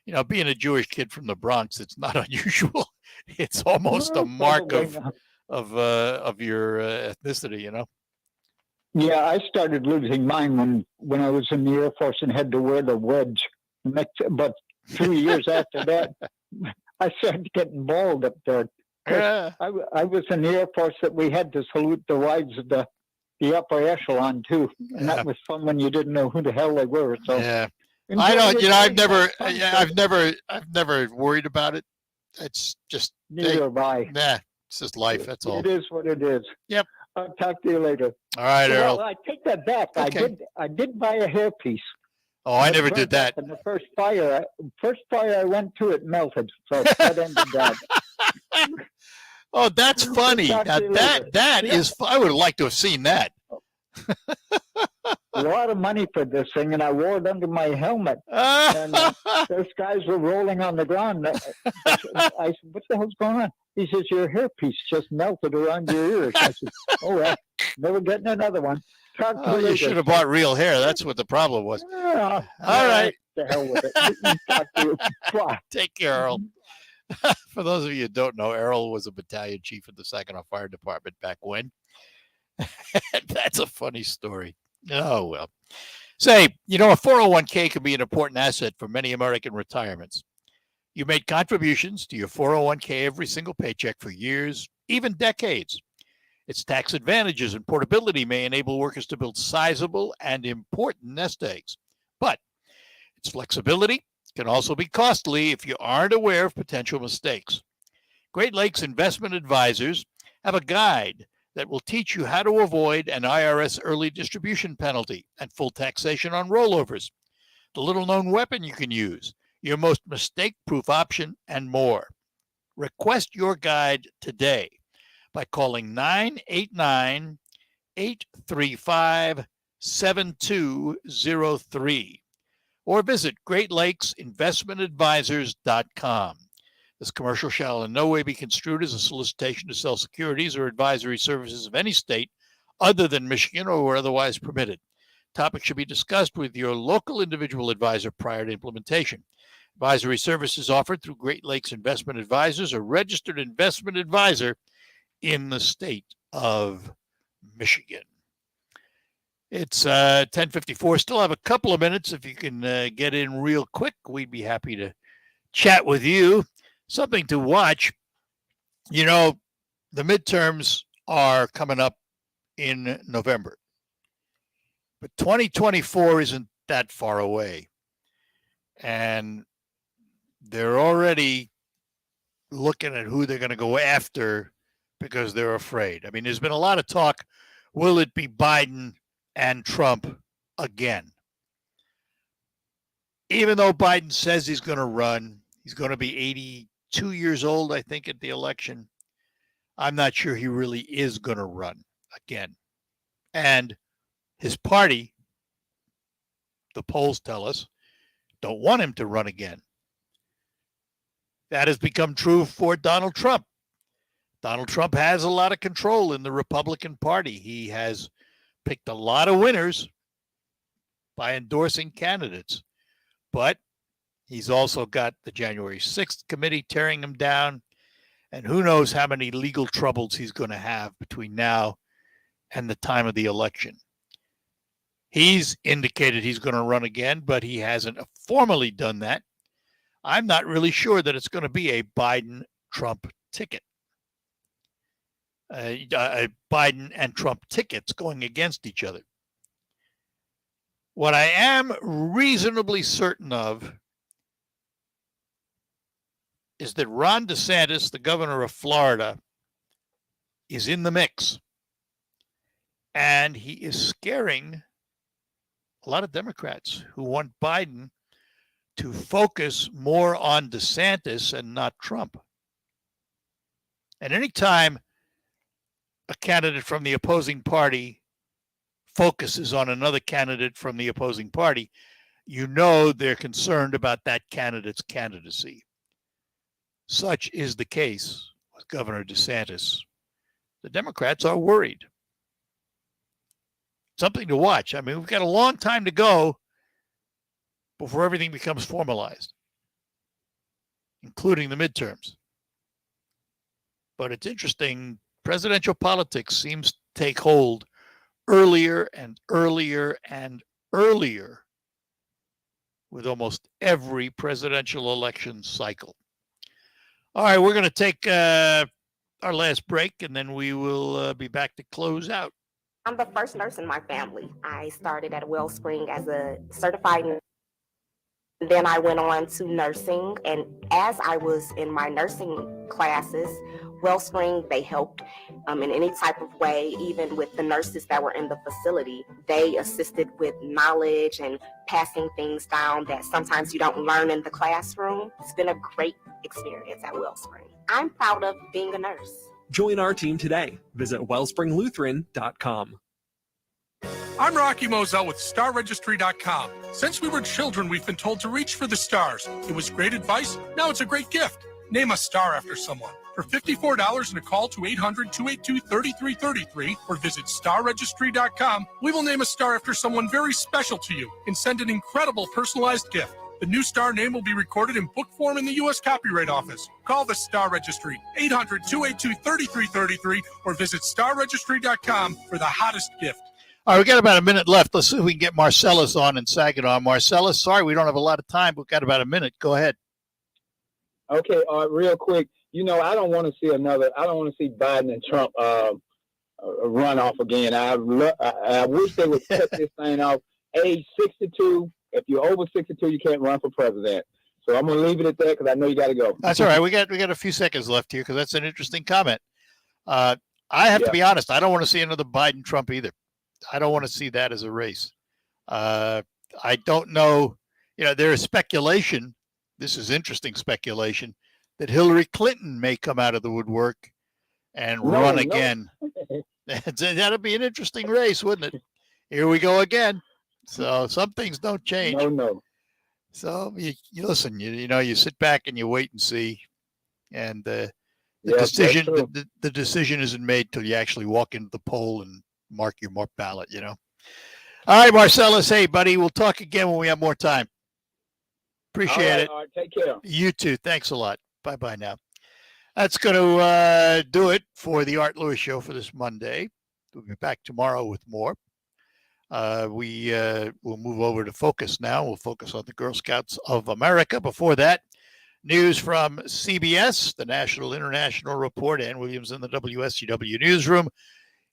you know, being a Jewish kid from the Bronx, it's not unusual. It's almost a mark of your ethnicity, you know. Yeah, I started losing mine when I was in the Air Force and had to wear the wedge. But 3 years after that, I started getting bald up there. Yeah. I was in the Air Force that we had to salute the wives of the upper echelon too, and that was fun when you didn't know who the hell they were. So yeah, I don't. You know, I've never worried about it. It's just neither have I. Nah, it's just life. That's all. It is what it is. Yep. I'll talk to you later. All right, Errol. Well, I take that back. Okay. I did buy a hairpiece. Oh, I never did that. And the first fire I went to, it melted. So that ended that. Oh, that's funny. Now, that is. I would like to have seen that. A lot of money for this thing, and I wore it under my helmet. And those guys were rolling on the ground. I said, "What the hell's going on?" He says, "Your hairpiece just melted around your ears." I said, "Oh well, never getting another one." You should have bought real hair. That's what the problem was. All right. The hell with it. Talk to you. Bye. Take care, Errol. For those of you who don't know, Errol was a battalion chief at the Saginaw Fire Department back when. That's a funny story. Oh, well. Say, you know, a 401k can be an important asset for many American retirements. You made contributions to your 401k every single paycheck for years, even decades. Its tax advantages and portability may enable workers to build sizable and important nest eggs. But its flexibility can also be costly if you aren't aware of potential mistakes. Great Lakes Investment Advisors have a guide that will teach you how to avoid an IRS early distribution penalty and full taxation on rollovers. a little-known weapon you can use, your most mistake-proof option, and more. Request your guide today by calling 989-835-7203 or visit GreatLakesInvestmentAdvisors.com. This commercial shall in no way be construed as a solicitation to sell securities or advisory services of any state other than Michigan or where otherwise permitted. Topics should be discussed with your local individual advisor prior to implementation. Advisory services offered through Great Lakes Investment Advisors, a registered investment advisor in the state of Michigan. It's 10:54. Still have a couple of minutes. If you can get in real quick, we'd be happy to chat with you. Something to watch. You know, the midterms are coming up in November. But 2024 isn't that far away. And they're already looking at who they're going to go after because they're afraid. I mean, there's been a lot of talk. Will it be Biden and Trump again? Even though Biden says he's going to run, he's going to be 82 years old, I think, at the election. I'm not sure he really is going to run again. And his party, the polls tell us, don't want him to run again. That has become true for Donald Trump. Donald Trump has a lot of control in the Republican Party. He has picked a lot of winners by endorsing candidates. But he's also got the January 6th committee tearing him down. And who knows how many legal troubles he's going to have between now and the time of the election. He's indicated he's going to run again, but he hasn't formally done that. I'm not really sure that it's going to be a Biden-Trump ticket. Biden and Trump tickets going against each other. What I am reasonably certain of is that Ron DeSantis, the governor of Florida, is in the mix. And he is scaring a lot of Democrats who want Biden to focus more on DeSantis and not Trump. And anytime a candidate from the opposing party focuses on another candidate from the opposing party, you know they're concerned about that candidate's candidacy. Such is the case with Governor DeSantis. The Democrats are worried. Something to watch. I mean, we've got a long time to go before everything becomes formalized, including the midterms. But it's interesting. Presidential politics seems to take hold earlier and earlier and earlier with almost every presidential election cycle. All right, we're going to take our last break, and then we will be back to close out. I'm the first nurse in my family. I started at Wellspring as a certified nurse. Then I went on to nursing, and as I was in my nursing classes, Wellspring, they helped in any type of way, even with the nurses that were in the facility. They assisted with knowledge and passing things down that sometimes you don't learn in the classroom. It's been a great experience at Wellspring. I'm proud of being a nurse. Join our team today. Visit wellspringlutheran.com. I'm Rocky Moselle with StarRegistry.com. Since we were children, we've been told to reach for the stars. It was great advice. Now it's a great gift. Name a star after someone. For $54 and a call to 800-282-3333 or visit StarRegistry.com, we will name a star after someone very special to you and send an incredible personalized gift. The new star name will be recorded in book form in the U.S. Copyright Office. Call the Star Registry, 800-282-3333 or visit StarRegistry.com for the hottest gift. All right, we got about a minute left. Let's see if we can get Marcellus on in Saginaw. Marcellus, sorry, we don't have a lot of time. We've got about a minute. Go ahead. Okay, real quick. You know, I don't want to see Biden and Trump run off again. I wish they would cut this thing off. Age 62. If you're over 62, you can't run for president. So I'm going to leave it at that because I know you got to go. That's all right. We got a few seconds left here because that's an interesting comment. I have to be honest. I don't want to see another Biden-Trump either. I don't want to see that as a race. I don't know there is speculation. This is interesting speculation that Hillary Clinton may come out of the woodwork and run again. That'd be an interesting race, wouldn't it? Here we go again. So some things don't change. No. So you listen. You sit back and you wait and see, and the decision isn't made till you actually walk into the poll and mark your ballot. All right, Marcellus. Hey, buddy. We'll talk again when we have more time. Appreciate it. All right, take care. You too. Thanks a lot. Bye-bye now. That's going to do it for the Art Lewis Show for this Monday. We'll be back tomorrow with more. We'll move over to Focus now. We'll focus on the Girl Scouts of America. Before that, news from CBS, the National International Report, Ann Williams in the WSGW newsroom.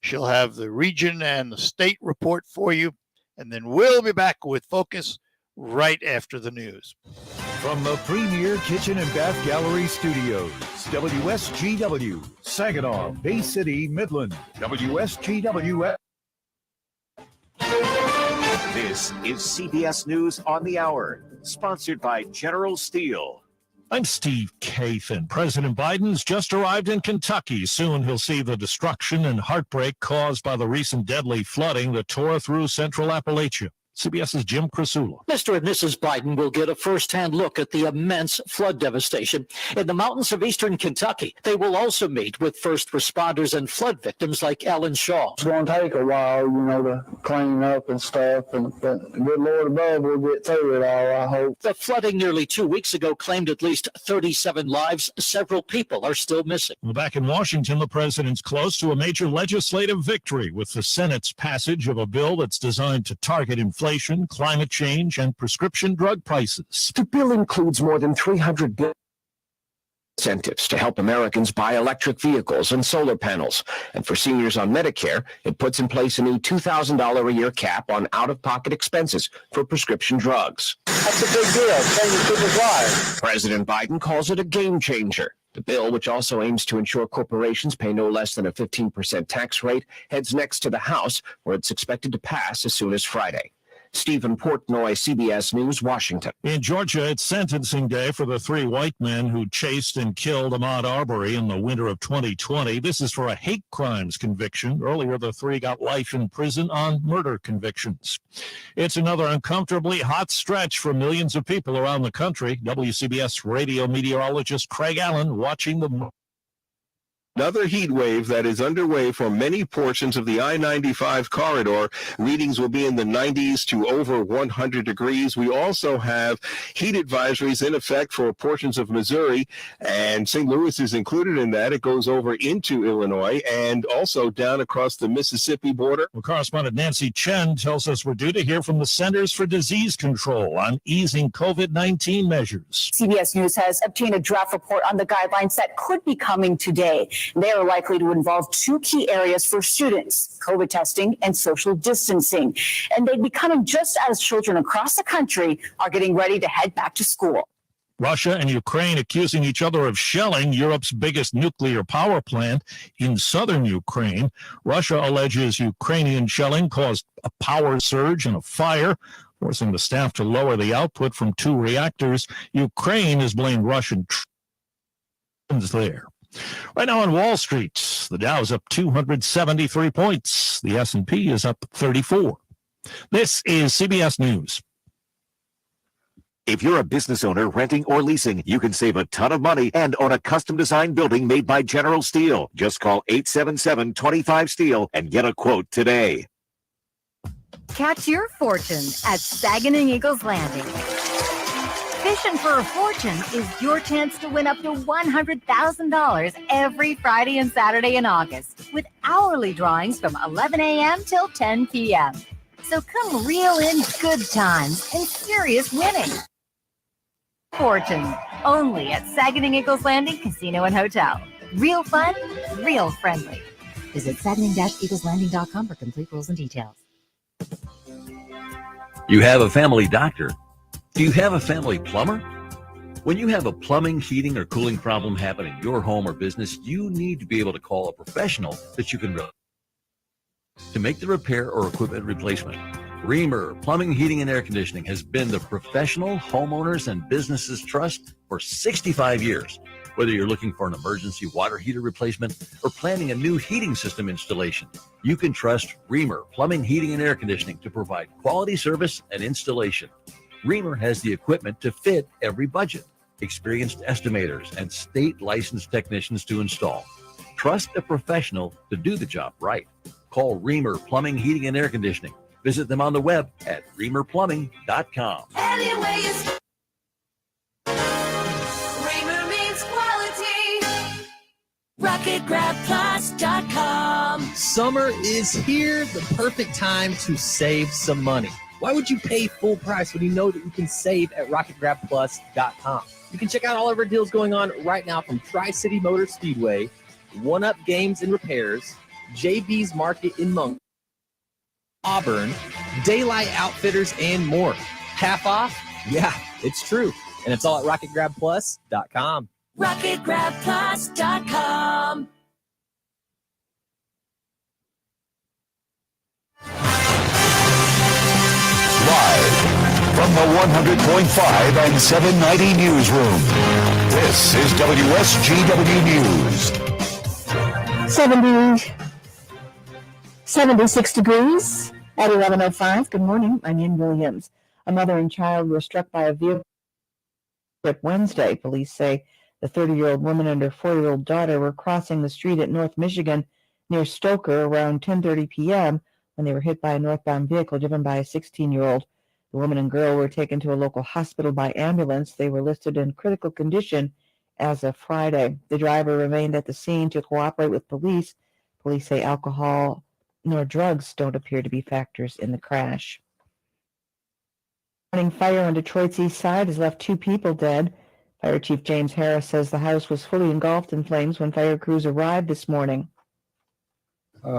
She'll have the region and the state report for you. And then we'll be back with Focus right after the news. From the Premier Kitchen and Bath Gallery Studios, WSGW, Saginaw, Bay City, Midland, WSGW. This is CBS News on the Hour, sponsored by General Steel. I'm Steve Kathan. President Biden's just arrived in Kentucky. Soon he'll see the destruction and heartbreak caused by the recent deadly flooding that tore through central Appalachia. CBS's Jim Crisula. Mr. and Mrs. Biden will get a first-hand look at the immense flood devastation in the mountains of eastern Kentucky. They will also meet with first responders and flood victims like Ellen Shaw. It's going to take a while, to clean up and stuff, but good Lord above, we'll get through it all, I hope. The flooding nearly 2 weeks ago claimed at least 37 lives. Several people are still missing. Well, back in Washington, the president's close to a major legislative victory with the Senate's passage of a bill that's designed to target inflation, climate change, and prescription drug prices. The bill includes more than $300 billion incentives to help Americans buy electric vehicles and solar panels. And for seniors on Medicare, it puts in place a new $2,000 a year cap on out-of-pocket expenses for prescription drugs. That's a big deal. Changes people's lives. President Biden calls it a game changer. The bill, which also aims to ensure corporations pay no less than a 15% tax rate, heads next to the House, where it's expected to pass as soon as Friday. Stephen Portnoy, CBS News, Washington. In Georgia, it's sentencing day for the 3 white men who chased and killed Ahmaud Arbery in the winter of 2020. This is for a hate crimes conviction. Earlier, the 3 got life in prison on murder convictions. It's another uncomfortably hot stretch for millions of people around the country. WCBS radio meteorologist Craig Allen watching the Another heat wave that is underway for many portions of the I-95 corridor. Readings will be in the 90s to over 100 degrees. We also have heat advisories in effect for portions of Missouri, and St. Louis is included in that. It goes over into Illinois and also down across the Mississippi border. Well, correspondent Nancy Chen tells us we're due to hear from the Centers for Disease Control on easing COVID-19 measures. CBS News has obtained a draft report on the guidelines that could be coming today. They are likely to involve 2 key areas for students, COVID testing and social distancing. And they'd be coming just as children across the country are getting ready to head back to school. Russia and Ukraine accusing each other of shelling Europe's biggest nuclear power plant in southern Ukraine. Russia alleges Ukrainian shelling caused a power surge and a fire, forcing the staff to lower the output from 2 reactors. Ukraine has blamed Russian troops there. Right now on Wall Street, the Dow's up 273 points. The S&P is up 34. This is CBS News. If you're a business owner renting or leasing, you can save a ton of money and own a custom-designed building made by General Steel. Just call 877-25-STEEL and get a quote today. Catch your fortune at Saginaw Eagles Landing. Fishing for a Fortune is your chance to win up to $100,000 every Friday and Saturday in August, with hourly drawings from 11 a.m. till 10 p.m. So come reel in good times and serious winning. Fortune, only at Saginaw Eagles Landing Casino and Hotel. Real fun, real friendly. Visit Saginaw-EaglesLanding.com for complete rules and details. You have a family doctor. Do you have a family plumber? When you have a plumbing, heating, or cooling problem happen in your home or business, you need to be able to call a professional that you can rely on to make the repair or equipment replacement. Reamer Plumbing, Heating, and Air Conditioning has been the professional homeowners and businesses trust for 65 years. Whether you're looking for an emergency water heater replacement or planning a new heating system installation, you can trust Reamer Plumbing, Heating, and Air Conditioning to provide quality service and installation. Reamer has the equipment to fit every budget, experienced estimators, and state licensed technicians to install. Trust a professional to do the job right. Call Reamer Plumbing, Heating, and Air Conditioning. Visit them on the web at reamerplumbing.com. Anyway, Reamer means quality. RocketGrabPlus.com. Summer is here, the perfect time to save some money. Why would you pay full price when you know that you can save at RocketGrabPlus.com? You can check out all of our deals going on right now from Tri-City Motor Speedway, One Up Games and Repairs, JB's Market in Monk, Auburn, Daylight Outfitters, and more. Half off? Yeah, it's true. And it's all at RocketGrabPlus.com. RocketGrabPlus.com. Live from the 100.5 and 790 newsroom, this is WSGW News. 76 degrees at 11:05. Good morning. I'm Ian Williams. A mother and child were struck by a vehicle Wednesday. Police say the 30-year-old woman and her 4-year-old daughter were crossing the street at North Michigan near Stoker around 10:30 p.m. when they were hit by a northbound vehicle driven by a 16-year-old. The woman and girl were taken to a local hospital by ambulance. They were listed in critical condition as of Friday. The driver remained at the scene to cooperate with police. Police say alcohol nor drugs don't appear to be factors in the crash. Morning fire on Detroit's east side has left 2 people dead. Fire Chief James Harris says the house was fully engulfed in flames when fire crews arrived this morning.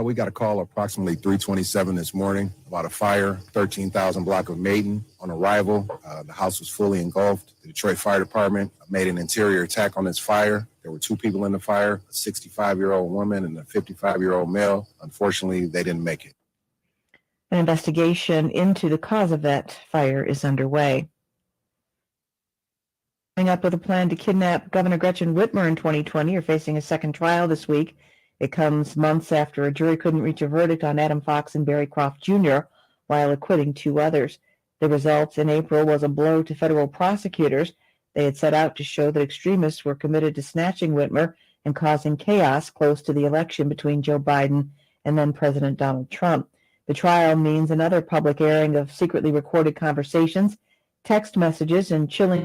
We got a call approximately 3:27 this morning about a fire, 13,000 block of Maiden. On arrival, the house was fully engulfed. The Detroit Fire Department made an interior attack on this fire. There were 2 people in the fire, a 65-year-old woman and a 55-year-old male. Unfortunately, they didn't make it. An investigation into the cause of that fire is underway. Coming up with a plan to kidnap Governor Gretchen Whitmer in 2020 are facing a second trial this week. It comes months after a jury couldn't reach a verdict on Adam Fox and Barry Croft Jr. while acquitting 2 others. The result in April was a blow to federal prosecutors. They had set out to show that extremists were committed to snatching Whitmer and causing chaos close to the election between Joe Biden and then President Donald Trump. The trial means another public airing of secretly recorded conversations, text messages, and chilling.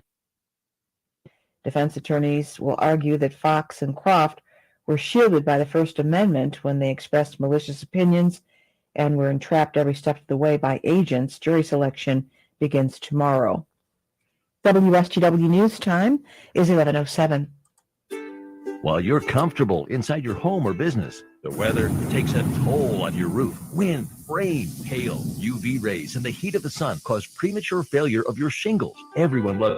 Defense attorneys will argue that Fox and Croft were shielded by the First Amendment when they expressed malicious opinions and were entrapped every step of the way by agents. Jury selection begins tomorrow. WSGW News Time is 11:07. While you're comfortable inside your home or business, the weather takes a toll on your roof. Wind, rain, hail, UV rays, and the heat of the sun cause premature failure of your shingles. Everyone loves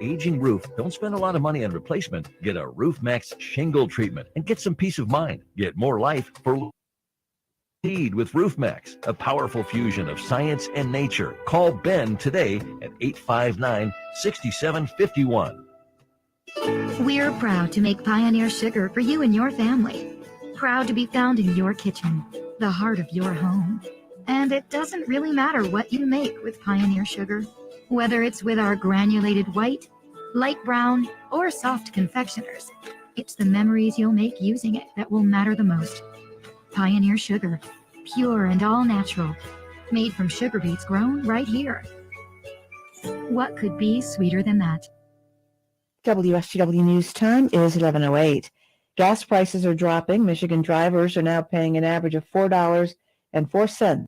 aging roof. Don't spend a lot of money on replacement. Get a Roof Max shingle treatment and get some peace of mind. Get more life for Lead with Roof Max, a powerful fusion of science and nature. Call Ben today at 859-6751. We're proud to make Pioneer Sugar for you and your family. Proud to be found in your kitchen, the heart of your home. And it doesn't really matter what you make with Pioneer Sugar. Whether it's with our granulated white, light brown, or soft confectioners, it's the memories you'll make using it that will matter the most. Pioneer Sugar, pure and all natural, made from sugar beets grown right here. What could be sweeter than that? WSGW News Time is 11:08. Gas prices are dropping. Michigan drivers are now paying an average of $4.04.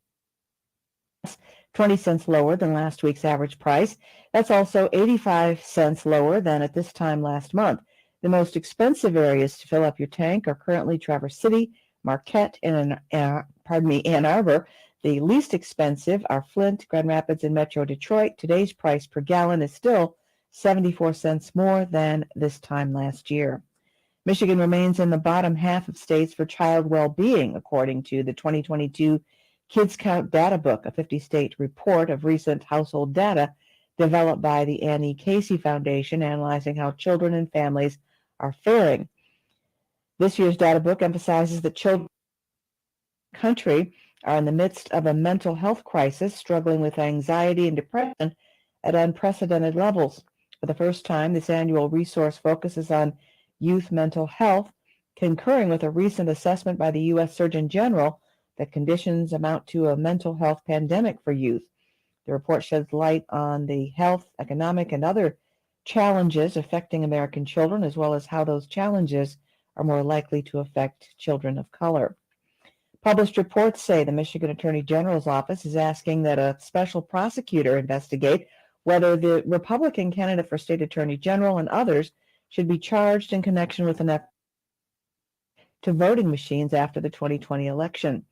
20 cents lower than last week's average price. That's also 85 cents lower than at this time last month. The most expensive areas to fill up your tank are currently Traverse City, Marquette, and Ann Arbor. The least expensive are Flint, Grand Rapids, and Metro Detroit. Today's price per gallon is still 74 cents more than this time last year. Michigan remains in the bottom half of states for child well-being, according to the 2022 Kids Count Data Book, a 50-state report of recent household data developed by the Annie Casey Foundation, analyzing how children and families are faring. This year's data book emphasizes that children in the country are in the midst of a mental health crisis, struggling with anxiety and depression at unprecedented levels. For the first time, this annual resource focuses on youth mental health, concurring with a recent assessment by the U.S. Surgeon General that conditions amount to a mental health pandemic for youth. The report sheds light on the health, economic, and other challenges affecting American children, as well as how those challenges are more likely to affect children of color. Published reports say the Michigan Attorney General's office is asking that a special prosecutor investigate whether the Republican candidate for state attorney general and others should be charged in connection with an effort to voting machines after the 2020 election.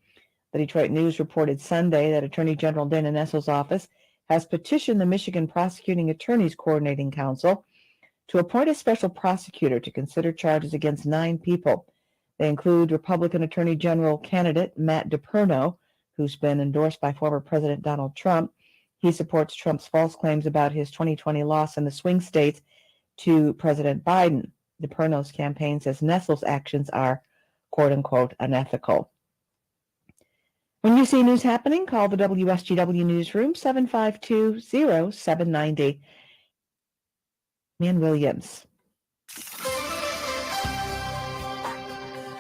The Detroit News reported Sunday that Attorney General Dana Nessel's office has petitioned the Michigan Prosecuting Attorneys Coordinating Council to appoint a special prosecutor to consider charges against 9 people. They include Republican Attorney General candidate Matt DePerno, who's been endorsed by former President Donald Trump. He supports Trump's false claims about his 2020 loss in the swing states to President Biden. DePerno's campaign says Nessel's actions are, quote-unquote, unethical. When you see news happening, call the WSGW Newsroom, 752-0790. Man Williams.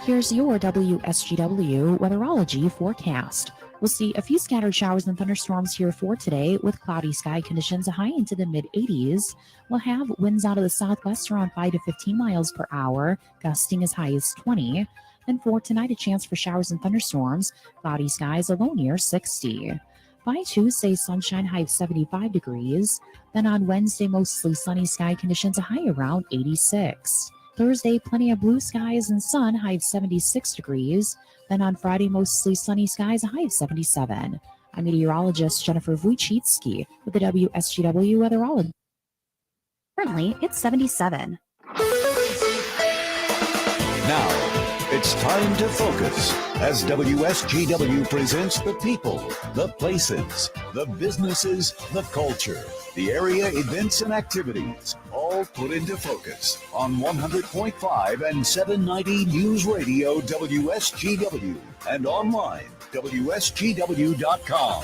Here's your WSGW Weatherology Forecast. We'll see a few scattered showers and thunderstorms here for today with cloudy sky conditions high into the mid-80s. We'll have winds out of the southwest around 5 to 15 miles per hour, gusting as high as 20. And for tonight, a chance for showers and thunderstorms, cloudy skies, a low near 60. By Tuesday, sunshine, high of 75 degrees. Then on Wednesday, mostly sunny sky conditions, a high around 86. Thursday, plenty of blue skies and sun, high of 76 degrees. Then on Friday, mostly sunny skies, a high of 77. I'm meteorologist Jennifer Wojcicki with the WSGW Weatherology. Currently, it's 77. Now, it's time to focus as WSGW presents the people, the places, the businesses, the culture, the area events and activities, all put into focus on 100.5 and 790 News Radio WSGW and online WSGW.com.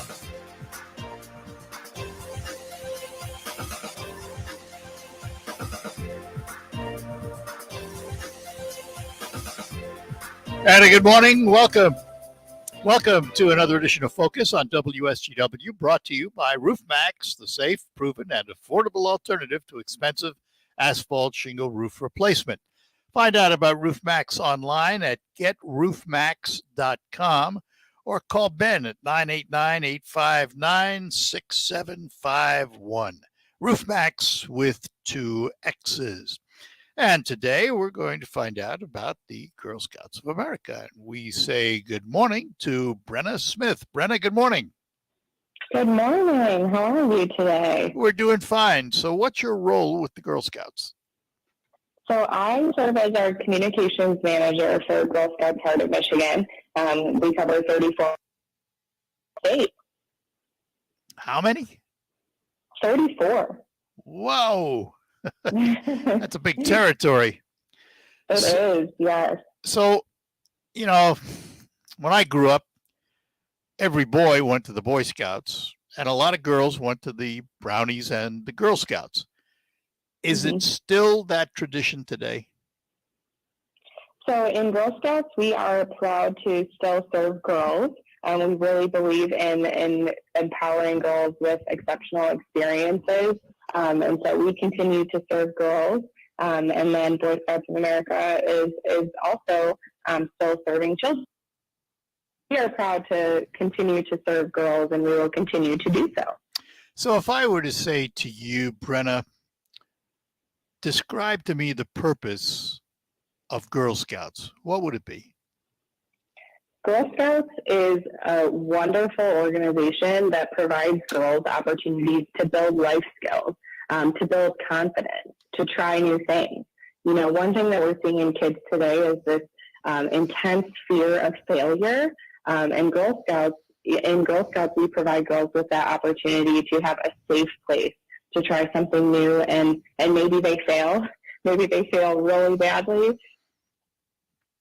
And a good morning. Welcome to another edition of Focus on WSGW, brought to you by RoofMax, the safe, proven, and affordable alternative to expensive asphalt shingle roof replacement. Find out about RoofMax online at getroofmax.com or call Ben at 989-859-6751. RoofMax with 2 X's. And today we're going to find out about the Girl Scouts of America. We say good morning to Brenna Smith. Brenna, good morning. Good morning. How are you today? We're doing fine. So what's your role with the Girl Scouts? So I serve as our communications manager for Girl Scouts Heart of Michigan. We cover 34 states. How many? 34. Whoa. That's a big territory. It is, yes. So, you know, when I grew up, every boy went to the Boy Scouts, and a lot of girls went to the Brownies and the Girl Scouts. Is it still that tradition today? So in Girl Scouts, we are proud to still serve girls. We really believe in empowering girls with exceptional experiences. And so we continue to serve girls. And then Boy Scouts of America is also still serving children. We are proud to continue to serve girls, and we will continue to do so. So if I were to say to you, Brenna, describe to me the purpose of Girl Scouts, what would it be? Girl Scouts is a wonderful organization that provides girls opportunities to build life skills, to build confidence, to try new things. You know, one thing that we're seeing in kids today is this intense fear of failure, and Girl Scouts in Girl Scouts, we provide girls with that opportunity to have a safe place to try something new, and maybe they fail. Maybe they fail really badly.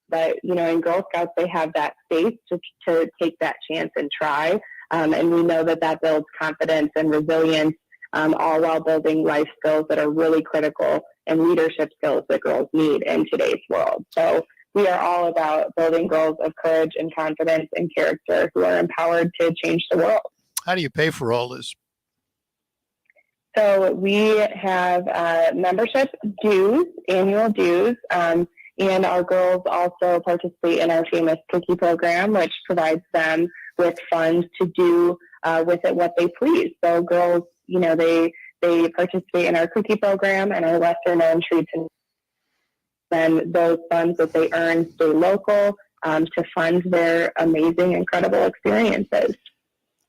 But, in Girl Scouts, they have that space to take that chance and try. And we know that builds confidence and resilience, all while building life skills that are really critical and leadership skills that girls need in today's world. So we are all about building girls of courage and confidence and character who are empowered to change the world. How do you pay for all this? So we have membership dues, annual dues, and our girls also participate in our famous cookie program, which provides them with funds to do with it what they please. So girls, they participate in our cookie program and our lesser known treats, and then those funds that they earn stay local to fund their amazing, incredible experiences.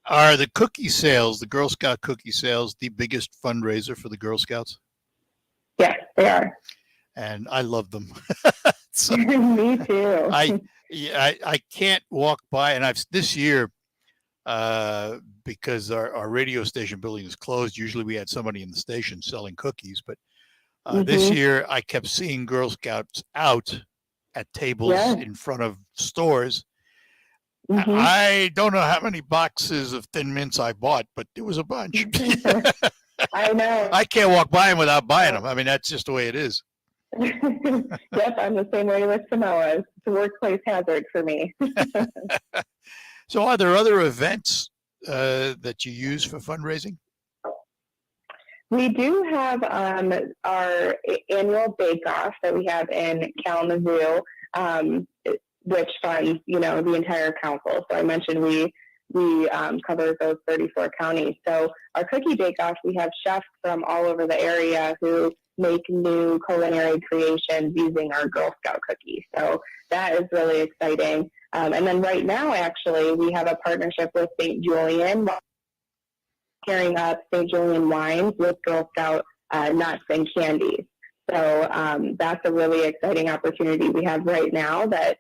Are the cookie sales, the Girl Scout cookie sales, the biggest fundraiser for the Girl Scouts? Yes, they are. And I love them. So, me too. I can't walk by, and this year, because our radio station building is closed, usually we had somebody in the station selling cookies, but this year I kept seeing Girl Scouts out at tables in front of stores. I don't know how many boxes of Thin Mints I bought, but it was a bunch. I know. I can't walk by them without buying them. I mean, that's just the way it is. Yep, I'm the same way with Samoas. It's a workplace hazard for me. So are there other events that you use for fundraising? We do have our annual bake-off that we have in Kalamazoo, which funds, the entire council. So I mentioned we cover those 34 counties. So our cookie bake-off, we have chefs from all over the area who make new culinary creations using our Girl Scout cookies. So that is really exciting. And then right now, actually, we have a partnership with St. Julian, pairing up St. Julian wines with Girl Scout nuts and candies. So that's a really exciting opportunity we have right now that,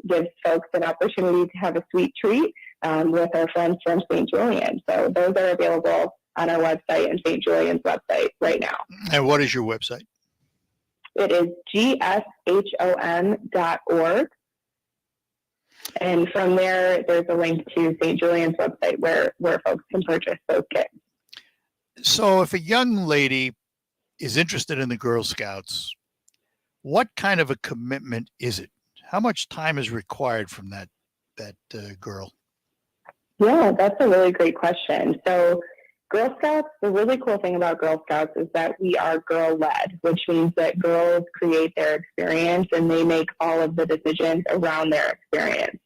gives folks an opportunity to have a sweet treat with our friends from St. Julian. So those are available on our website and St. Julian's website right now. And what is your website? It is gshom.org. And from there, there's a link to St. Julian's website where folks can purchase those kits. So if a young lady is interested in the Girl Scouts, what kind of a commitment is it? How much time is required from that girl? Yeah, that's a really great question. So Girl Scouts, the really cool thing about Girl Scouts is that we are girl-led, which means that girls create their experience and they make all of the decisions around their experience.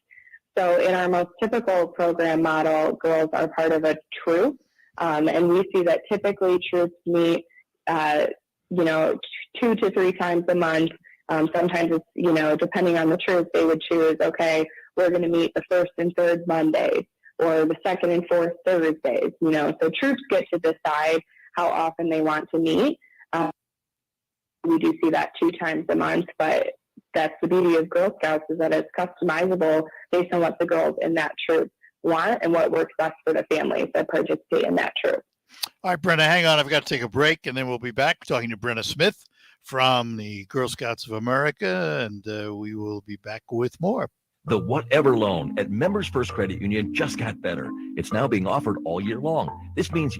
So in our most typical program model, girls are part of a troop, and we see that typically troops meet, 2 to 3 times a month. Sometimes it's, depending on the troop, they would choose, okay, we're going to meet the first and third Mondays, or the second and fourth Thursdays, So troops get to decide how often they want to meet. We do see that 2 times a month, but that's the beauty of Girl Scouts is that it's customizable based on what the girls in that troop want and what works best for the families that participate in that troop. All right, Brenna, hang on. I've got to take a break, and then we'll be back talking to Brenna Smith from the Girl Scouts of America, and we will be back with more. The Whatever Loan at Members First Credit Union just got better. It's now being offered all year long. This means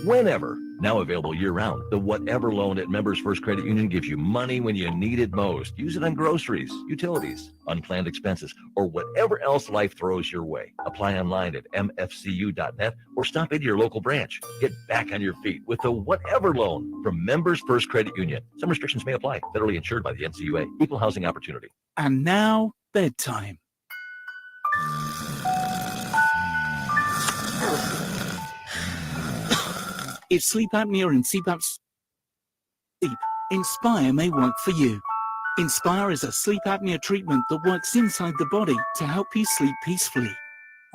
whenever. Now available year-round. The Whatever Loan at Members First Credit Union gives you money when you need it most. Use it on groceries, utilities, unplanned expenses, or whatever else life throws your way. Apply online at mfcu.net or stop into your local branch. Get back on your feet with the Whatever Loan from Members First Credit Union. Some restrictions may apply. Federally insured by the NCUA. Equal housing opportunity. And now, bedtime. If sleep apnea and CPAP sleep, Inspire may work for you. Inspire is a sleep apnea treatment that works inside the body to help you sleep peacefully.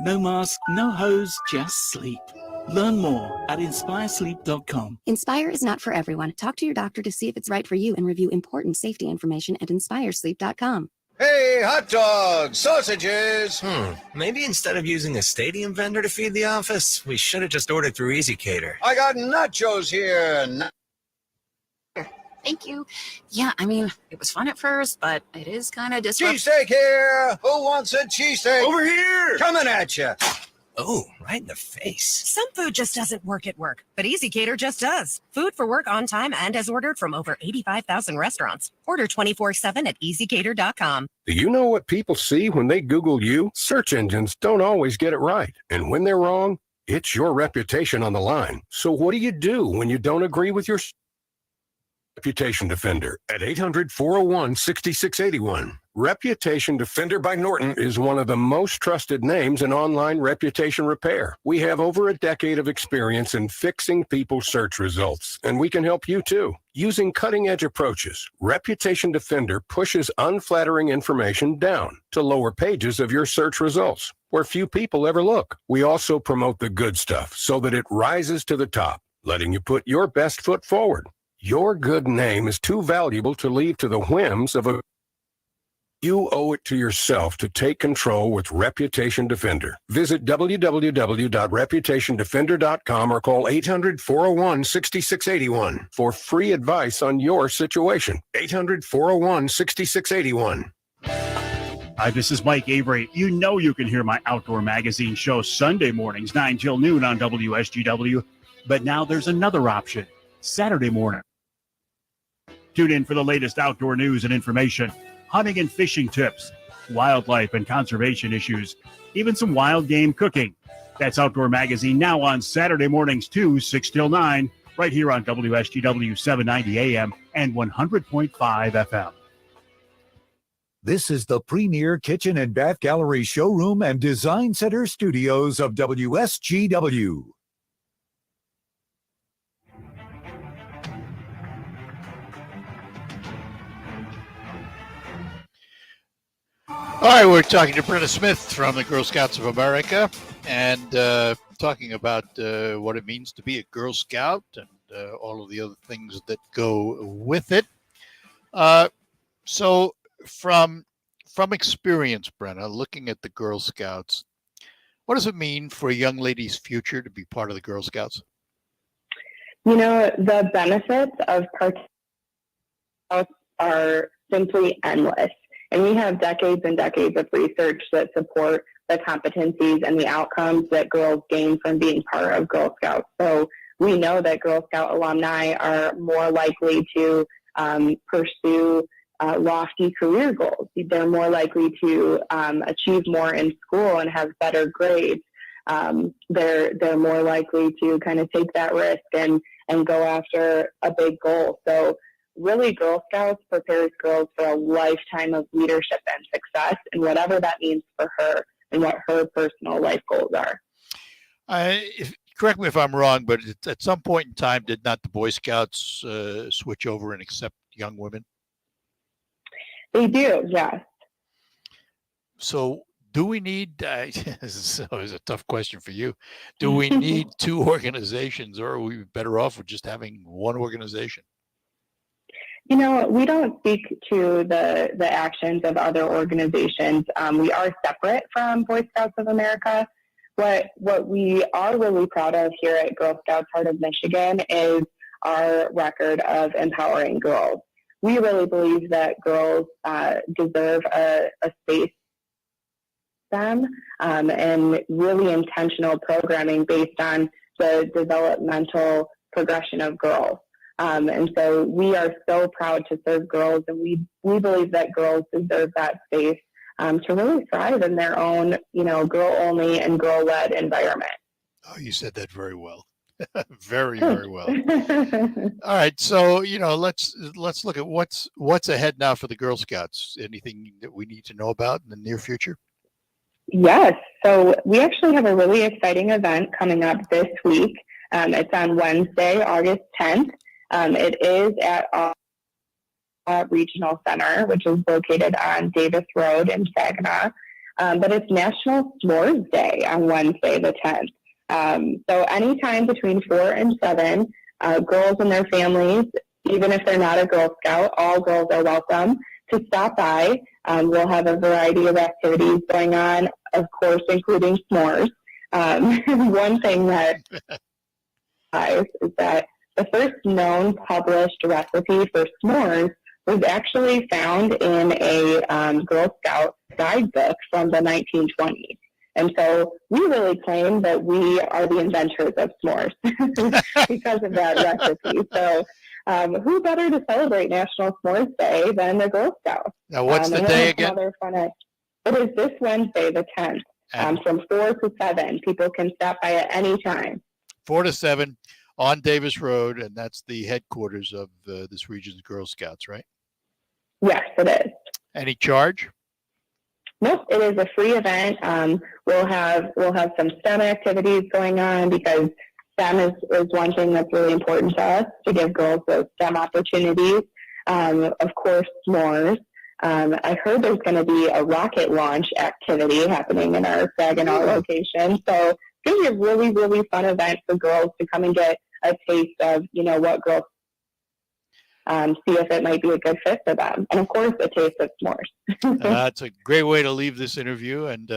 No mask, no hose, just sleep. Learn more at inspiresleep.com. Inspire is not for everyone. Talk to your doctor to see if it's right for you and review important safety information at inspiresleep.com. Hey, hot dogs, sausages. Maybe instead of using a stadium vendor to feed the office, we should have just ordered through EasyCater. I got nachos here. Thank you. Yeah, I mean, it was fun at first, but it is kind of disruptive. Cheesesteak here. Who wants a cheesesteak? Over here. Coming at you. Oh, right in the face. Some food just doesn't work at work, but EasyCater just does. Food for work on time and as ordered from over 85,000 restaurants. Order 24/7 at easycater.com. Do you know what people see when they Google you? Search engines don't always get it right. And when they're wrong, it's your reputation on the line. So what do when you don't agree with your Reputation Defender at 800-401-6681. Reputation Defender by Norton is one of the most trusted names in online reputation repair. We have over a decade of experience in fixing people's search results, and we can help you too. Using cutting-edge approaches, Reputation Defender pushes unflattering information down to lower pages of your search results, where few people ever look. We also promote the good stuff so that it rises to the top, letting you put your best foot forward. Your good name is too valuable to leave to the whims of a... You owe it to yourself to take control with Reputation Defender. Visit www.reputationdefender.com or call 800-401-6681 for free advice on your situation. 800-401-6681. Hi, this is Mike Avery. You know you can hear my outdoor magazine show Sunday mornings, 9 till noon on WSGW. But now there's another option, Saturday morning. Tune in for the latest outdoor news and information, hunting and fishing tips, wildlife and conservation issues, even some wild game cooking. That's Outdoor Magazine now on Saturday mornings too, 6 till 9, right here on WSGW 790 AM and 100.5 FM. This is the premier kitchen and bath gallery showroom and design center studios of WSGW. All right, we're talking to Brenda Smith from the Girl Scouts of America and talking about what it means to be a Girl Scout and all of the other things that go with it. So from experience, Brenda, looking at the Girl Scouts, what does it mean for a young lady's future to be part of the Girl Scouts? You know, the benefits of participation are simply endless. And we have decades and decades of research that support the competencies and the outcomes that girls gain from being part of Girl Scouts. So we know that Girl Scout alumni are more likely to pursue lofty career goals. They're more likely to achieve more in school and have better grades. They're more likely to kind of take that risk and go after a big goal. So really, Girl Scouts prepares girls for a lifetime of leadership and success, and whatever that means for her and what her personal life goals are. Correct me if I'm wrong, but at some point in time, did not the Boy Scouts switch over and accept young women? They do, yes. So do we need, this is always a tough question for you, do we need two organizations, or are we better off with just having one organization? You know, we don't speak to the actions of other organizations. We are separate from Boy Scouts of America. What we are really proud of here at Girl Scouts Heart of Michigan is our record of empowering girls. We really believe that girls deserve a space for them and really intentional programming based on the developmental progression of girls. And so we are so proud to serve girls, and we believe that girls deserve that space to really thrive in their own, girl-only and girl-led environment. Oh, you said that very well. Very, very well. All right, so let's look at what's ahead now for the Girl Scouts. Anything that we need to know about in the near future? Yes. So we actually have a really exciting event coming up this week. It's on Wednesday, August 10th. It is at our Regional Center, which is located on Davis Road in Saginaw. But it's National S'mores Day on Wednesday, the 10th. So anytime between 4 and 7, girls and their families, even if they're not a Girl Scout, all girls are welcome to stop by. We'll have a variety of activities going on, of course, including s'mores. One thing that is that the first known published recipe for s'mores was actually found in a Girl Scout guidebook from the 1920s. And so we really claim that we are the inventors of s'mores because of that recipe. So who better to celebrate National S'mores Day than the Girl Scouts? Now, what's the day again? It is this Wednesday, the 10th, from 4 to 7. People can stop by at any time. 4 to 7 on Davis Road, and that's the headquarters of this region's Girl Scouts, right? Yes, it is. Any charge? Nope, it is a free event. We'll have some STEM activities going on because STEM is one thing that's really important to us, to give girls those STEM opportunities. Of course, s'mores. I heard there's going to be a rocket launch activity happening in our Saginaw location. So it's going to be a really, really fun event for girls to come and get a taste of, what girls see if it might be a good fit for them. And of course, a taste of s'mores. That's a great way to leave this interview. And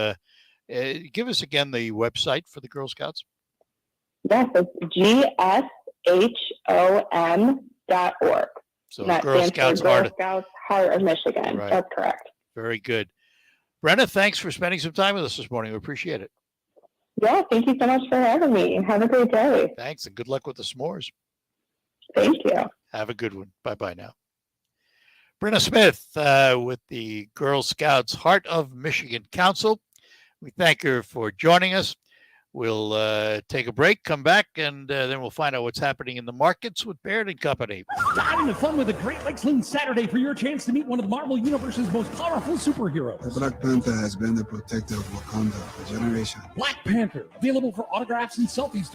give us again the website for the Girl Scouts. Yes, it's gshom.org. So that Girl stands Scouts for Girl Scouts Heart of Michigan. Right. That's correct. Very good. Brenna, thanks for spending some time with us this morning. We appreciate it. Yeah, thank you so much for having me. Have a great day. Thanks, and good luck with the s'mores. Thank you. Have a good one. Bye-bye now. Brenna Smith with the Girl Scouts Heart of Michigan Council. We thank her for joining us. We'll take a break, come back, and then we'll find out what's happening in the markets with Baird and Company. Dive into fun with the Great Lakes Loon Saturday for your chance to meet one of the Marvel Universe's most powerful superheroes. The Black Panther has been the protector of Wakanda for generations. Black Panther, available for autographs and selfies.